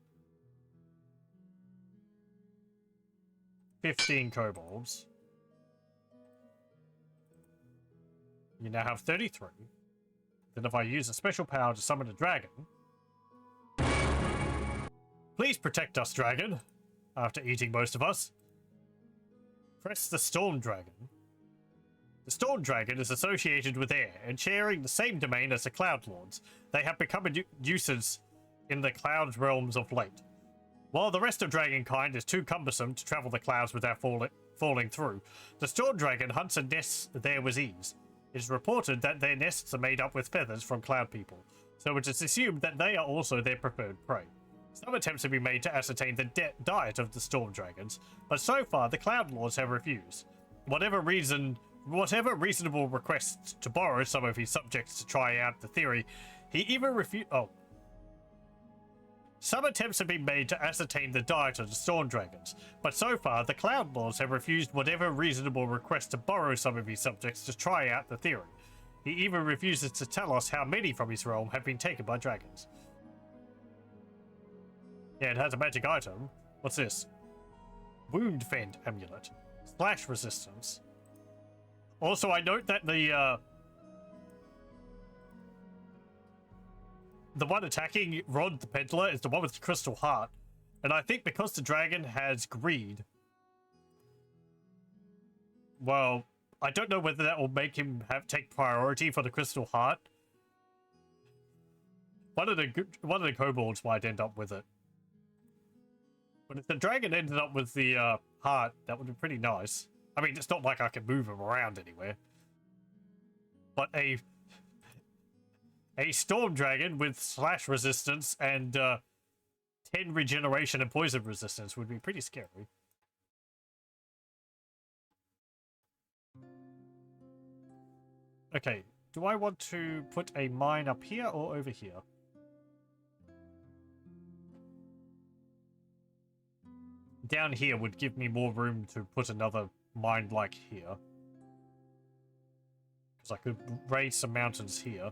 15 kobolds, you now have 33. Then if I use a special power to summon a dragon, please protect us, dragon, after eating most of us. Press the Storm Dragon. The Storm Dragon is associated with air and sharing the same domain as the Cloud Lords. They have become a nuisance in the cloud realms of late. While the rest of dragonkind is too cumbersome to travel the clouds without falling through, the Storm Dragon hunts and nests there with ease. It is reported that their nests are made up with feathers from cloud people, so it is assumed that they are also their preferred prey. Some attempts have been made to ascertain the diet of the storm dragons, but so far the Cloud Lords have refused. Whatever reasonable requests to borrow some of his subjects to try out the theory, he even refused. Oh. Some attempts have been made to ascertain the diet of the storm dragons, but so far the Cloud Lords have refused whatever reasonable request to borrow some of his subjects to try out the theory. He even refuses to tell us how many from his realm have been taken by dragons. Yeah, it has a magic item. What's this? Wound Fend Amulet. Slash resistance. Also, I note that the one attacking Rod the Peddler is the one with the crystal heart. And I think because the dragon has greed, well, I don't know whether that will make him take priority for the crystal heart. One of the kobolds might end up with it. But if the dragon ended up with the heart, that would be pretty nice. I mean, it's not like I can move him around anywhere. But a storm dragon with slash resistance and 10 regeneration and poison resistance would be pretty scary. Okay, do I want to put a mine up here or over here? Down here would give me more room to put another mine like here. Because I could raise some mountains here.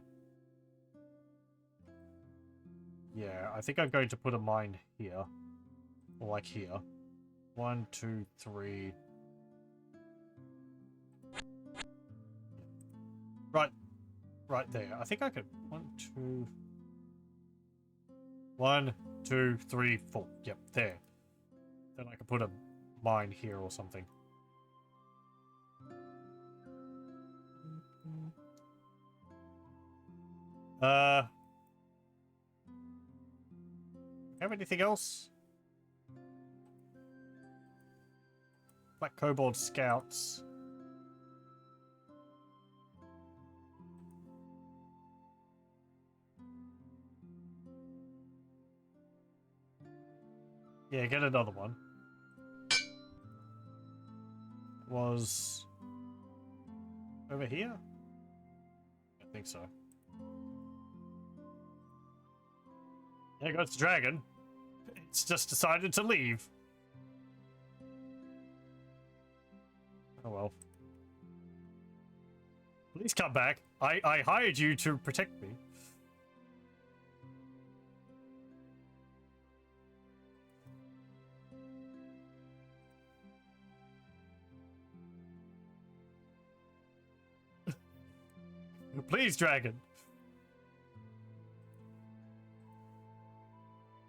Yeah, I think I'm going to put a mine here. Or like here. 1, 2, 3. Right there. I think I could. 1, 2. 1, 2, 3, 4. Yep, there. Then I could put a mine here or something. Have anything else? Black Kobold Scouts. Yeah, get another one. Was over here? I think so. There goes the dragon. It's just decided to leave. Oh well. Please come back. I hired you to protect me. Please, dragon.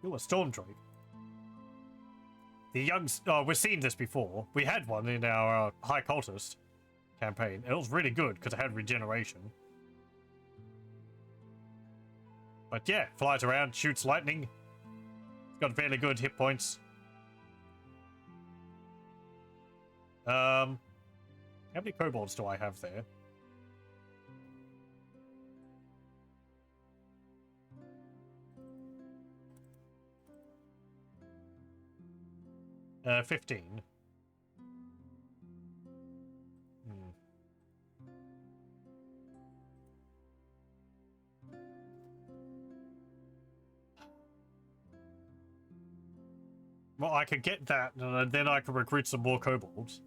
You're a storm drake. The young... Oh, we've seen this before. We had one in our High Cultist campaign. It was really good because it had regeneration. But yeah, flies around, shoots lightning. It's got fairly good hit points. How many kobolds do I have there? 15. Well, I could get that, and then I could recruit some more kobolds.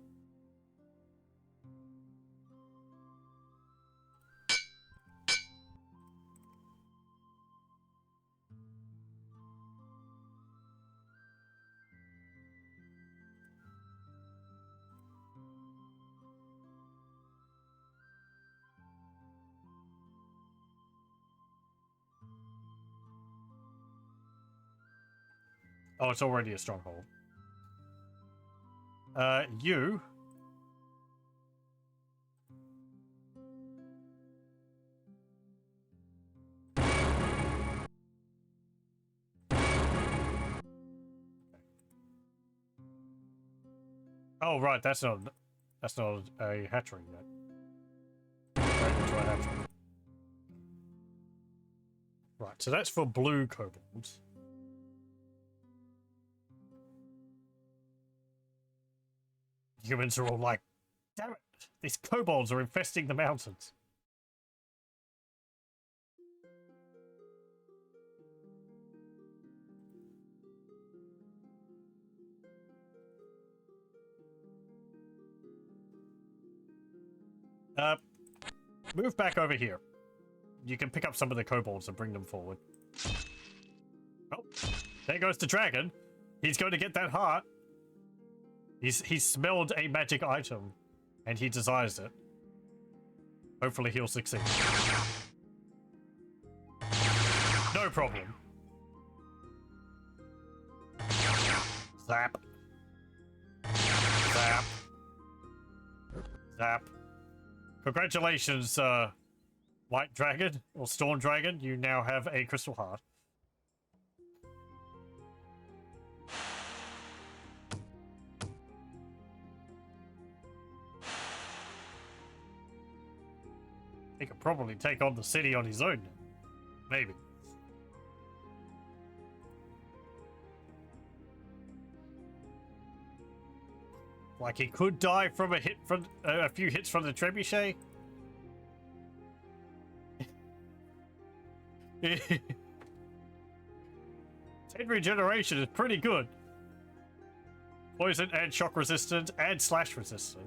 Oh, it's already a stronghold. You. Oh, right, that's not a hatchery yet. Right into a hatchery. Right, so that's for blue kobolds. Humans are all like, damn it, these kobolds are infesting the mountains. Move back over here. You can pick up some of the kobolds and bring them forward. Oh, there goes the dragon. He's going to get that heart. He's smelled a magic item, and he desires it. Hopefully he'll succeed. No problem. Zap. Zap. Zap. Congratulations, White Dragon, or Storm Dragon. You now have a crystal heart. He could probably take on the city on his own. Maybe. Like he could die from a hit from a few hits from the trebuchet. 10 regeneration is pretty good. Poison and shock resistant and slash resistant.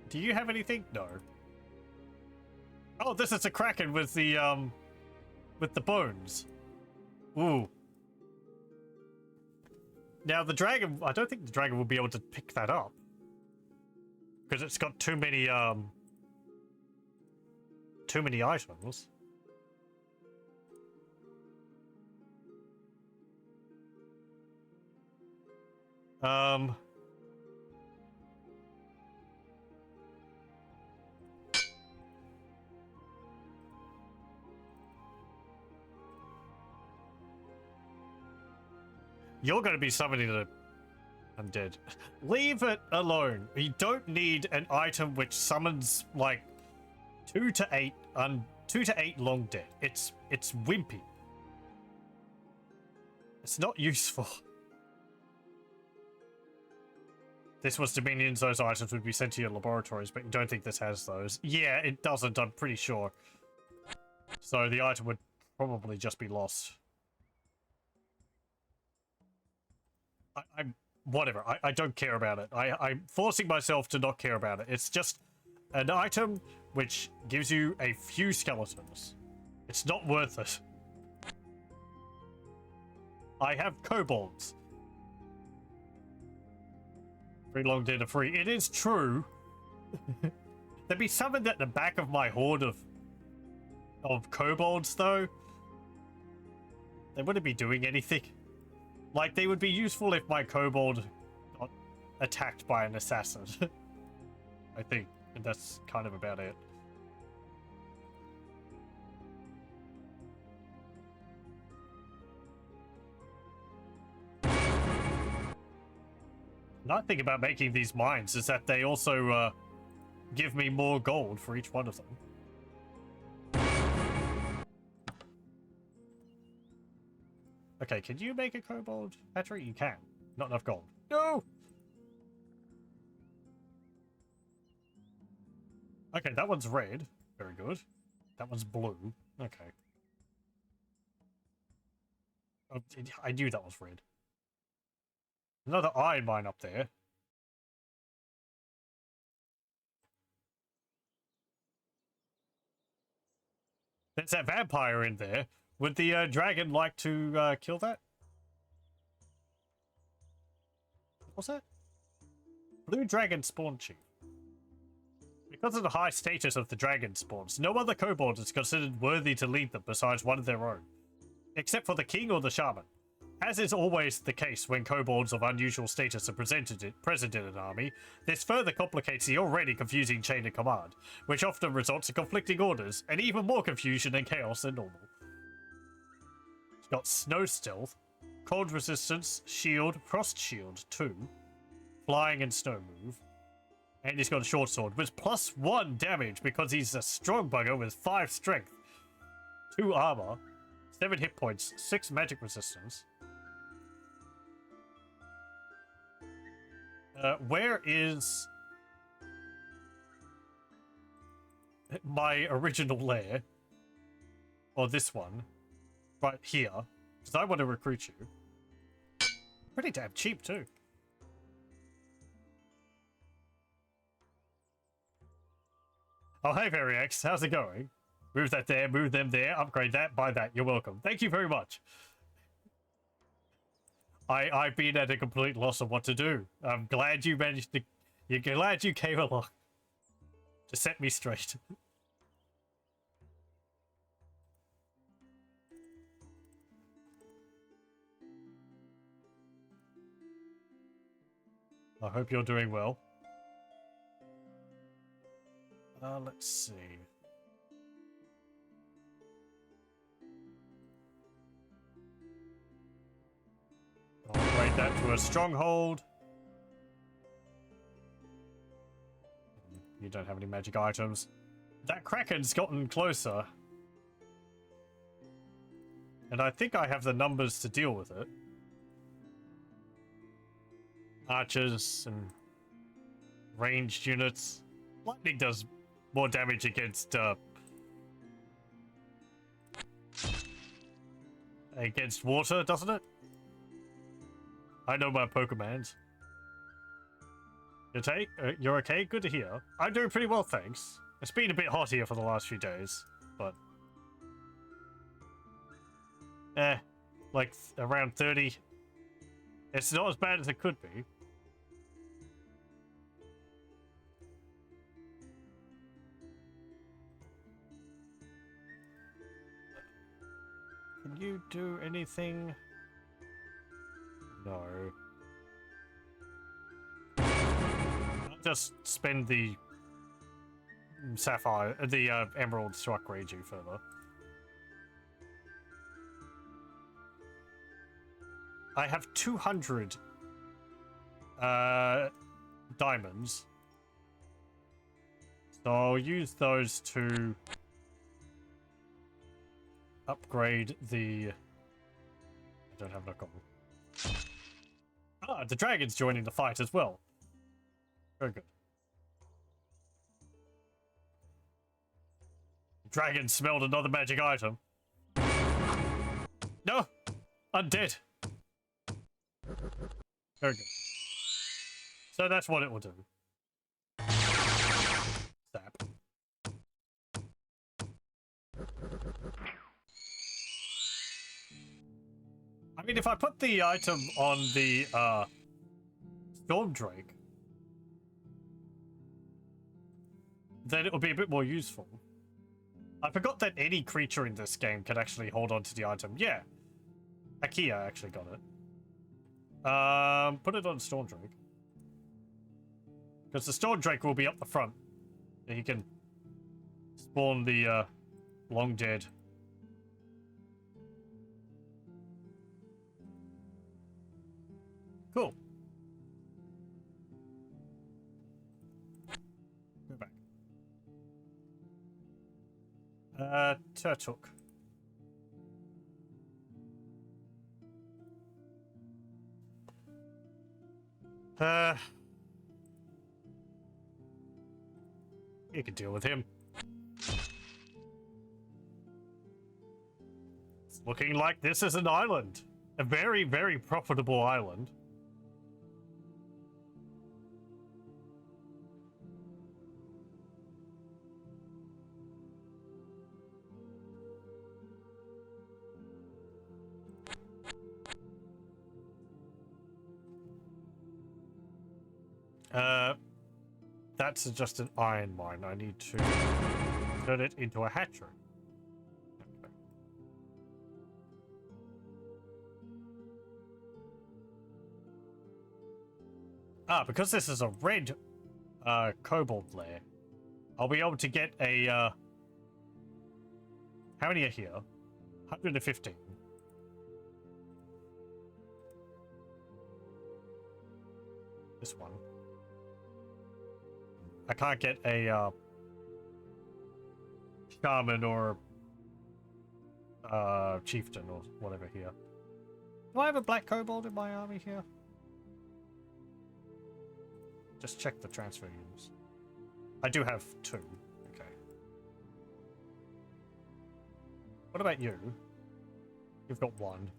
Do you have anything? No. Oh, this is a kraken with the bones. Ooh. Now the dragon, I don't think the dragon will be able to pick that up. Because it's got too many items. You're going to be summoning the undead. Leave it alone. You don't need an item which summons like 2 to 8 long dead. It's wimpy. It's not useful. This was Dominions, those items would be sent to your laboratories, but you don't think this has those. Yeah, it doesn't, I'm pretty sure. So the item would probably just be lost. Whatever, I don't care about it. I'm forcing myself to not care about it. It's just an item which gives you a few skeletons. It's not worth it. I have kobolds. 3 long dead are free. It is true. They'd be summoned at the back of my horde of kobolds, though. They wouldn't be doing anything. Like, they would be useful if my kobold got attacked by an assassin. I think. And that's kind of about it. Another thing about making these mines is that they also give me more gold for each one of them. Okay, can you make a kobold battery? You can. Not enough gold. No! Okay, that one's red. Very good. That one's blue. Okay. Oh, I knew that was red. Another iron mine up there. There's that vampire in there. Would the dragon like to kill that? What's that? Blue dragon spawn chief. Because of the high status of the dragon spawns, no other kobold is considered worthy to lead them besides one of their own. Except for the king or the shaman. As is always the case when kobolds of unusual status are present in an army, this further complicates the already confusing chain of command, which often results in conflicting orders, and even more confusion and chaos than normal. It's got snow stealth, cold resistance, shield, frost shield 2, flying and snow move, And he's got a short sword with +1 damage because he's a strong bugger with 5 strength, 2 armor, 7 hit points, 6 magic resistance. Where is my original lair? Or this one? Right here. Because I want to recruit you. Pretty damn cheap too. Oh, hey, Variax. How's it going? Move that there, move them there, upgrade that, buy that. You're welcome. Thank you very much. I've been at a complete loss of what to do. I'm glad you managed to... You're glad you came along to set me straight. I hope you're doing well. Let's see. I'll upgrade that to a stronghold. You don't have any magic items. That Kraken's gotten closer. And I think I have the numbers to deal with it. Archers and ranged units. Lightning does more damage against water, doesn't it? I know my Pokemans. You're okay? Good to hear. I'm doing pretty well, thanks. It's been a bit hot here for the last few days, but... like around 30. It's not as bad as it could be. Can you do anything? No. I'll just spend the sapphire, the emeralds to upgrade you further. I have 200 diamonds, so I'll use those to upgrade the... I don't have no cobble. Ah, the dragon's joining the fight as well. Very good. The dragon smelled another magic item. No! Undead! Very good. So that's what it will do. Stab. I mean, if I put the item on the Storm Drake, then it will be a bit more useful. I forgot that any creature in this game can actually hold on to the item. Yeah. Akia actually got it. Put it on Storm Drake. Because the Storm Drake will be up the front. He can spawn the long dead. Cool. Go back. Turtok. You can deal with him. It's looking like this is an island. A very, very profitable island. That's just an iron mine. I need to turn it into a hatchery. Okay. Ah, because this is a red kobold lair, I'll be able to get a how many are here? 115. This one. I can't get a shaman or chieftain or whatever here. Do I have a black kobold in my army here? Just check the transfer units. I do have 2. Okay. What about you? You've got 1.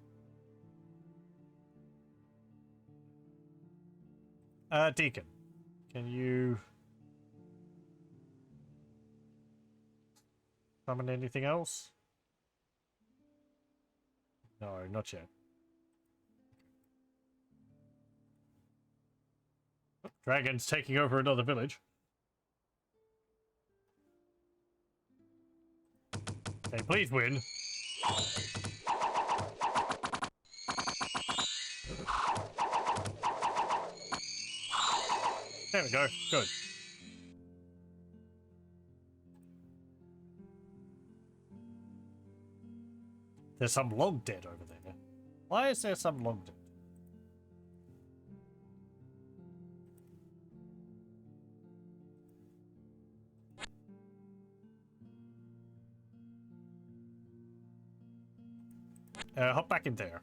Deekin. Can you summon anything else? No, not yet. Dragon's taking over another village. Okay, please win. There we go. Good. There's some log dead over there. Why is there some log dead? Hop back in there.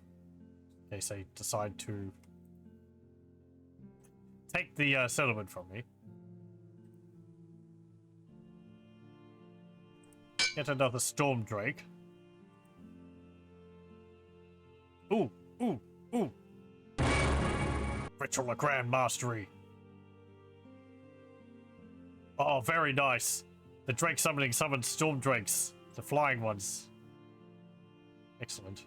In case they decide to take the settlement from me. Get another storm drake. Ooh, ooh, ooh. Ritual of Grand Mastery. Oh, very nice. The drake summoning summoned storm drakes. The flying ones. Excellent.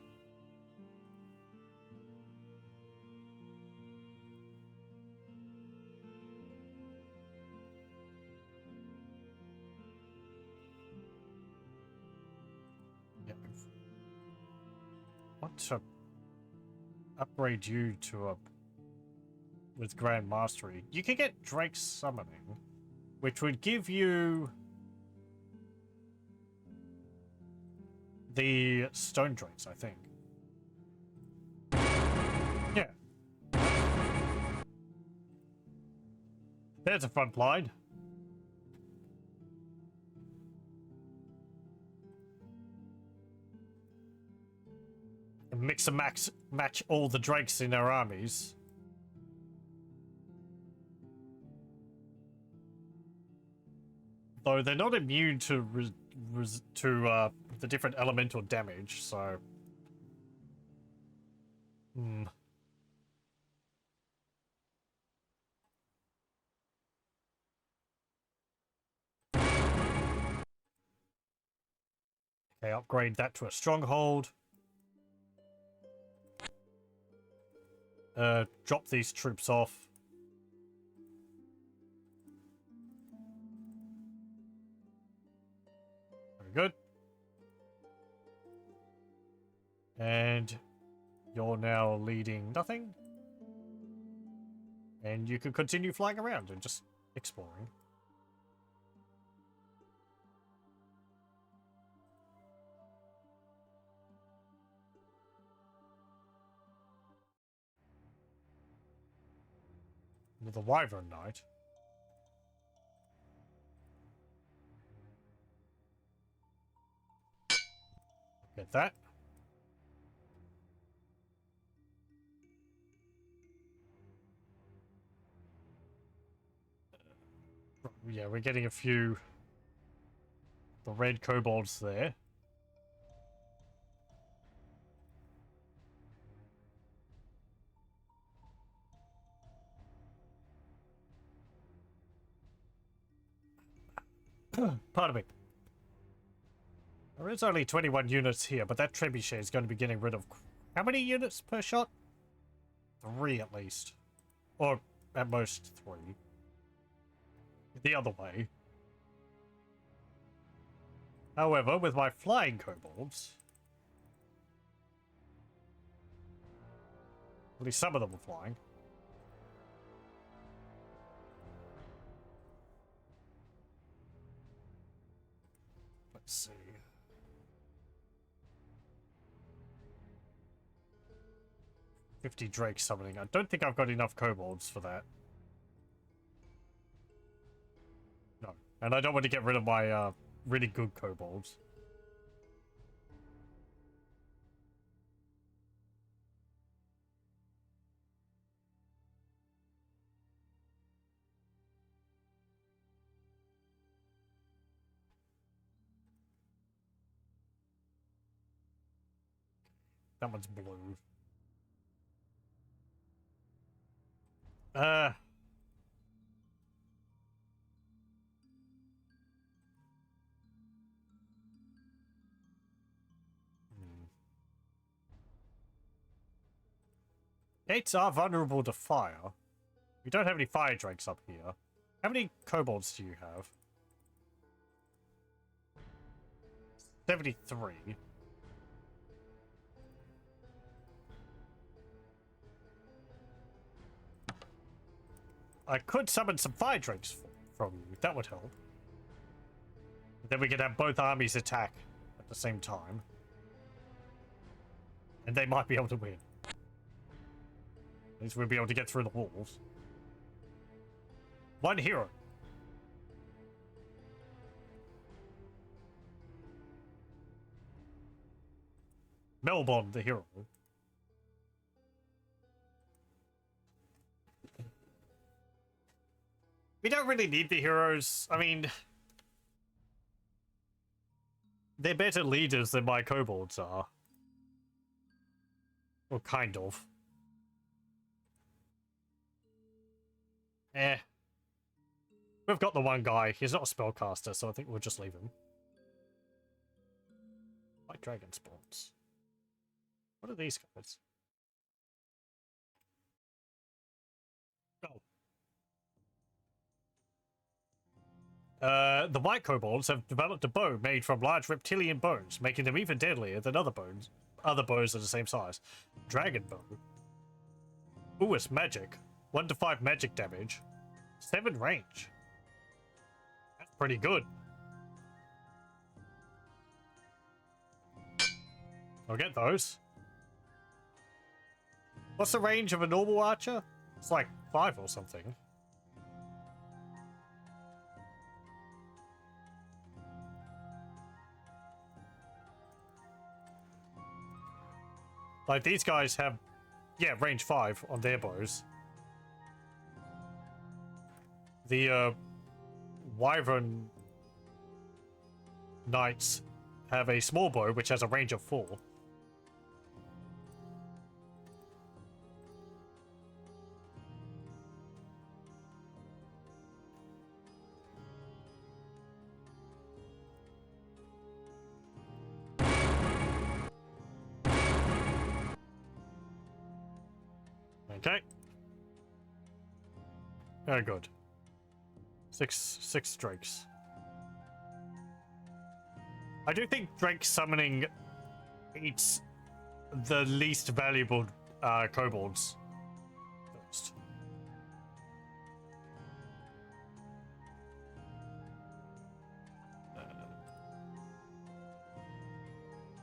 Want to upgrade you to a with Grand Mastery. You can get Drake Summoning, which would give you the Stone Drakes, I think. Yeah. There's a front line. Mix and match all the drakes in their armies. Though they're not immune to the different elemental damage, so Okay, upgrade that to a stronghold. Drop these troops off. Very good. And you're now leading nothing. And you can continue flying around and just exploring. With a Wyvern Knight. Get that. Yeah, we're getting a few the red kobolds there. Pardon me. There is only 21 units here, but that trebuchet is going to be getting rid of... How many units per shot? 3 at least. Or at most 3. The other way. However, with my flying kobolds... At least some of them are flying. Let's see. $50 Drake summoning. I don't think I've got enough kobolds for that. And I don't want to get rid of my really good kobolds. That one's blue. Hmm. 8s are vulnerable to fire. We don't have any fire drakes up here. How many kobolds do you have? 73. I could summon some fire drakes from you. That would help. Then we could have both armies attack at the same time. And they might be able to win. At least we'll be able to get through the walls. One hero. Melbourne, the hero. We don't really need the heroes. I mean, they're better leaders than my kobolds are. Well, kind of. Eh. We've got the one guy. He's not a spellcaster, so I think we'll just leave him. White dragon spawns. What are these guys? Oh. The white kobolds have developed a bow made from large reptilian bones, making them even deadlier than other bows are the same size. Dragon bow. Ooh, it's magic. 1 to 5 magic damage. 7 range. That's pretty good. I'll get those. What's the range of a normal archer? It's like 5 or something. Like, these guys have, yeah, range 5 on their bows. The, Wyvern Knights have a small bow, which has a range of 4. Okay. Very good. Six drakes. I do think drake summoning eats the least valuable kobolds first.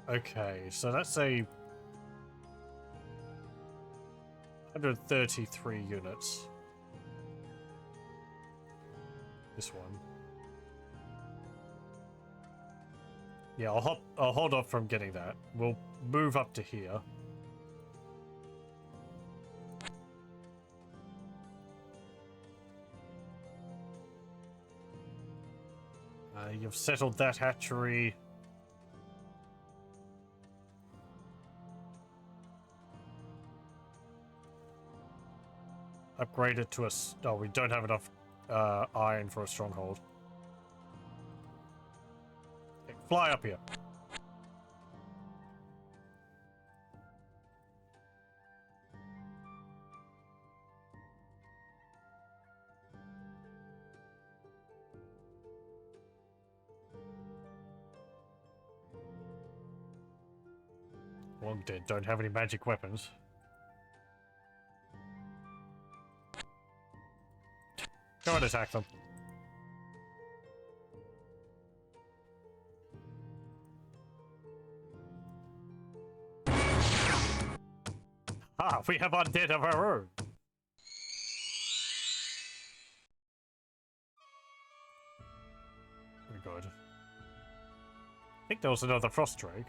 Okay, so that's a 133 units. This one. Yeah, I'll hold off from getting that. We'll move up to here. You've settled that hatchery. Upgrade it to a... Oh, we don't have enough iron for a stronghold. Okay, fly up here. Long dead, don't have any magic weapons. Go and attack them. Ah, we have undead of our own. I think there was another frost drake.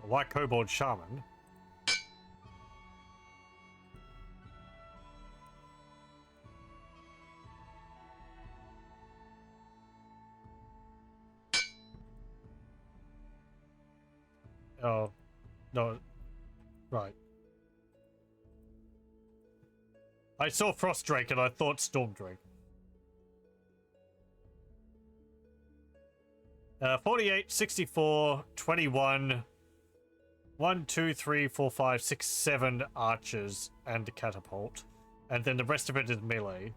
A white kobold shaman. Oh, no. Right. I saw frost drake and I thought storm drake. 48, 64, 21, 1, 2, 3, 4, 5, 6, 7 archers and a catapult. And then the rest of it is melee.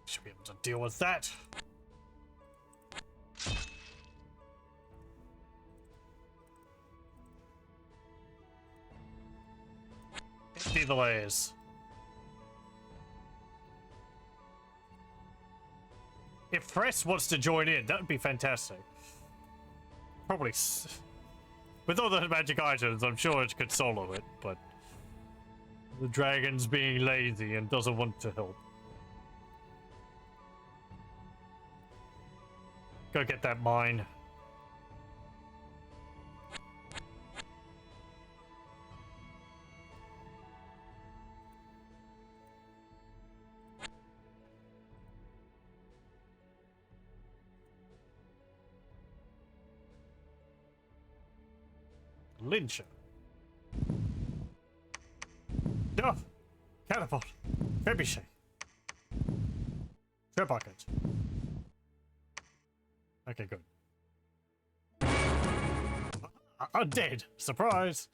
Should be able to deal with that. Empty the lairs. If Press wants to join in, that would be fantastic. Probably. With all the magic items, I'm sure it could solo it, but the dragon's being lazy and doesn't want to help. Go get that mine. Lyncher. No! Catapult. Trebuchet. Bucket. Okay, good. I'm dead. Surprise!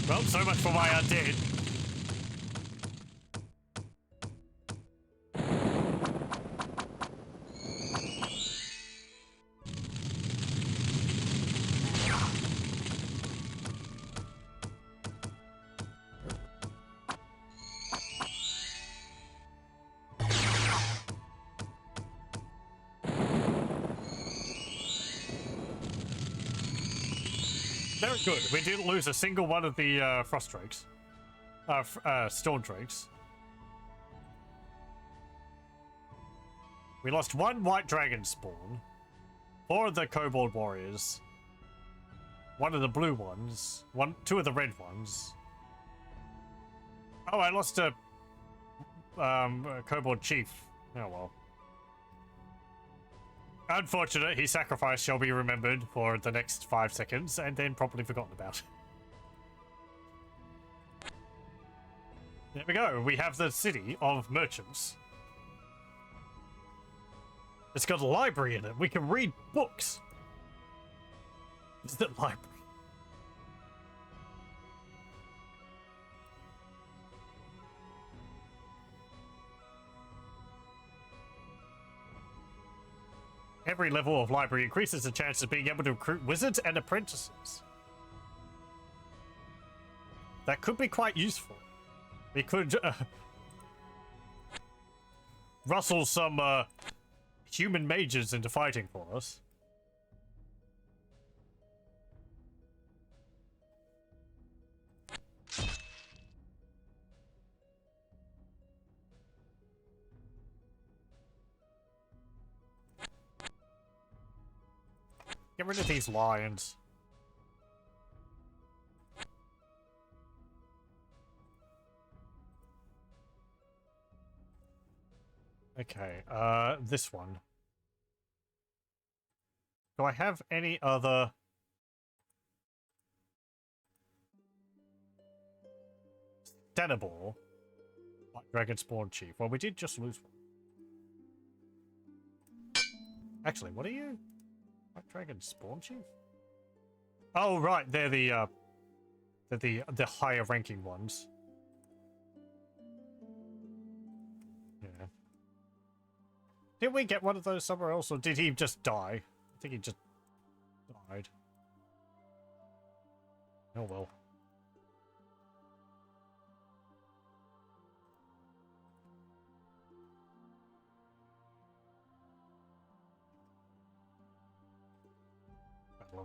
Well, so much for my undead. Very good. We didn't lose a single one of the frost drakes. Storm drakes. We lost one white dragon spawn. 4 of the kobold warriors. 1 of the blue ones. 2 of the red ones. Oh, I lost a kobold chief. Oh well. Unfortunate, his sacrifice shall be remembered for the next 5 seconds and then properly forgotten about. There we go, we have the city of merchants. It's got a library in it, we can read books. It's the library. Every level of library increases the chance of being able to recruit wizards and apprentices. That could be quite useful. We could rustle some human mages into fighting for us. Get rid of these lions. Okay, this one. Do I have any other... Expendable? Like Dragon Spawn Chief. Well, we did just lose one. Actually, what are you? White Dragon Spawn Chief? Oh, right, they're the higher ranking ones. Yeah. Did we get one of those somewhere else, or did he just die? I think he just died. Oh well.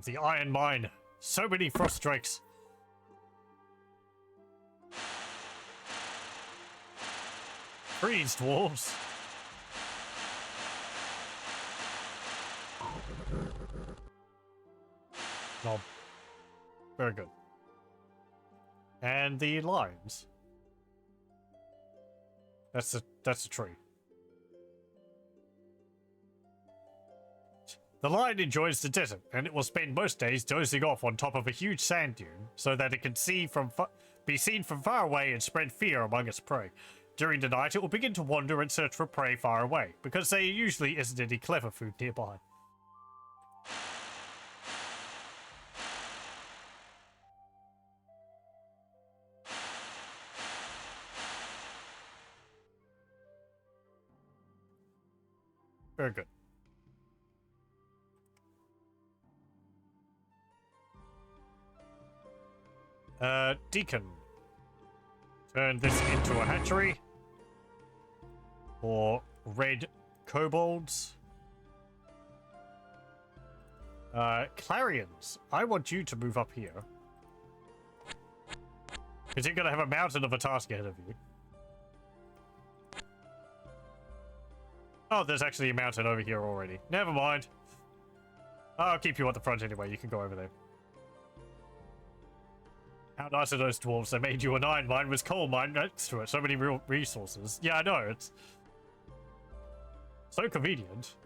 Oh, the iron mine. So many frost strikes. Freeze, dwarves. No. Very good. And the lions. That's a tree. The lion enjoys the desert, and it will spend most days dozing off on top of a huge sand dune so that it can be seen from far away and spread fear among its prey. During the night, it will begin to wander and search for prey far away, because there usually isn't any clever food nearby. Very good. Deekin. Turn this into a hatchery. For red kobolds. Clarions. I want you to move up here. Because you're going to have a mountain of a task ahead of you. Oh, there's actually a mountain over here already. Never mind. I'll keep you at the front anyway. You can go over there. How nice are those dwarves? They made you an iron mine with coal mine next to it. So many real resources. Yeah, I know. It's so convenient.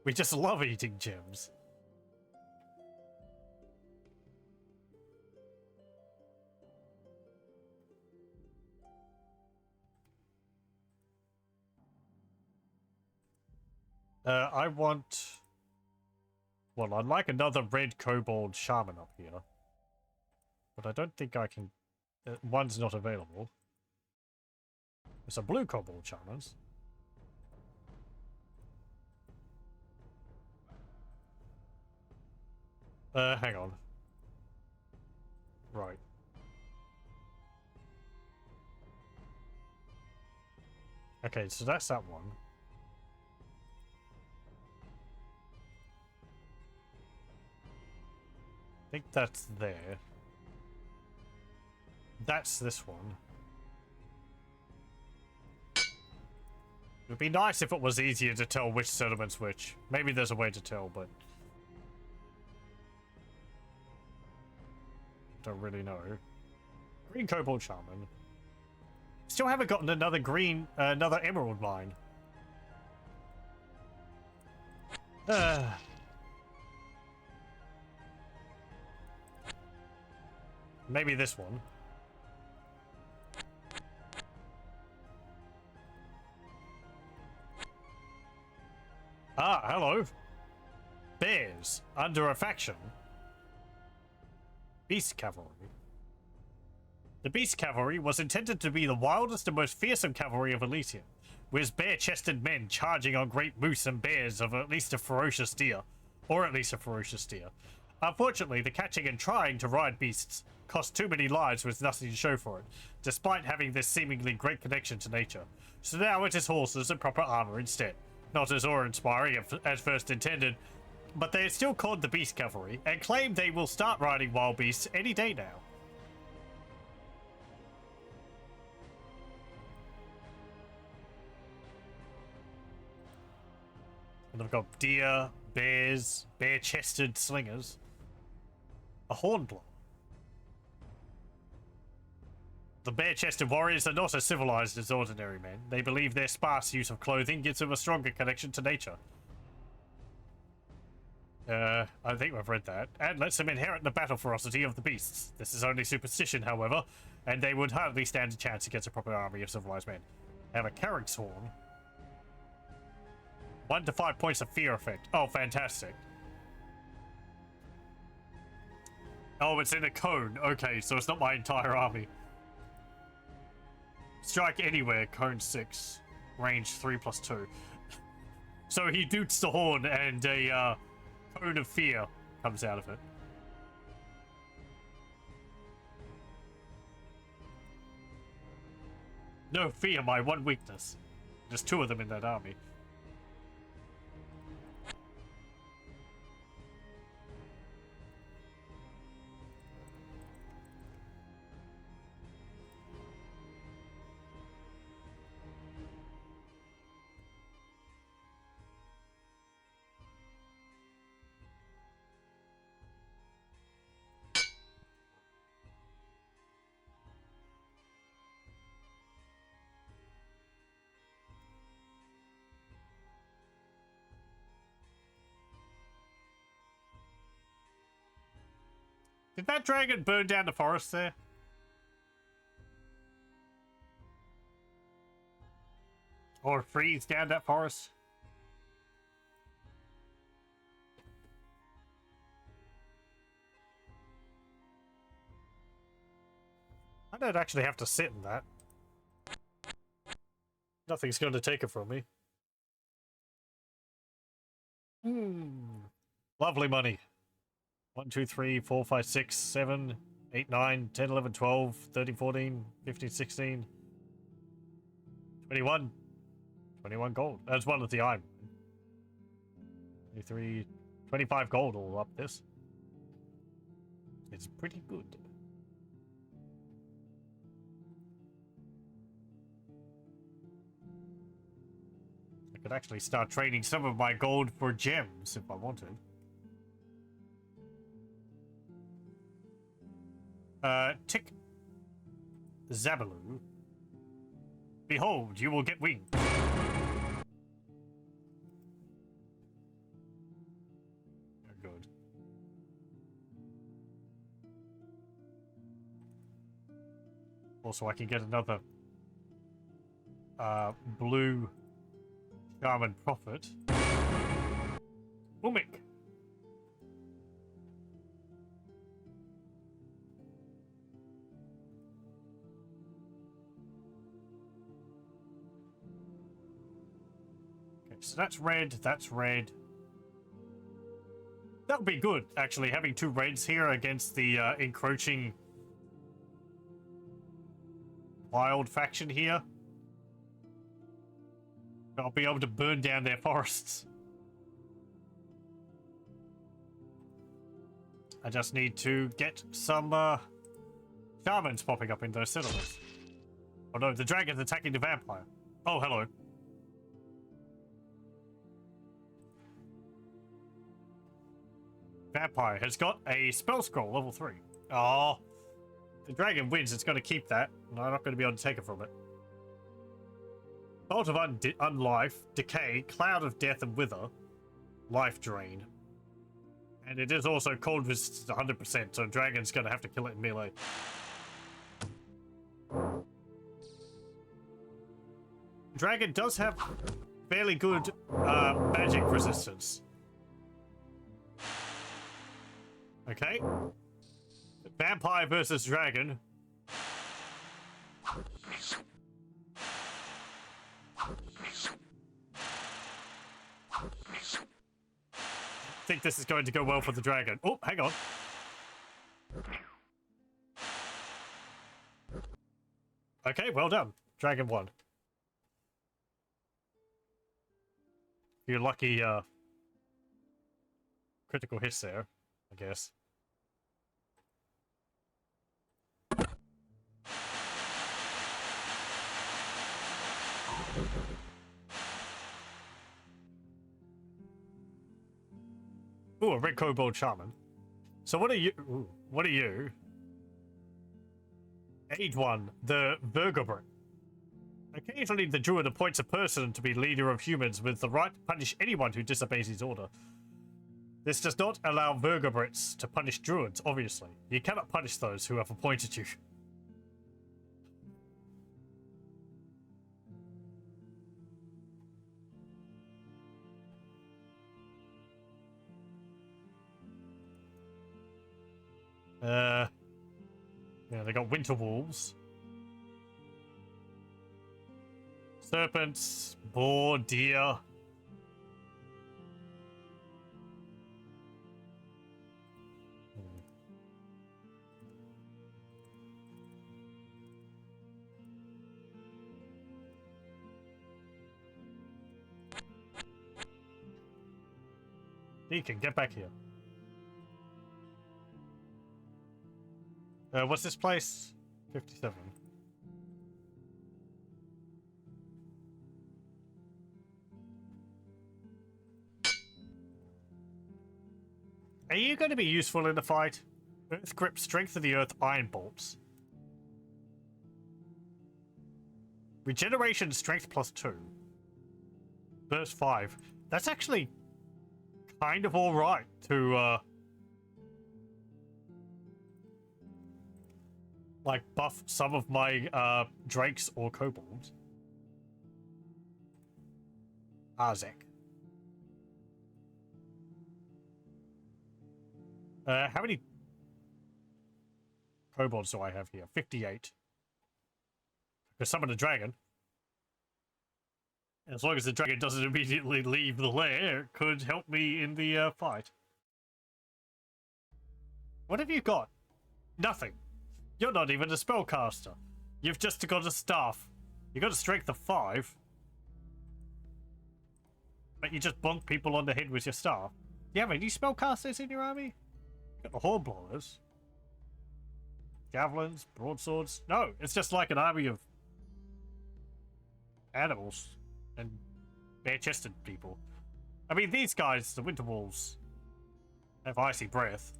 We just love eating gems. I want... Well, I'd like another red kobold shaman up here. But I don't think I can... one's not available. There's a blue kobold shamans. Hang on. Right. Okay, so that's that one. I think that's there. That's this one. It would be nice if it was easier to tell which settlement's which. Maybe there's a way to tell, but... don't really know. Green Kobold Shaman. Still haven't gotten another green, another emerald mine. Maybe this one. Ah, hello. Bears under a faction. Beast Cavalry. The Beast Cavalry was intended to be the wildest and most fearsome cavalry of Elysium, with bare-chested men charging on great moose and bears of at least a ferocious deer. Or at least a ferocious deer. Unfortunately, the catching and trying to ride beasts cost too many lives with nothing to show for it, despite having this seemingly great connection to nature. So now it is horses and proper armor instead. Not as awe-inspiring as first intended, but they are still called the Beast Cavalry, and claim they will start riding wild beasts any day now. And they've got deer, bears, bare-chested slingers, a hornblower. The bare-chested warriors are not as civilized as ordinary men. They believe their sparse use of clothing gives them a stronger connection to nature. I think I've read that. And lets them inherit the battle ferocity of the beasts. This is only superstition, however, and they would hardly stand a chance against a proper army of civilized men. They have a carrick's horn. 1 to 5 points of fear effect. Oh, fantastic. Oh, it's in a cone. Okay, so it's not my entire army. Strike anywhere, cone 6. Range 3+2. So he doots the horn and a cone of fear comes out of it. No fear, my one weakness. There's 2 of them in that army. Did that dragon burn down the forest there? Or freeze down that forest? I don't actually have to sit in that. Nothing's going to take it from me. Lovely money. 1, 2, 3, 4, 5, 6, 7, 8, 9, 10, 11, 12, 13, 14, 15, 16, 21. 21 gold. As well as the iron. 23, 25 gold all up this. It's pretty good. I could actually start trading some of my gold for gems if I wanted. Tick Zabaloo. Behold, you will get wings. Good. Also, I can get another blue Shaman Prophet. Umik. Okay, so that's red, that's red. That would be good, actually, having two reds here against the encroaching wild faction here. I'll be able to burn down their forests. I just need to get some shamans popping up in those settlements. Oh no, the dragon's attacking the vampire. Oh, hello. Vampire has got a spell scroll, level 3. Oh, the dragon wins, it's going to keep that. And I'm not going to be able to take it from it. Bolt of Unlife, Decay, Cloud of Death and Wither, Life Drain. And it is also cold resistant 100%, so Dragon's going to have to kill it in melee. Dragon does have fairly good magic resistance. Okay. Vampire versus Dragon. I think this is going to go well for the dragon. Oh, hang on. Okay, well done. Dragon won. You're lucky, critical hits there, I guess. Ooh, a red kobold shaman. So what are you? Ooh, what are you? Aid 1, the Vergobret. Occasionally, the druid appoints a person to be leader of humans with the right to punish anyone who disobeys his order. This does not allow Vergobrets to punish druids, obviously. You cannot punish those who have appointed you. Yeah, they got winter wolves. Serpents, boar, deer. Deekin, get back here. What's this place? 57. Are you going to be useful in the fight? Earth grip, strength of the earth, iron bolts. Regeneration, strength +2. Burst 5. That's actually kind of alright to like buff some of my drakes or kobolds. Arzek. How many kobolds do I have here? 58. Because summon a dragon. As long as the dragon doesn't immediately leave the lair, it could help me in the fight. What have you got? Nothing. You're not even a spellcaster. You've just got a staff. You got a strength of 5. But you just bonk people on the head with your staff. Do you have any spellcasters in your army? You got the hornblowers. Javelins, broadswords. No, it's just like an army of animals and bare-chested people. I mean, these guys, the Winter Wolves, have icy breath.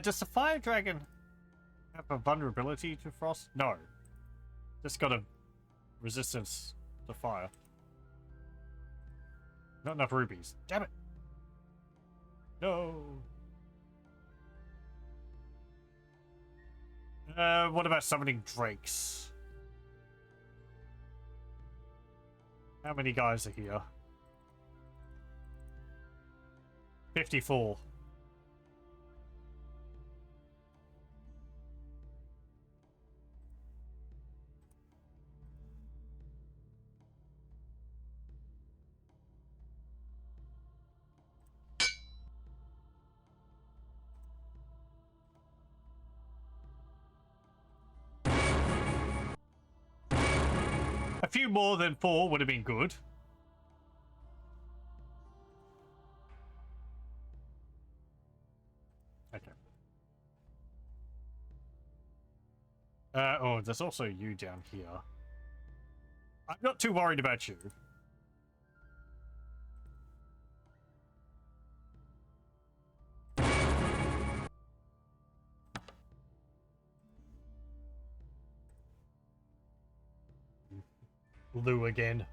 Does the Fire Dragon have a vulnerability to frost? No. Just got a resistance to fire. Not enough rubies. Damn it. No. What about summoning drakes? How many guys are here? 54. A few more than 4 would have been good. Okay. Oh, there's also you down here. I'm not too worried about you. Lou again.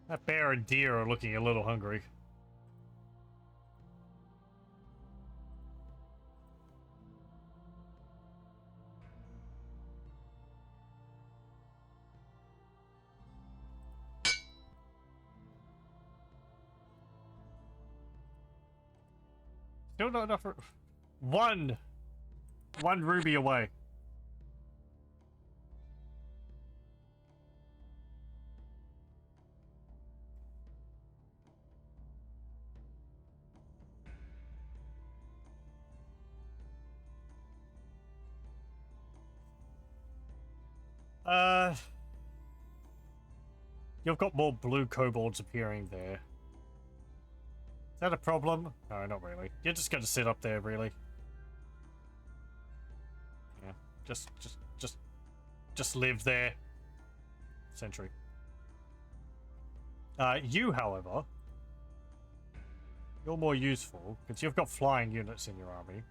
That bear and deer are looking a little hungry. Still not enough for... One ruby away. You've got more blue kobolds appearing there. Is that a problem? No, not really. You're just going to sit up there, really. Yeah, just live there. Sentry. You, however, you're more useful because you've got flying units in your army.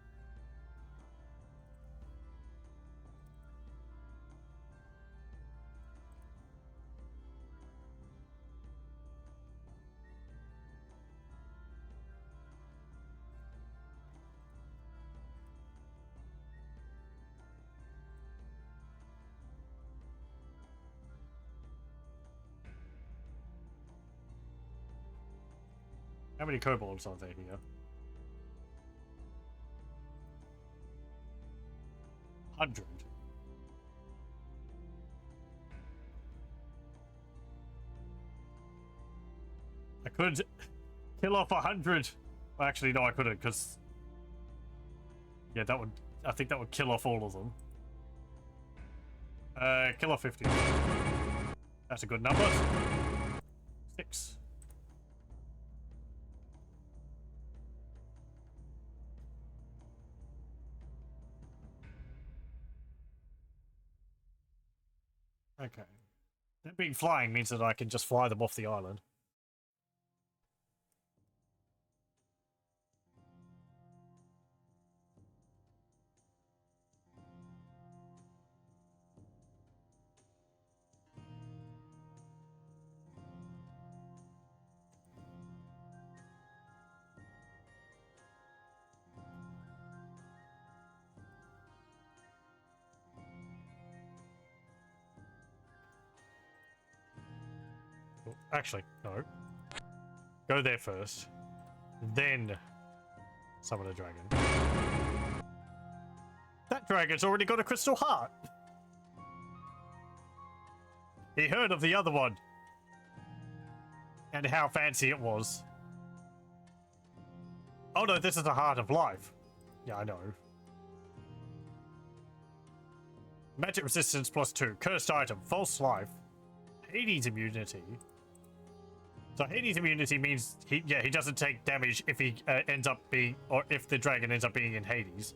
How many kobolds are there here? 100. I could kill off 100. Well, actually, no, I couldn't, because... Yeah, that would... I think that would kill off all of them. Kill off 50. That's a good number. 6. Okay. That being flying means that I can just fly them off the island. Actually, no. Go there first. Then summon a dragon. That dragon's already got a crystal heart. He heard of the other one. And how fancy it was. Oh no, this is the heart of life. Yeah, I know. Magic resistance +2. Cursed item. False life. Hades immunity. So Hades immunity means he doesn't take damage if he ends up being, or if the dragon ends up being in Hades,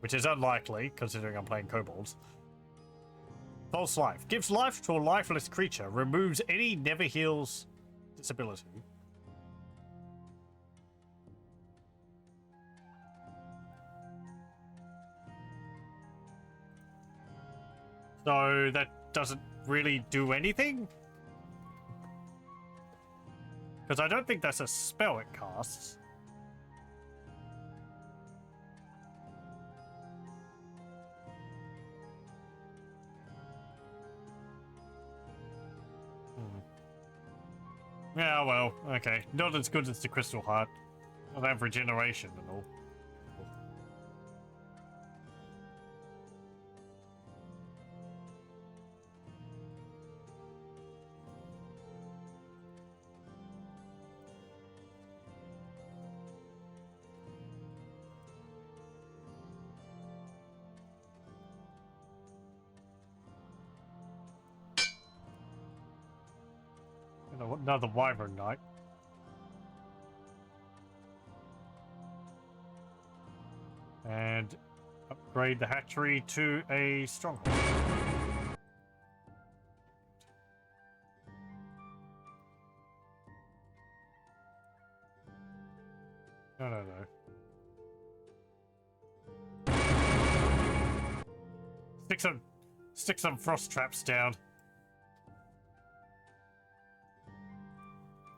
which is unlikely considering I'm playing kobolds. False life gives life to a lifeless creature, removes any never heals disability. So that doesn't really do anything? Because I don't think that's a spell it casts. Yeah, well, okay. Not as good as the Crystal Heart. I'll have regeneration and all. Another Wyvern Knight. And upgrade the hatchery to a stronghold. No. Stick some frost traps down.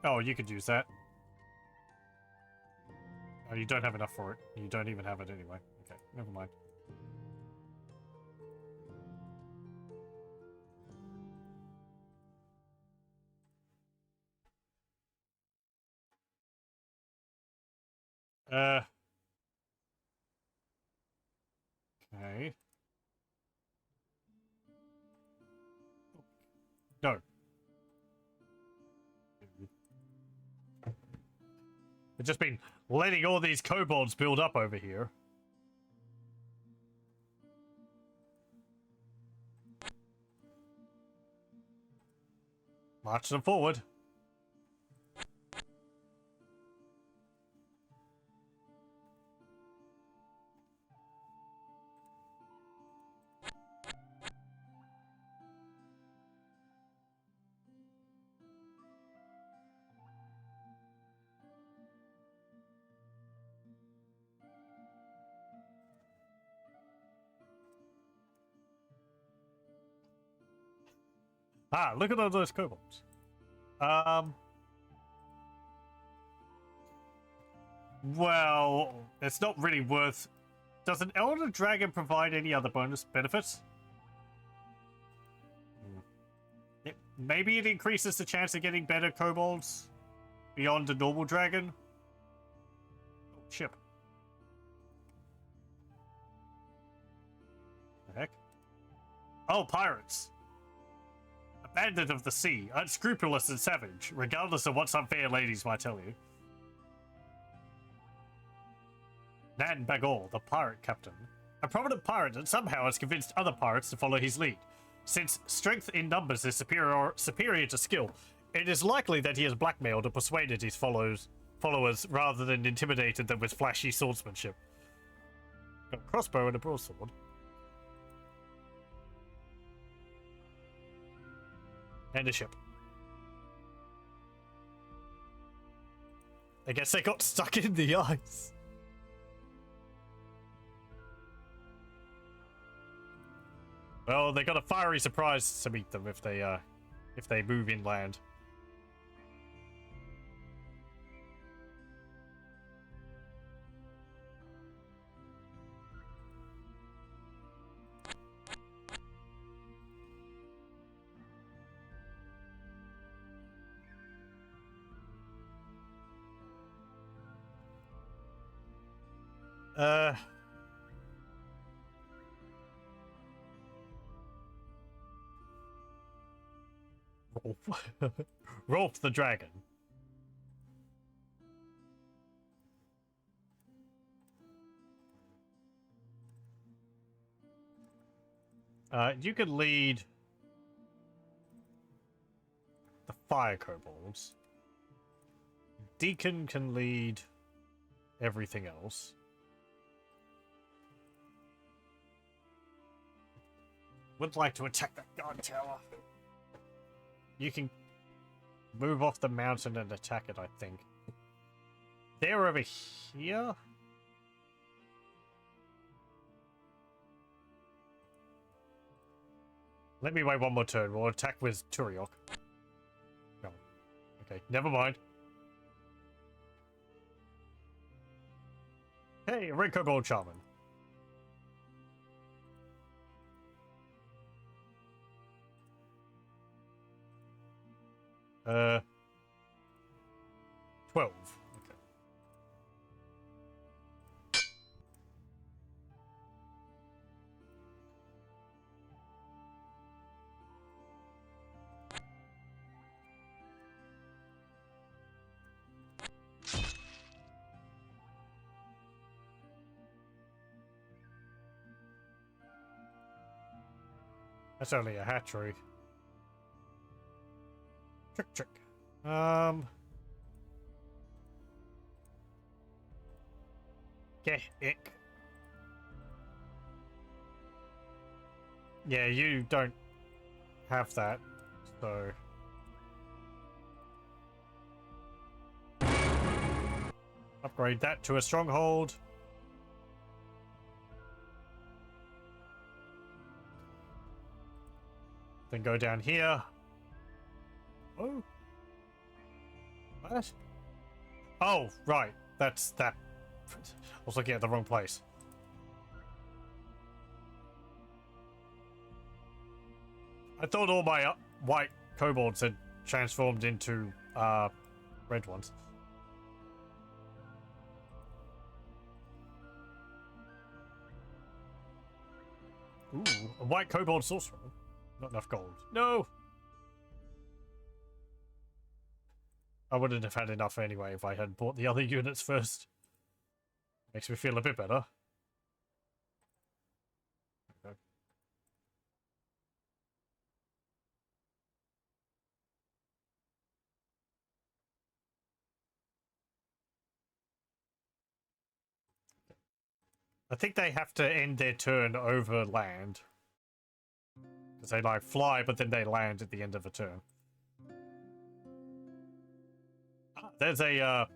Oh, you could use that. Oh, you don't have enough for it. You don't even have it anyway. Okay, never mind. Okay. No. I've just been letting all these kobolds build up over here. March them forward. Ah, look at all those kobolds. Well, it's not really worth... Does an Elder Dragon provide any other bonus benefits? Maybe it increases the chance of getting better kobolds beyond a normal dragon. Oh, ship. The heck? Oh, pirates. Abandoned of the sea, unscrupulous and savage, regardless of what some fair ladies might tell you. Nan Bagor, the pirate captain. A prominent pirate that somehow has convinced other pirates to follow his lead. Since strength in numbers is superior to skill, it is likely that he has blackmailed or persuaded his followers rather than intimidated them with flashy swordsmanship. Got a crossbow and a broadsword. And a ship. I guess they got stuck in the ice. Well, they got a fiery surprise to meet them if they move inland. Rolf the dragon. You could lead the fire kobolds. Deacon can lead everything else. Would like to attack that guard tower. You can move off the mountain and attack it, I think. They're over here? Let me wait one more turn. We'll attack with Turiok. No. Okay, never mind. Hey, a red kobold shaman. Uh, 12. Okay. That's only a hatchery. Trick. Get ick. Yeah, you don't have that, so. Upgrade that to a stronghold. Then go down here. Oh. What? Oh, right. That's that. I was looking at the wrong place. I thought all my white kobolds had transformed into red ones. Ooh, a white kobold sorcerer. Not enough gold. No! I wouldn't have had enough anyway if I had bought the other units first. Makes me feel a bit better. Okay. I think they have to end their turn over land. Because they like fly, but then they land at the end of a turn. There's a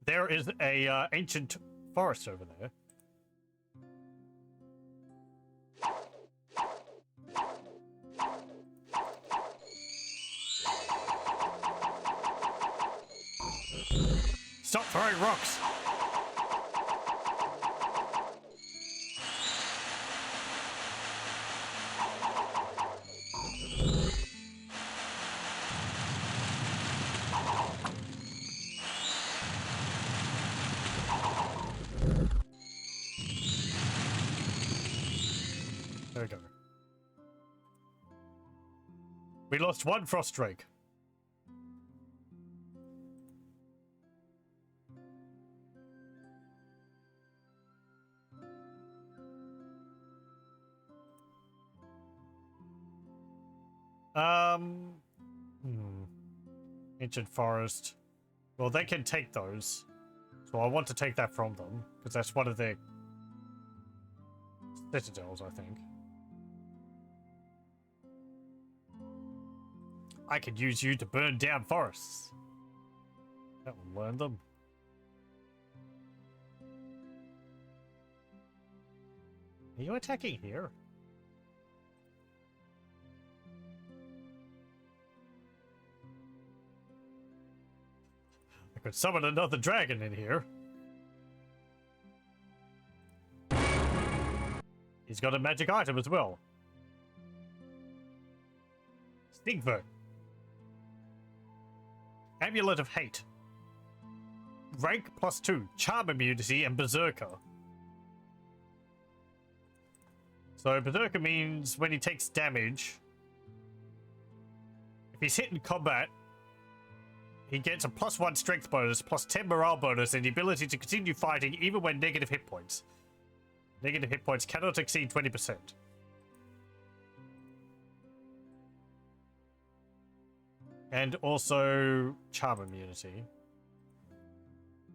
there is a ancient forest over there. Stop throwing rocks. There we go. We lost one frost drake. Ancient forest. Well, they can take those. So I want to take that from them, because that's one of their citadels, I think. I could use you to burn down forests. That will learn them. Are you attacking here? I could summon another dragon in here. He's got a magic item as well. Stigver. Amulet of Hate. Rank +2. Charm immunity and Berserker. So Berserker means when he takes damage, if he's hit in combat, he gets a +1 strength bonus, +10 morale bonus, and the ability to continue fighting even when negative hit points. Negative hit points cannot exceed 20%. And also charm immunity.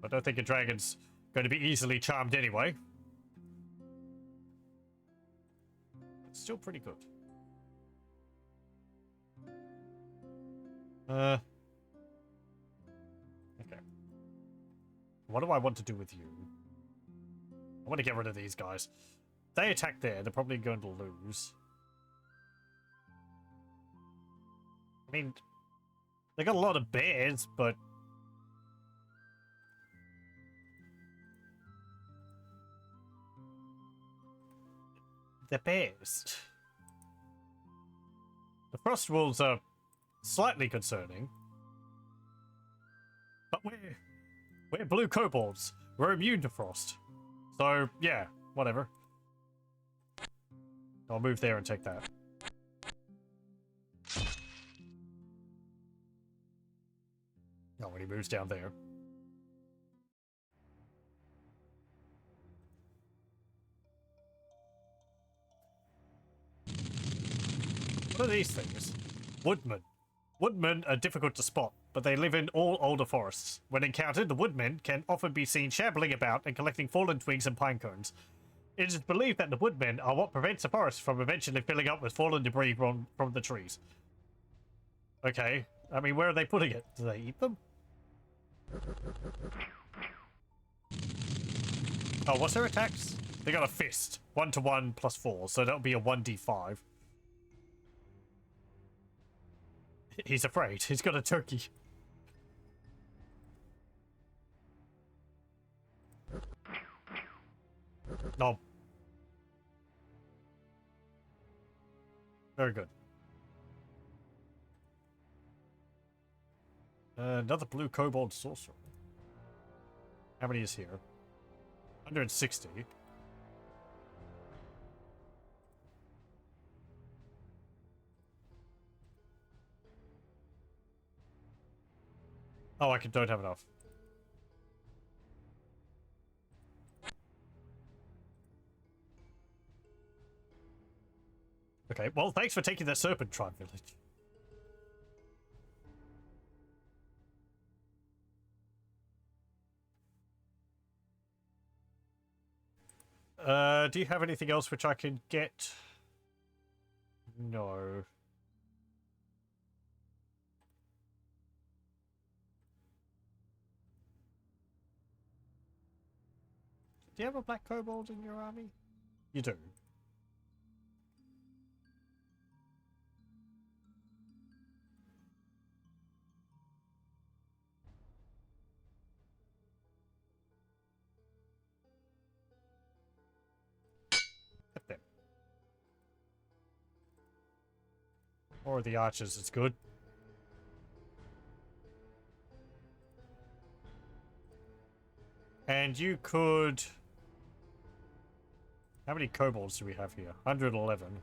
I don't think a dragon's going to be easily charmed anyway. It's still pretty good. Okay. What do I want to do with you? I want to get rid of these guys. They attack there, they're probably going to lose. I mean, they got a lot of bears, but... they're bears. The frost wolves are slightly concerning. But we're blue kobolds. We're immune to frost. So, yeah, whatever. I'll move there and take that. Oh, when he moves down there. What are these things? Woodmen. Woodmen are difficult to spot, but they live in all older forests. When encountered, the woodmen can often be seen shambling about and collecting fallen twigs and pine cones. It is believed that the woodmen are what prevents the forest from eventually filling up with fallen debris from the trees. Okay, I mean, where are they putting it? Do they eat them? Oh, what's their attacks? They got a fist. 1-1 +4, so that'll be a 1d5. He's afraid. He's got a turkey. No. Very good. Another blue kobold sorcerer. How many is here? 160. Oh, I don't have enough. Okay, well, thanks for taking that serpent tribe village. Do you have anything else which I can get? No. Do you have a black kobold in your army? You do. Get them. Or the archers, it's good. And you could... How many kobolds do we have here? 111.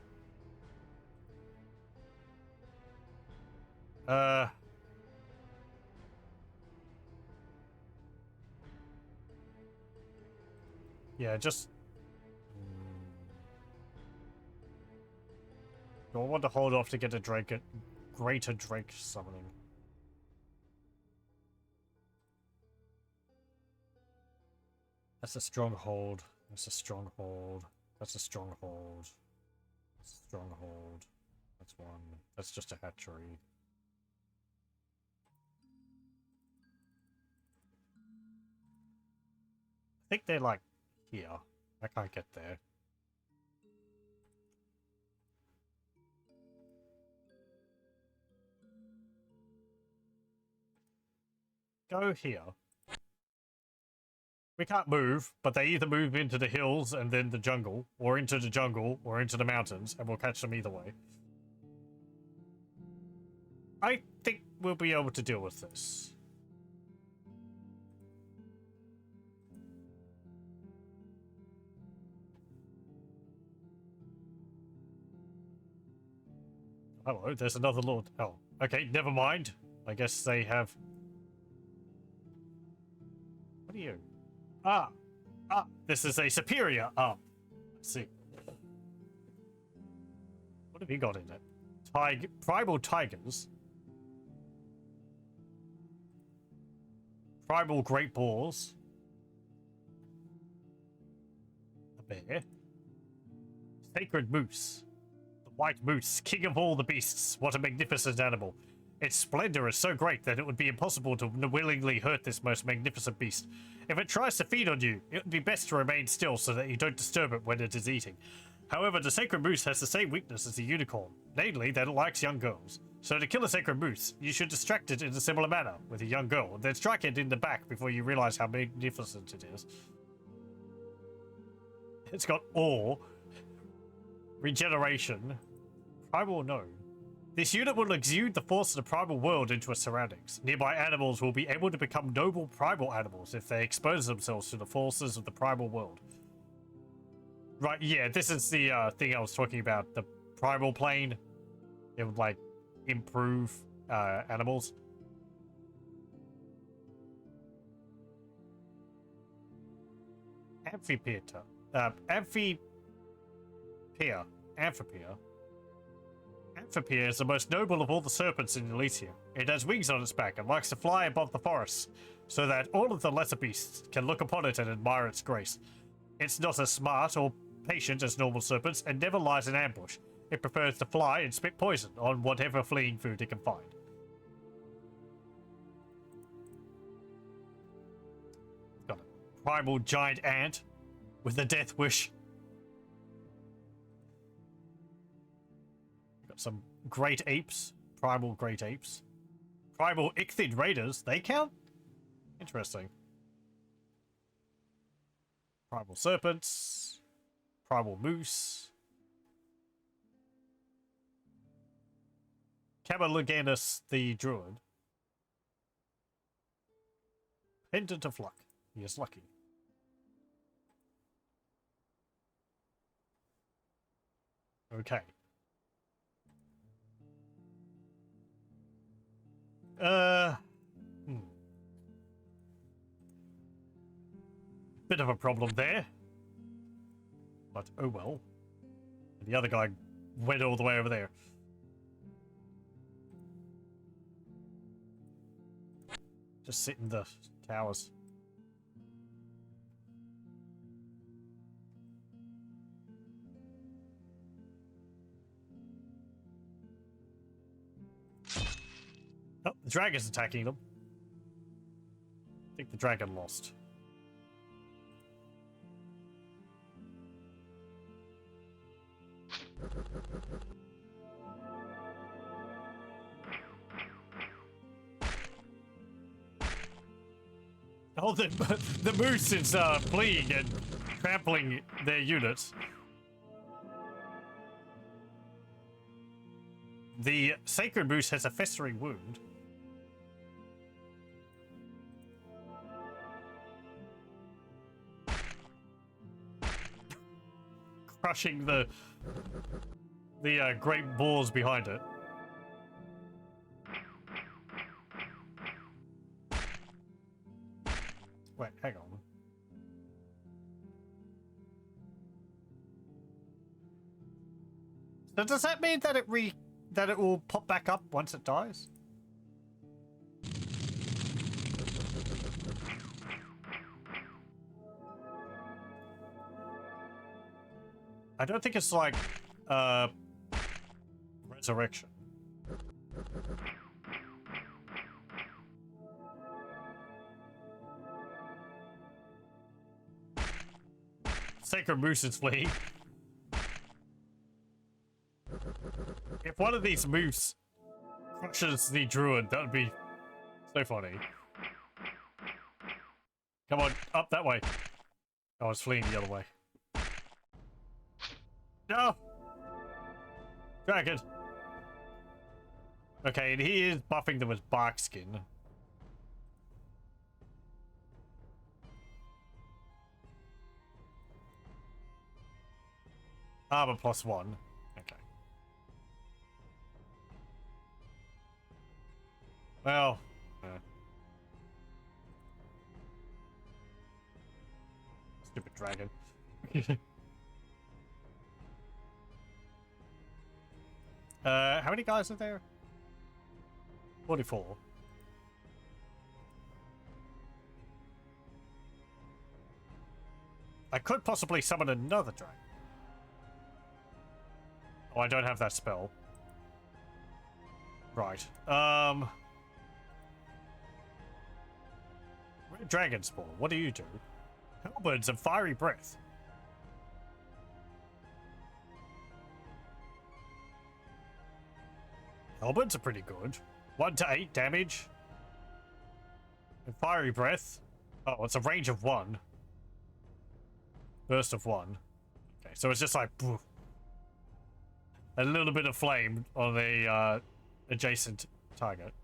Yeah, just... I want to hold off to get a Drake, greater Drake summoning. That's a stronghold. That's a stronghold. That's a stronghold. That's a stronghold. That's one. That's just a hatchery. think they're like here. I can't get there. Go here. We can't move, but they either move into the hills and then the jungle, or into the jungle, or into the mountains, and we'll catch them either way. I think we'll be able to deal with this. Hello, there's another lord. Oh, okay, never mind. I guess they have... What are you? Ah, this is a superior arm. Let's see. What have you got in it? Tribal tigers. Tribal great boars. A bear. Sacred moose. The white moose, king of all the beasts. What a magnificent animal. Its splendor is so great that it would be impossible to willingly hurt this most magnificent beast. If it tries to feed on you, it would be best to remain still so that you don't disturb it when it is eating. However, the sacred moose has the same weakness as the unicorn, namely that it likes young girls. So to kill a sacred moose, you should distract it in a similar manner with a young girl, and then strike it in the back before you realize how magnificent it is. It's got awe, regeneration, primal no. This unit will exude the force of the primal world into its surroundings. Nearby animals will be able to become noble primal animals if they expose themselves to the forces of the primal world. Right, yeah, this is the thing I was talking about. The primal plane. It would, like, improve animals. Amphitheater. Amphipia. Amphipia is the most noble of all the serpents in Elysium. It has wings on its back and likes to fly above the forests, so that all of the lesser beasts can look upon it and admire its grace. It's not as smart or patient as normal serpents and never lies in ambush. It prefers to fly and spit poison on whatever fleeing food it can find. Got a primal giant ant with a death wish. Got some great apes, primal great apes. Primal ichthid raiders, they count? Interesting. Primal serpents, primal moose. Cameloganus the druid. Pendant of luck. He is lucky. Okay. Bit of a problem there. But oh well. The other guy went all the way over there. Just sit in the towers. Oh, the dragon's attacking them. I think the dragon lost. Oh, the moose is fleeing and trampling their units. The sacred moose has a festering wound. Crushing the great boars behind it. Wait, hang on. So does that mean that it will pop back up once it dies? I don't think it's like resurrection. sacred moose is fleeing. If one of these moose crushes the druid, that would be so funny. Come on, up that way. I was fleeing the other way. No! Dragon! Okay, and he is buffing them with bark skin. Armor +1. Okay. Well... Stupid dragon. How many guys are there? 44. I could possibly summon another dragon. Oh, I don't have that spell. Right. Dragon Spawn, what do you do? Kobolds and Fiery Breath. Kobolds are pretty good. 1 to 8 damage. And Fiery Breath. Oh, it's a range of 1. Burst of 1. Okay, so it's just like poof. A little bit of flame on the adjacent target.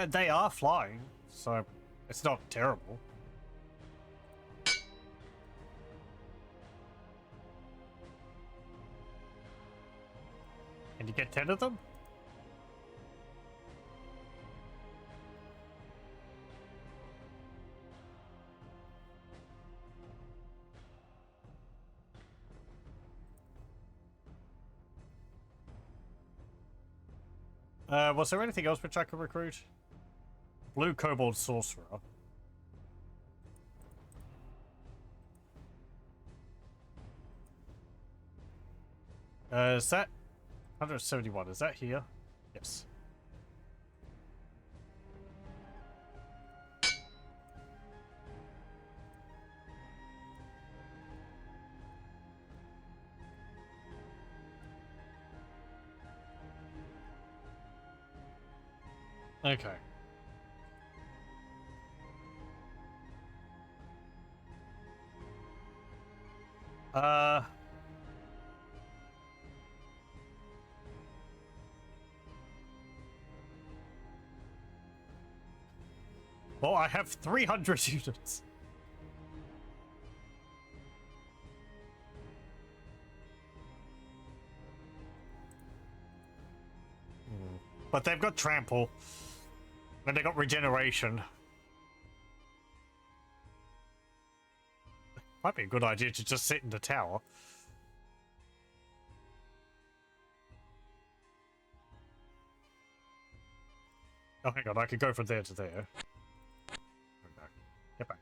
They are flying, so it's not terrible. Can you get 10 of them? Was there anything else which I could recruit? Blue Kobold Sorcerer. Is that 171? Is that here? Yes. Okay. Well, I have 300 units. But they've got trample. And they got regeneration. Might be a good idea to just sit in the tower. Oh, hang on, I could go from there to there. Okay. Get back.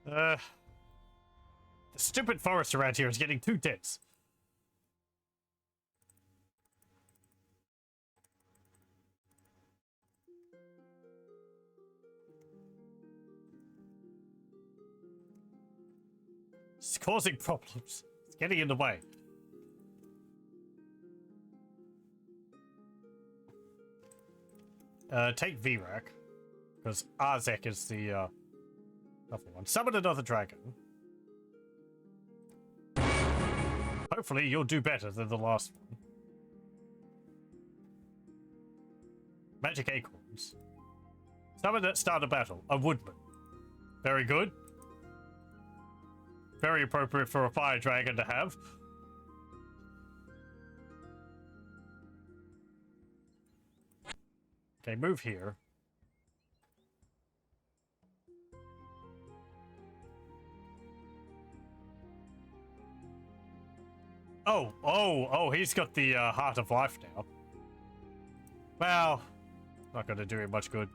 The stupid forest around here is getting too dense. It's causing problems. It's getting in the way. Take VRAC, because Arzek is the other one. Summon another dragon. Hopefully you'll do better than the last one. Magic acorns. Summon at start of battle. A woodman. Very good. Very appropriate for a fire dragon to have. Okay, move here. Oh, he's got the Heart of Life now. Well, not going to do him much good.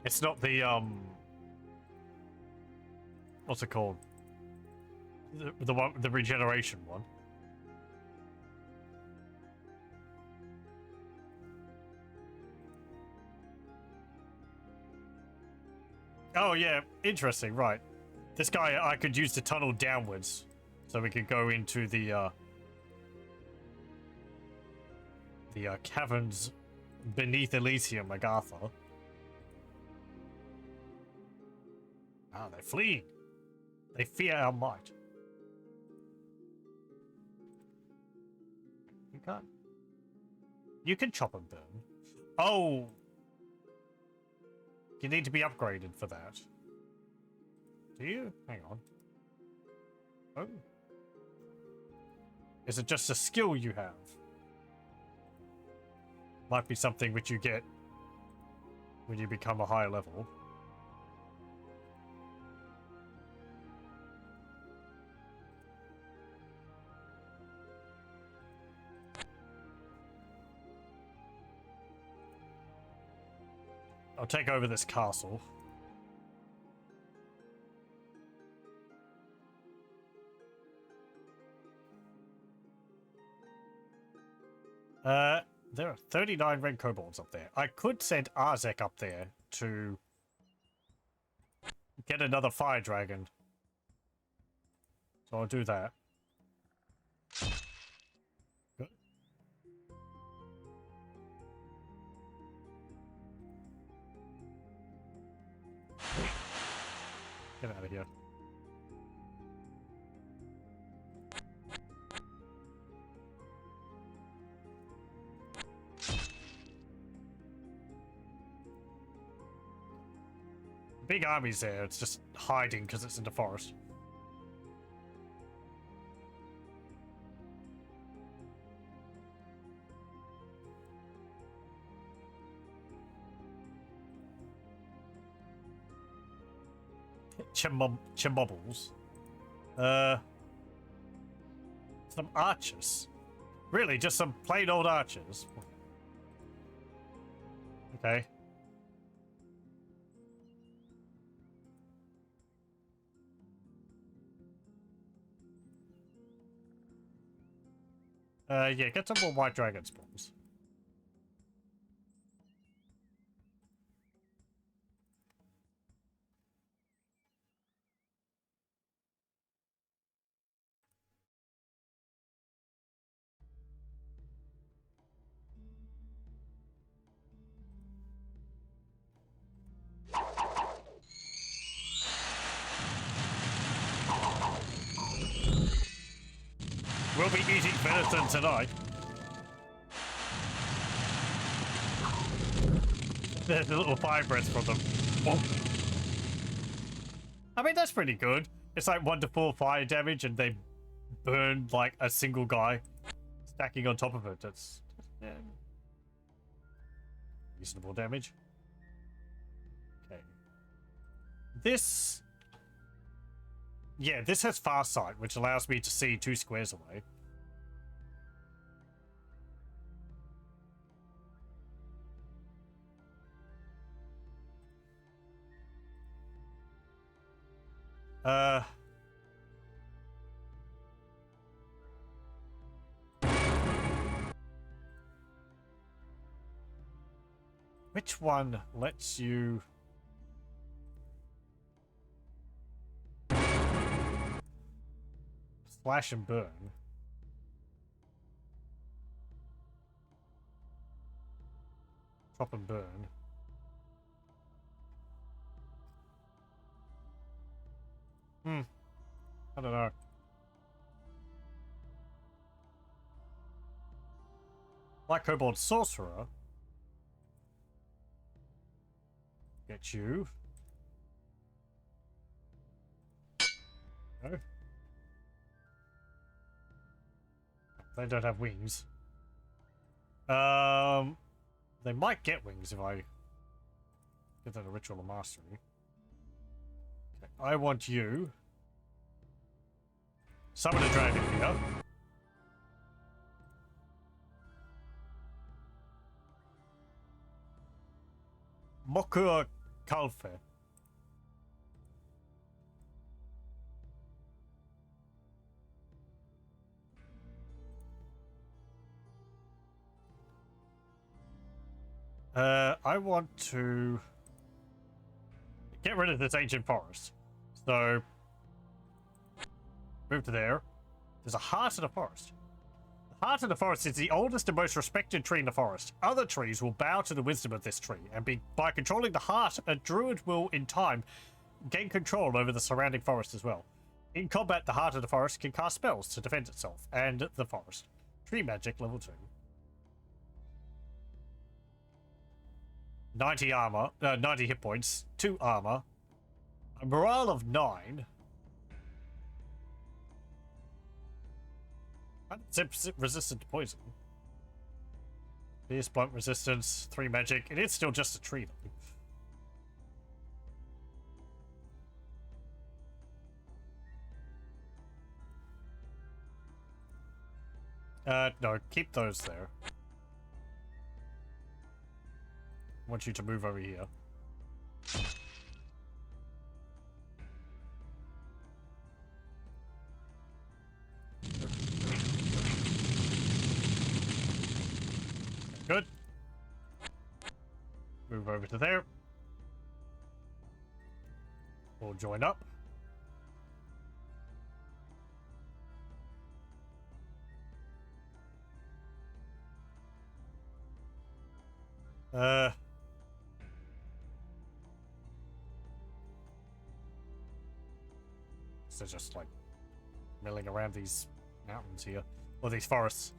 It's not the, what's it called? The one, the regeneration one. Oh yeah, interesting, right. This guy I could use to tunnel downwards, so we could go into the caverns beneath Elysium, Agatha. Ah, they're fleeing. They fear our might. You can't. You can chop and burn. Oh! You need to be upgraded for that. Do you? Hang on. Oh. Is it just a skill you have? Might be something which you get when you become a higher level. I'll take over this castle. There are 39 red kobolds up there. I could send Arzek up there to get another fire dragon. So I'll do that. Good. Get out of here. Big armies there, it's just hiding because it's in the forest. Chimobbles. Some archers. Really, just some plain old archers. Okay. Yeah, get some more white dragon spawns. We'll be eating venison tonight. There's a little fire breath from them. Oh. I mean, that's pretty good. It's like 1 to 4 fire damage and they burn like a single guy stacking on top of it. That's yeah, reasonable damage. Okay. This... Yeah, this has far sight, which allows me to see 2 squares away. Which one lets you... slash and burn? Chop and burn. I don't know. Like Kobold Sorcerer. Get you. No. They don't have wings. They might get wings if I get that a ritual of mastery. Okay, I want you. Summon a dragon here. Mokur Kalfe. I want to get rid of this ancient forest. So, move to there. There's a heart in the forest. The heart of the forest is the oldest and most respected tree in the forest. Other trees will bow to the wisdom of this tree, and by controlling the heart, a druid will, in time, gain control over the surrounding forest as well. In combat, the heart of the forest can cast spells to defend itself and the forest. Tree magic level 2. 90 armor, 90 hit points, 2 armor, a morale of 9. Resistant to poison. Pierce, blunt resistance, 3 magic. It is still just a tree though. No, keep those there. I want you to move over here. Good. Move over to there. We'll join up. So just like milling around these mountains here, or these forests.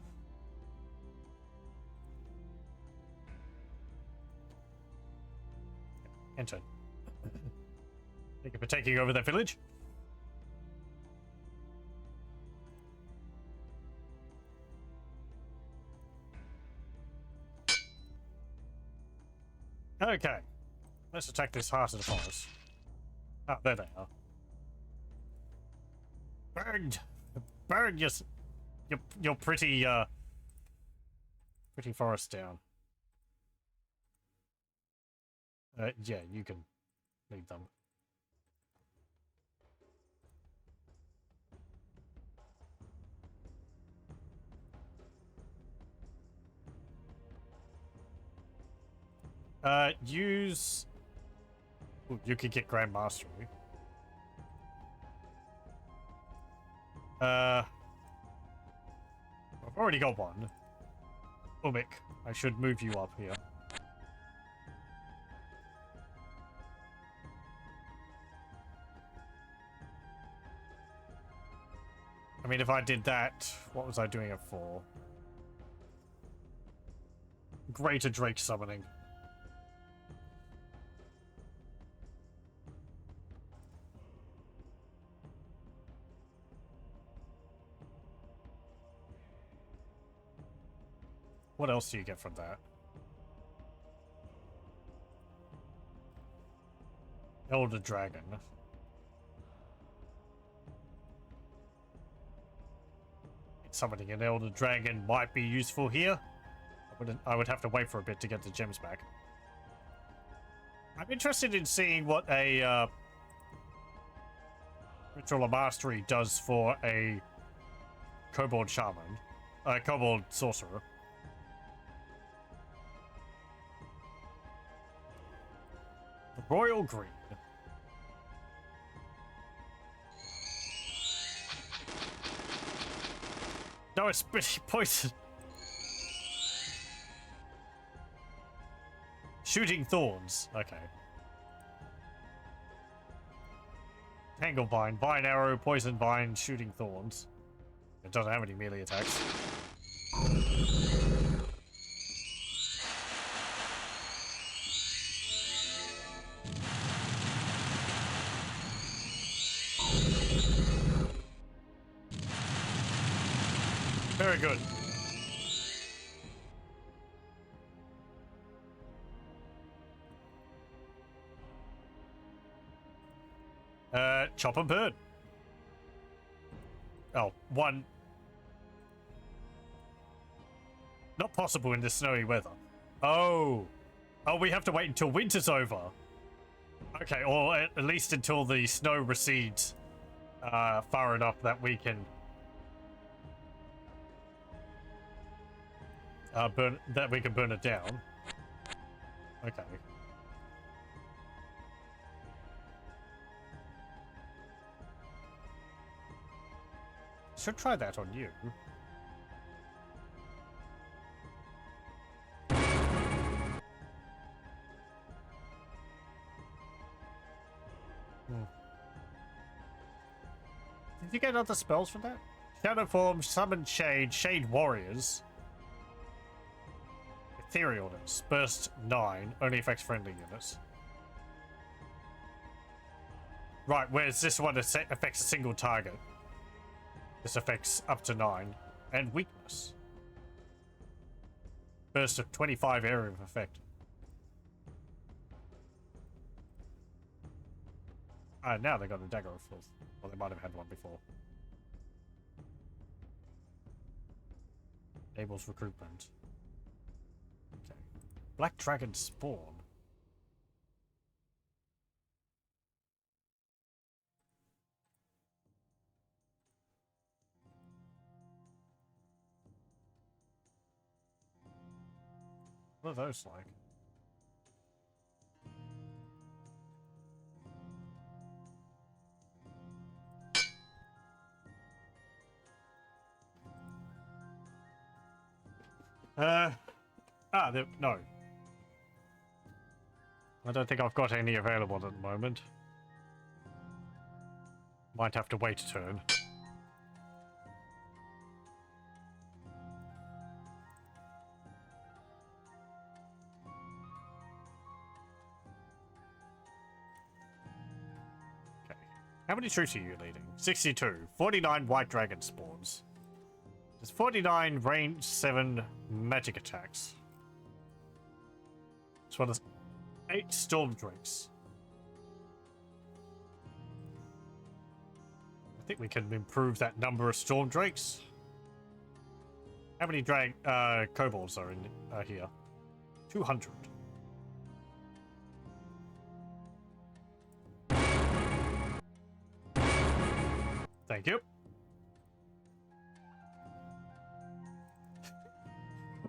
Enter. Thank you for taking over that village. Okay, let's attack this heart of the forest. Ah, there they are. Burn your pretty pretty forest down. Yeah, you can leave them. Use. Ooh, you could get Grand Mastery. I've already got one. Umik, I should move you up here. I mean, if I did that, what was I doing it for? Greater Drake summoning. What else do you get from that? Elder Dragon. Summoning an Elder Dragon might be useful here. I would have to wait for a bit to get the gems back. I'm interested in seeing what a Ritual of Mastery does for a Kobold Shaman. Kobold Sorcerer. The Royal Green. No, it's poison. Shooting Thorns. Okay. Tangle Vine, Vine Arrow, Poison Vine, Shooting Thorns. It doesn't have any melee attacks. Very good. Chop and burn. Oh, one. Not possible in the snowy weather. Oh. Oh, we have to wait until winter's over. Okay, or at least until the snow recedes far enough that we can burn it down. Okay. Should try that on you. Did you get other spells from that? Shadow Form, Summon Shade, Shade Warriors. Etherealness, Burst 9, only affects friendly units. Right, whereas this one affects a single target. This affects up to 9. And Weakness. Burst of 25 area of effect. Now they got a Dagger of Filth. Well, they might have had one before. Enables recruitment. Okay. Black Dragon Spawn. What are those like? No. I don't think I've got any available at the moment. Might have to wait a turn. Okay. How many troops are you leading? 62. 49 white dragon spawns. There's 49 range 7 magic attacks. As well as 8 storm drakes. I think we can improve that number of storm drakes. How many kobolds are in here? 200. Thank you.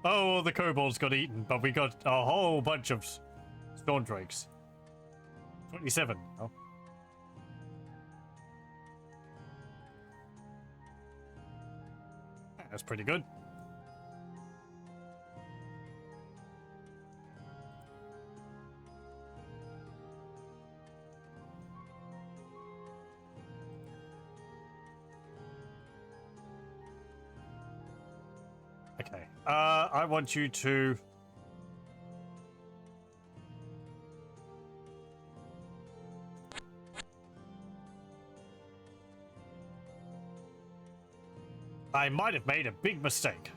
Oh, the kobolds got eaten, but we got a whole bunch of storm drakes. 27 now. That's pretty good. Okay. I want you to... I might have made a big mistake.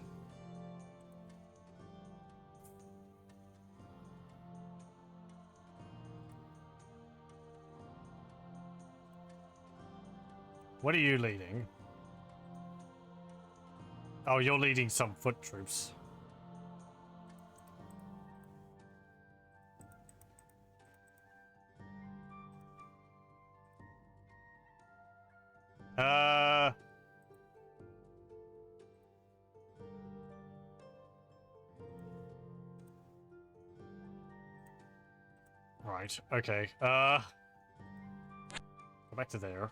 What are you leading? Oh, you're leading some foot troops. Right, okay. Go back to there.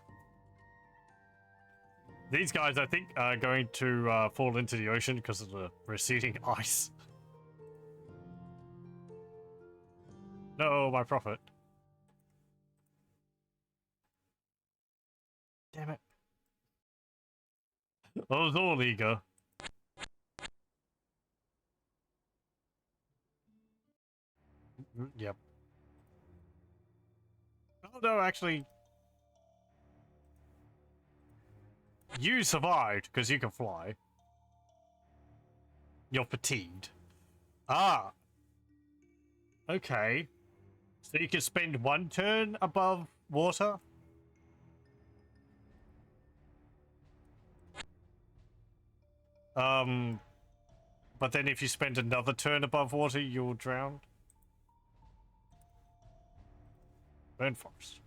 These guys, I think, are going to fall into the ocean because of the receding ice. No, my prophet. Damn it. I was all eager. Yep. Oh, no, actually... You survived, because you can fly. You're fatigued. Ah. Okay. So you can spend one turn above water? But then if you spend another turn above water, you'll drown. Burn forest.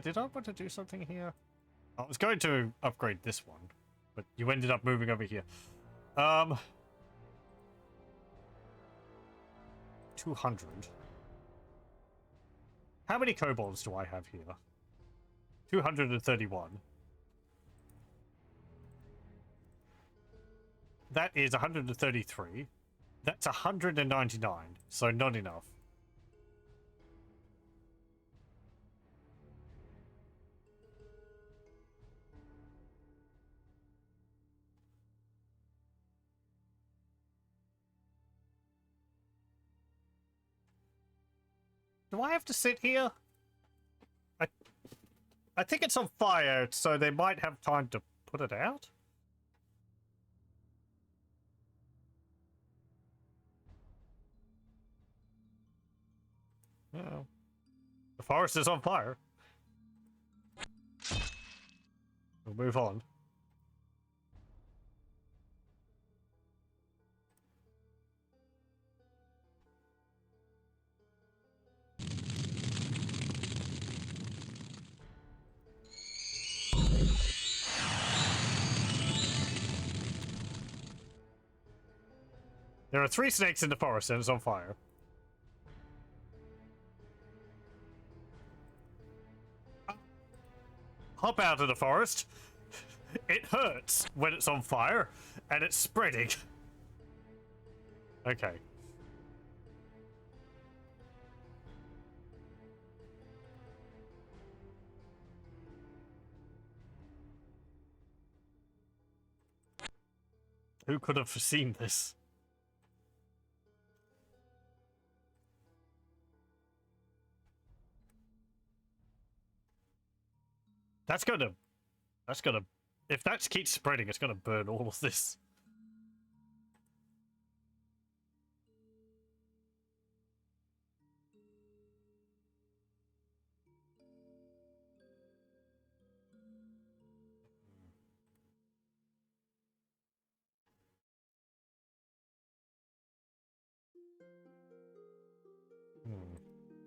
Did I want to do something here? I was going to upgrade this one, but you ended up moving over here. 200. How many kobolds do I have here? 231. That is 133. That's 199, so not enough. Do I have to sit here? I think it's on fire, so they might have time to put it out. Oh. The forest is on fire. We'll move on. There are 3 snakes in the forest and it's on fire. Hop out of the forest. It hurts when it's on fire and it's spreading. Okay. Who could have foreseen this? That's gonna, if that keeps spreading, it's gonna burn all of this.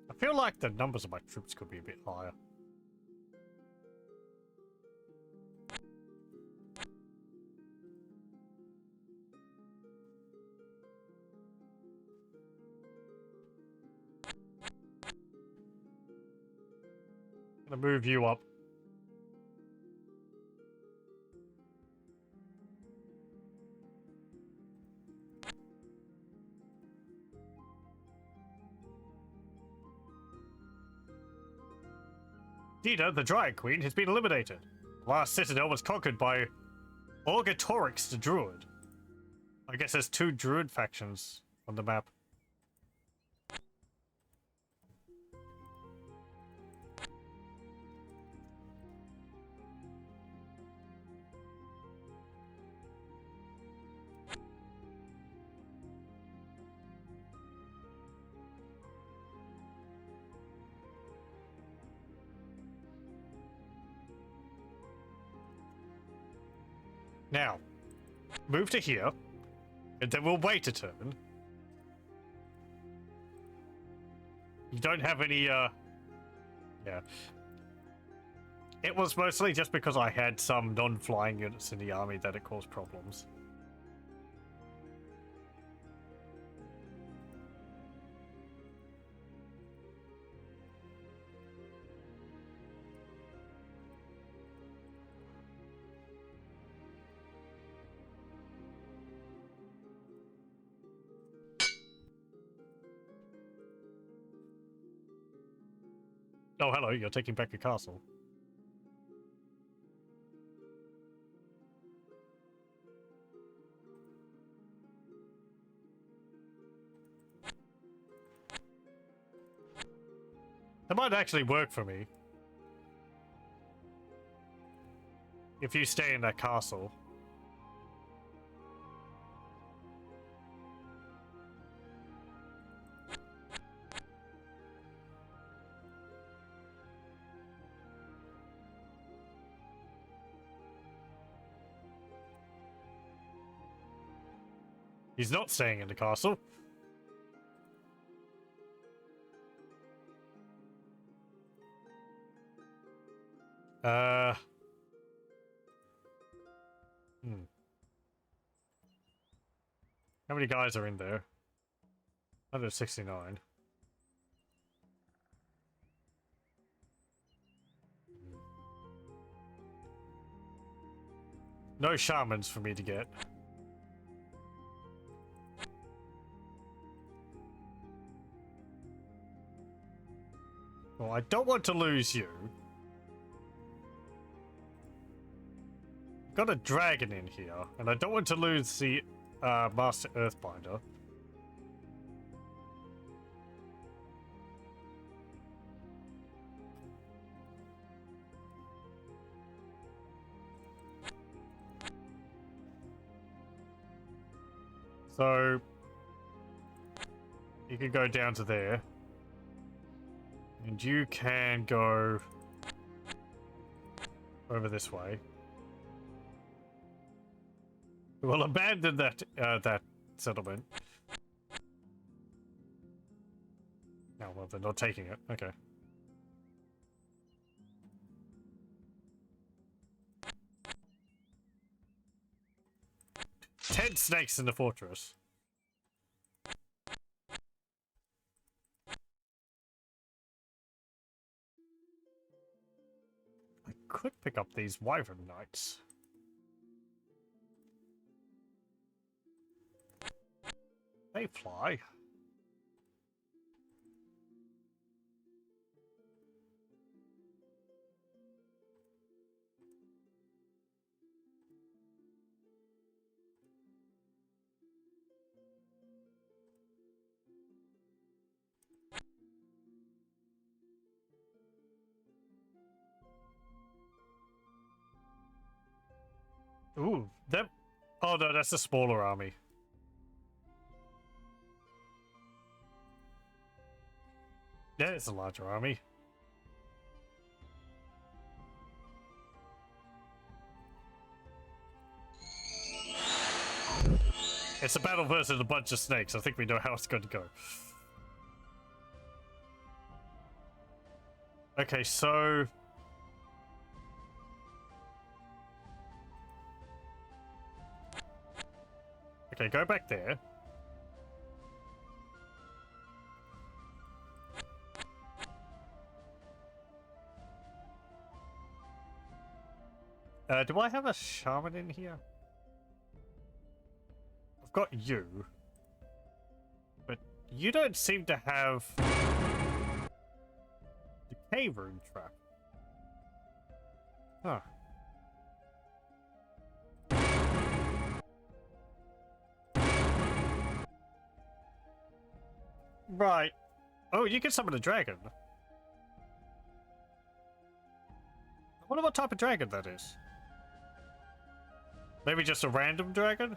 I feel like the numbers of my troops could be a bit higher. I'm gonna move you up. Dita, the Dryad Queen, has been eliminated. The last citadel was conquered by Orgatorix the Druid. I guess there's 2 Druid factions on the map. Now, move to here, and then we'll wait a turn. You don't have any, yeah. It was mostly just because I had some non-flying units in the army that it caused problems. Oh, hello, you're taking back a castle. That might actually work for me. if you stay in that castle. He's not staying in the castle. How many guys are in there? 169. No shamans for me to get. Well, I don't want to lose you. Got a dragon in here, and I don't want to lose the Master Earthbinder. So you can go down to there. And you can go over this way. We'll abandon that that settlement. Oh, well, they're not taking it. Okay. Ten snakes in the fortress. I could pick up these wyvern knights. They fly. Ooh, that. Oh no, that's a smaller army. Yeah, it's a larger army. It's a battle versus a bunch of snakes. I think we know how it's going to go. Okay, so... Okay, go back there. Do I have a shaman in here? I've got you. But you don't seem to have... Decay rune trap. Huh. Right. Oh, you can summon a dragon. I wonder what type of dragon that is. Maybe just a random dragon?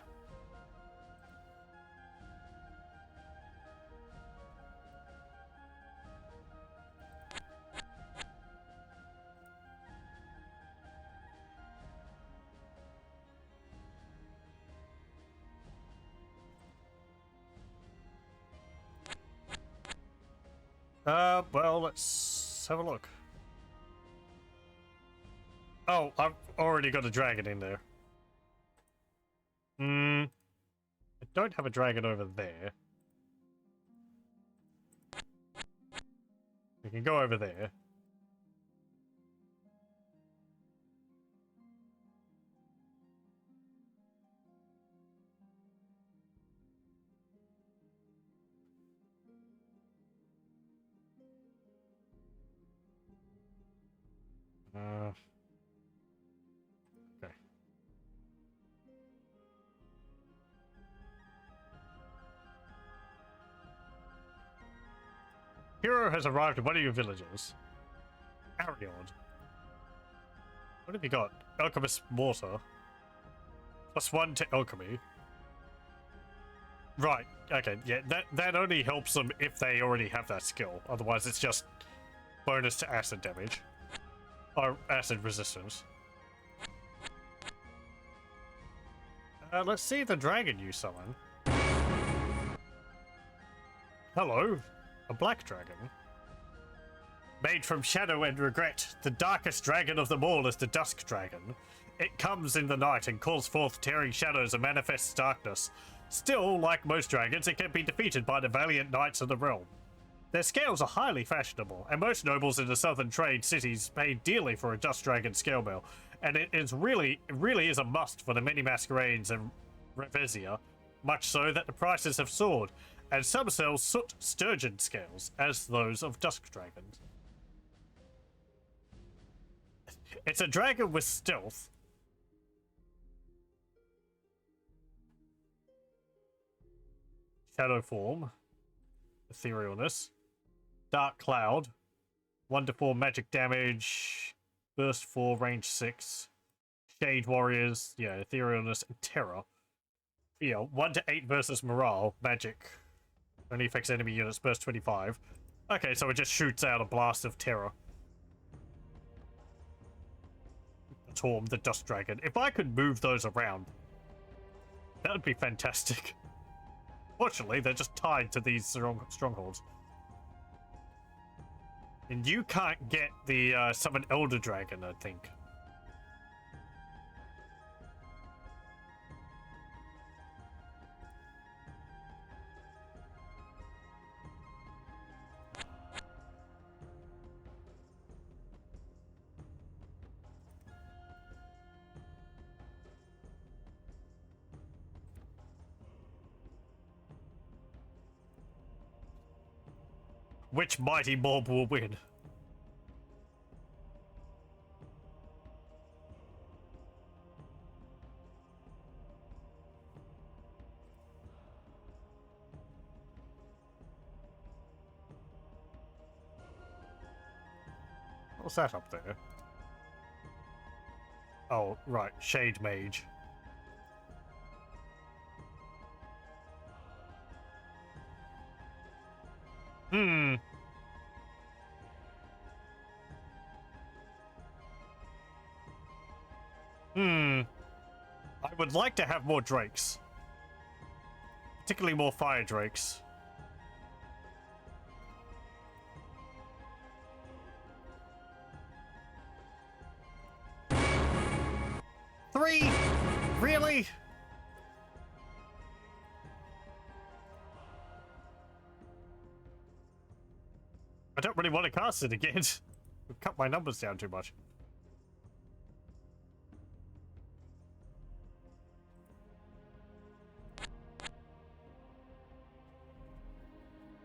Well, let's have a look. Oh, I've already got a dragon in there. I don't have a dragon over there. We can go over there. Okay. Hero has arrived at one of your villages. Ariod. What have you got? Alchemist Mortar. +1 to alchemy. Right, okay, yeah, that only helps them if they already have that skill. Otherwise, it's just bonus to acid damage. Or acid resistance. Let's see the dragon you summon. Hello, a black dragon. Made from shadow and regret, the darkest dragon of them all is the Dusk Dragon. It comes in the night and calls forth tearing shadows and manifests darkness. Still, like most dragons, it can be defeated by the valiant knights of the realm. Their scales are highly fashionable, and most nobles in the southern trade cities pay dearly for a Dusk Dragon scale mail, and it really is a must for the many masquerades and revesia, much so that the prices have soared, and some sell soot sturgeon scales as those of Dusk Dragons. It's a dragon with stealth. Shadow form. Etherealness. Dark cloud. 1 to 4 magic damage. Burst 4, range 6. Shade warriors. Yeah, etherealness and terror. Yeah, 1 to 8 versus morale. Magic. Only affects enemy units. Burst 25. Okay, so it just shoots out a blast of terror. Torm, the Dust Dragon. If I could move those around, that would be fantastic. Fortunately, they're just tied to these strongholds. And you can't get the Summon Elder Dragon, I think. Which mighty mob will win? What's that up there? Oh, right. Shade Mage. Hmm. I would like to have more drakes. Particularly more fire drakes. Three? Really? I don't really want to cast it again. We've cut my numbers down too much.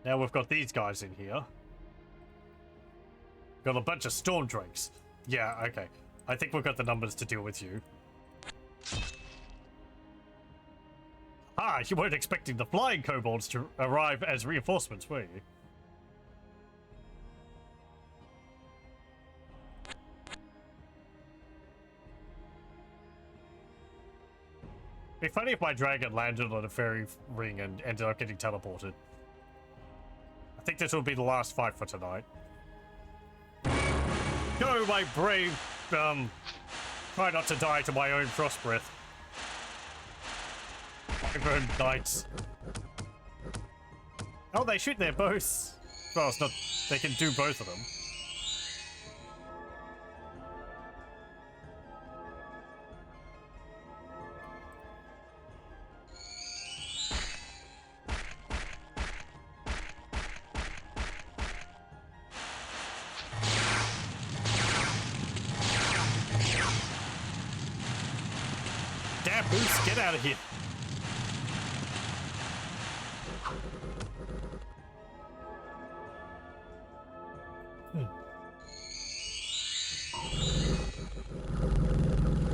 Now we've got these guys in here. Got a bunch of storm drakes. Yeah, okay. I think we've got the numbers to deal with you. Ah, you weren't expecting the flying kobolds to arrive as reinforcements, were you? It'd be funny if my dragon landed on a fairy ring and ended up getting teleported. I think this will be the last fight for tonight. Go, my brave, try not to die to my own frost breath. Wyvern knights. Oh, they shoot their bows. Well, it's not, they can do both of them. Boost, get out of here.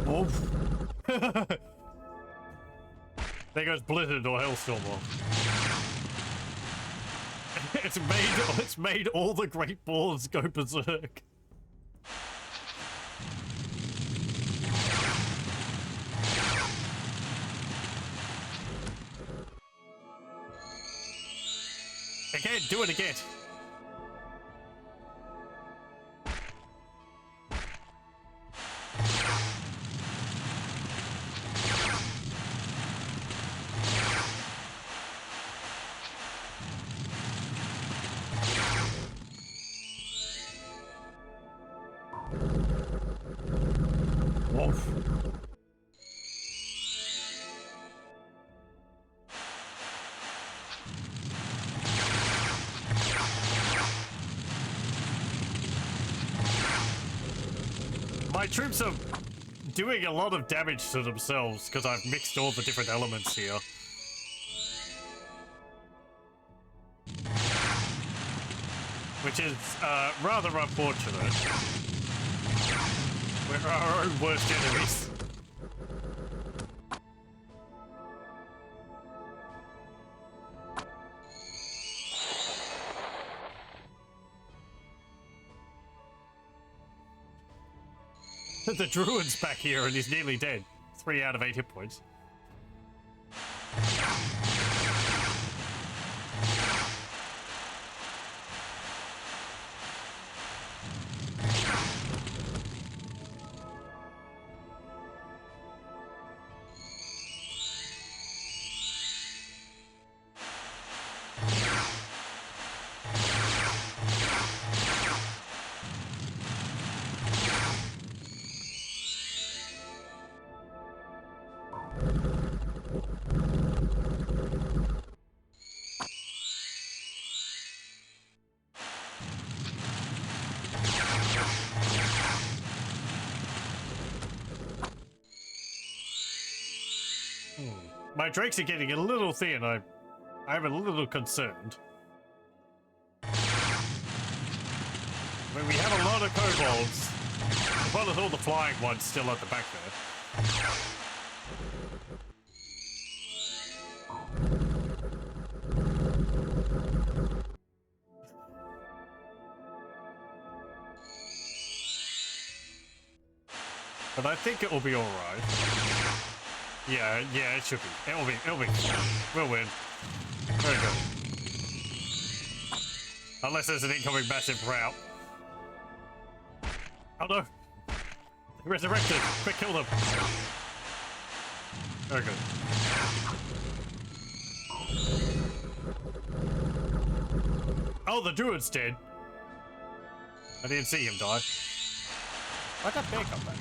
Wolf. There goes Blizzard or Hellstorm off. It's made all the great balls go berserk. again. Do it again. Wolf. My troops are doing a lot of damage to themselves because I've mixed all the different elements here. Which is rather unfortunate. We're our own worst enemies. The druid's back here and he's nearly dead. 3 out of 8 hit points. My drakes are getting a little thin. I'm a little concerned. I mean, we have a lot of kobolds, as well as all the flying ones still at the back there. But I think it will be alright. Yeah, it should be. It'll be. We'll win. Very good. Unless there's an incoming massive rout. Oh no! They resurrected! Quick, kill them! Very good. Oh, the druid's dead. I didn't see him die. Why'd that bear come back?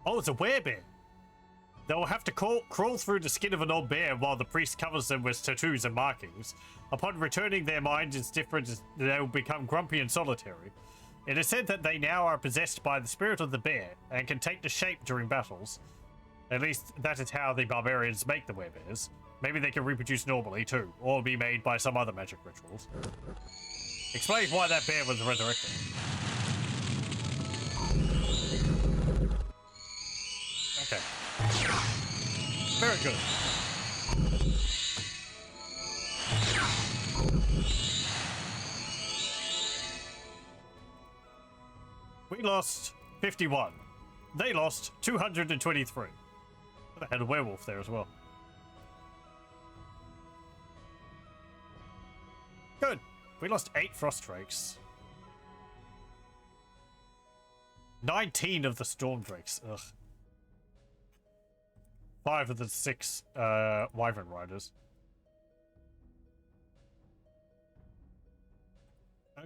Oh, it's a werebear. They'll have to crawl through the skin of an old bear while the priest covers them with tattoos and markings. Upon returning, their mind is different. They'll become grumpy and solitary. It is said that they now are possessed by the spirit of the bear and can take the shape during battles. At least that is how the barbarians make the werebears. Maybe they can reproduce normally too, or be made by some other magic rituals. Explains why that bear was resurrected. Okay. Very good. We lost 51. They lost 223. They had a werewolf there as well. Good. We lost 8 frost drakes. 19 of the storm drakes. Ugh. 5 of the 6 wyvern riders.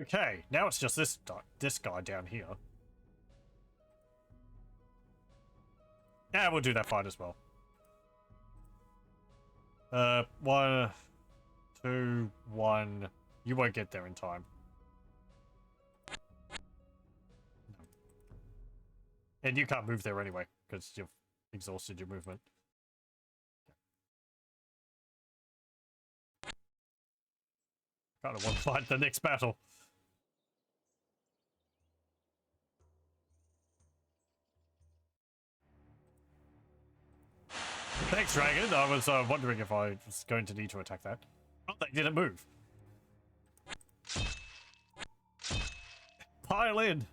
Okay, now it's just this guy down here. Yeah, we'll do that fight as well. 1, 2, 1. You won't get there in time. No. And you can't move there anyway, because you've exhausted your movement. Kind of want to fight the next battle. Thanks, Dragon. I was wondering if I was going to need to attack that. Oh, they didn't move. Pile in.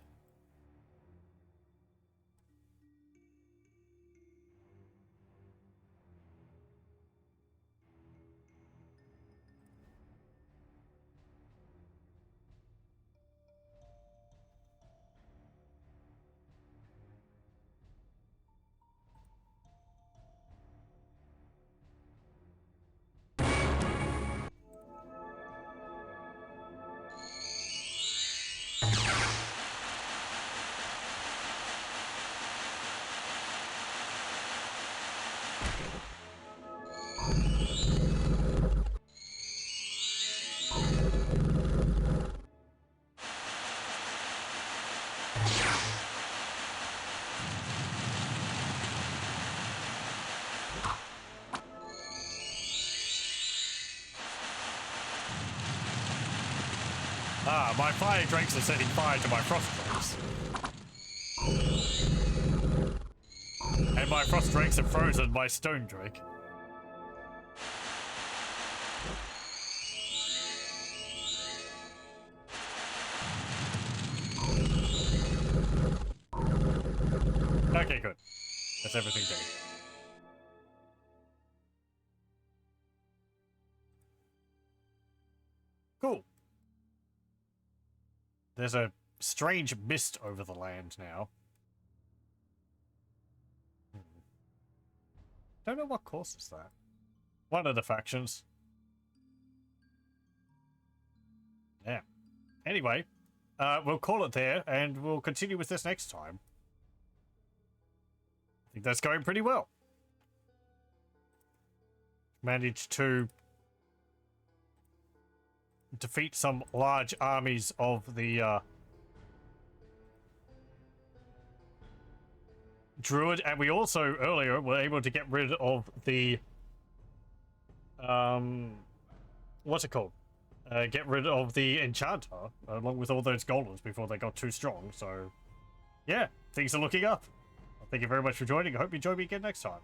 Ah, my fire drakes are setting fire to my frost drakes. And my frost drakes have frozen my stone drake. Okay, good. That's everything done. Cool. There's a strange mist over the land now. Don't know what causes that. One of the factions. Yeah. Anyway, we'll call it there, and we'll continue with this next time. I think that's going pretty well. Managed to defeat some large armies of the Druid, and we also earlier were able to get rid of the what's it called? Get rid of the Enchanter along with all those golems before they got too strong. So yeah, things are looking up. Thank you very much for joining. I hope you join me again next time.